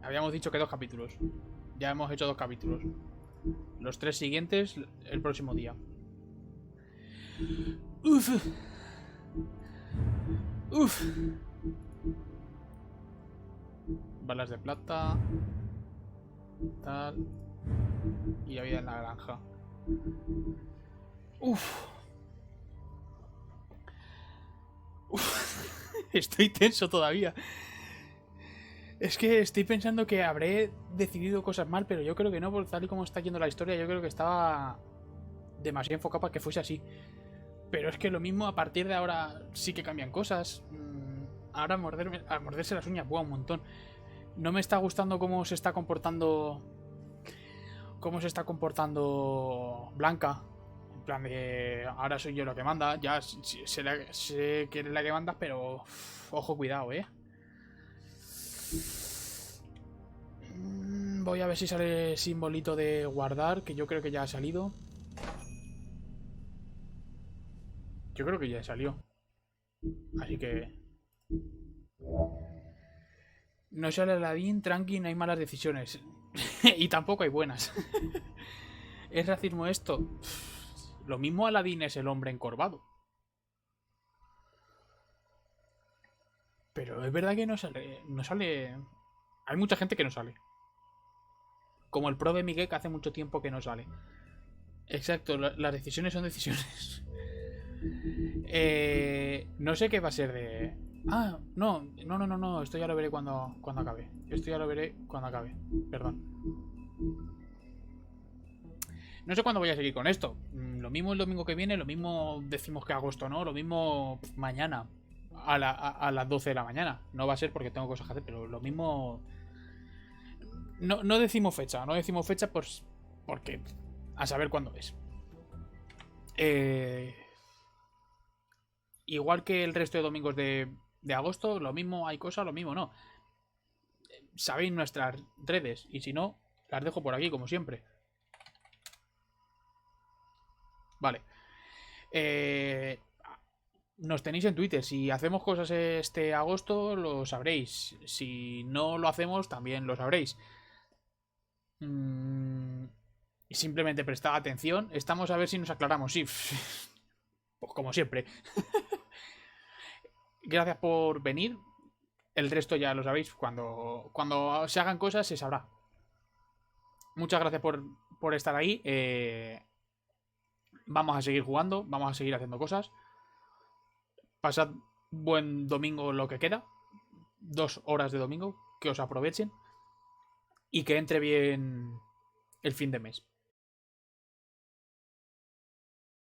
Habíamos dicho que 2 capítulos. Ya hemos hecho 2 capítulos. Los 3 siguientes el próximo día. Uf. Balas de plata. Tal. Y había en la granja. Uf. Estoy tenso todavía. Es que estoy pensando que habré decidido cosas mal, pero yo creo que no, por tal y como está yendo la historia, yo creo que estaba demasiado enfocado para que fuese así. Pero es que lo mismo a partir de ahora sí que cambian cosas. Ahora a morderse las uñas, buah, un montón. No me está gustando cómo se está comportando Blanca. En plan de ahora soy yo la que manda. Ya sé que eres la que manda, pero ojo, cuidado, Voy a ver si sale el simbolito de guardar, que yo creo que ya ha salido. Yo creo que ya salió. Así que... No sale Aladdin, tranqui, no hay malas decisiones. Y tampoco hay buenas. ¿Es racismo esto? Lo mismo Aladdin es el hombre encorvado. Pero es verdad que no sale... Hay mucha gente que no sale. Como el pro de Miguel, que hace mucho tiempo que no sale. Exacto, las decisiones son decisiones. No sé qué va a ser de... Ah, no, esto ya lo veré cuando acabe. Esto ya lo veré cuando acabe. Perdón. No sé cuándo voy a seguir con esto. Lo mismo el domingo que viene, lo mismo decimos que agosto, ¿no? Lo mismo mañana a las 12 de la mañana. No va a ser porque tengo cosas que hacer, pero lo mismo... No decimos fecha, porque A saber cuándo es. Igual que el resto de domingos de agosto, lo mismo hay cosas, lo mismo no. Sabéis nuestras redes, y si no, las dejo por aquí, como siempre. Vale. Nos tenéis en Twitter. Si hacemos cosas este agosto, lo sabréis. Si no lo hacemos, también lo sabréis. Simplemente prestad atención. Estamos a ver si nos aclaramos. Sí. Pues como siempre. Gracias por venir. El resto ya lo sabéis. Cuando se hagan cosas se sabrá. Muchas gracias por estar ahí. Vamos a seguir jugando. Vamos a seguir haciendo cosas. Pasad buen domingo lo que queda. 2 horas de domingo. Que os aprovechen. Y que entre bien el fin de mes.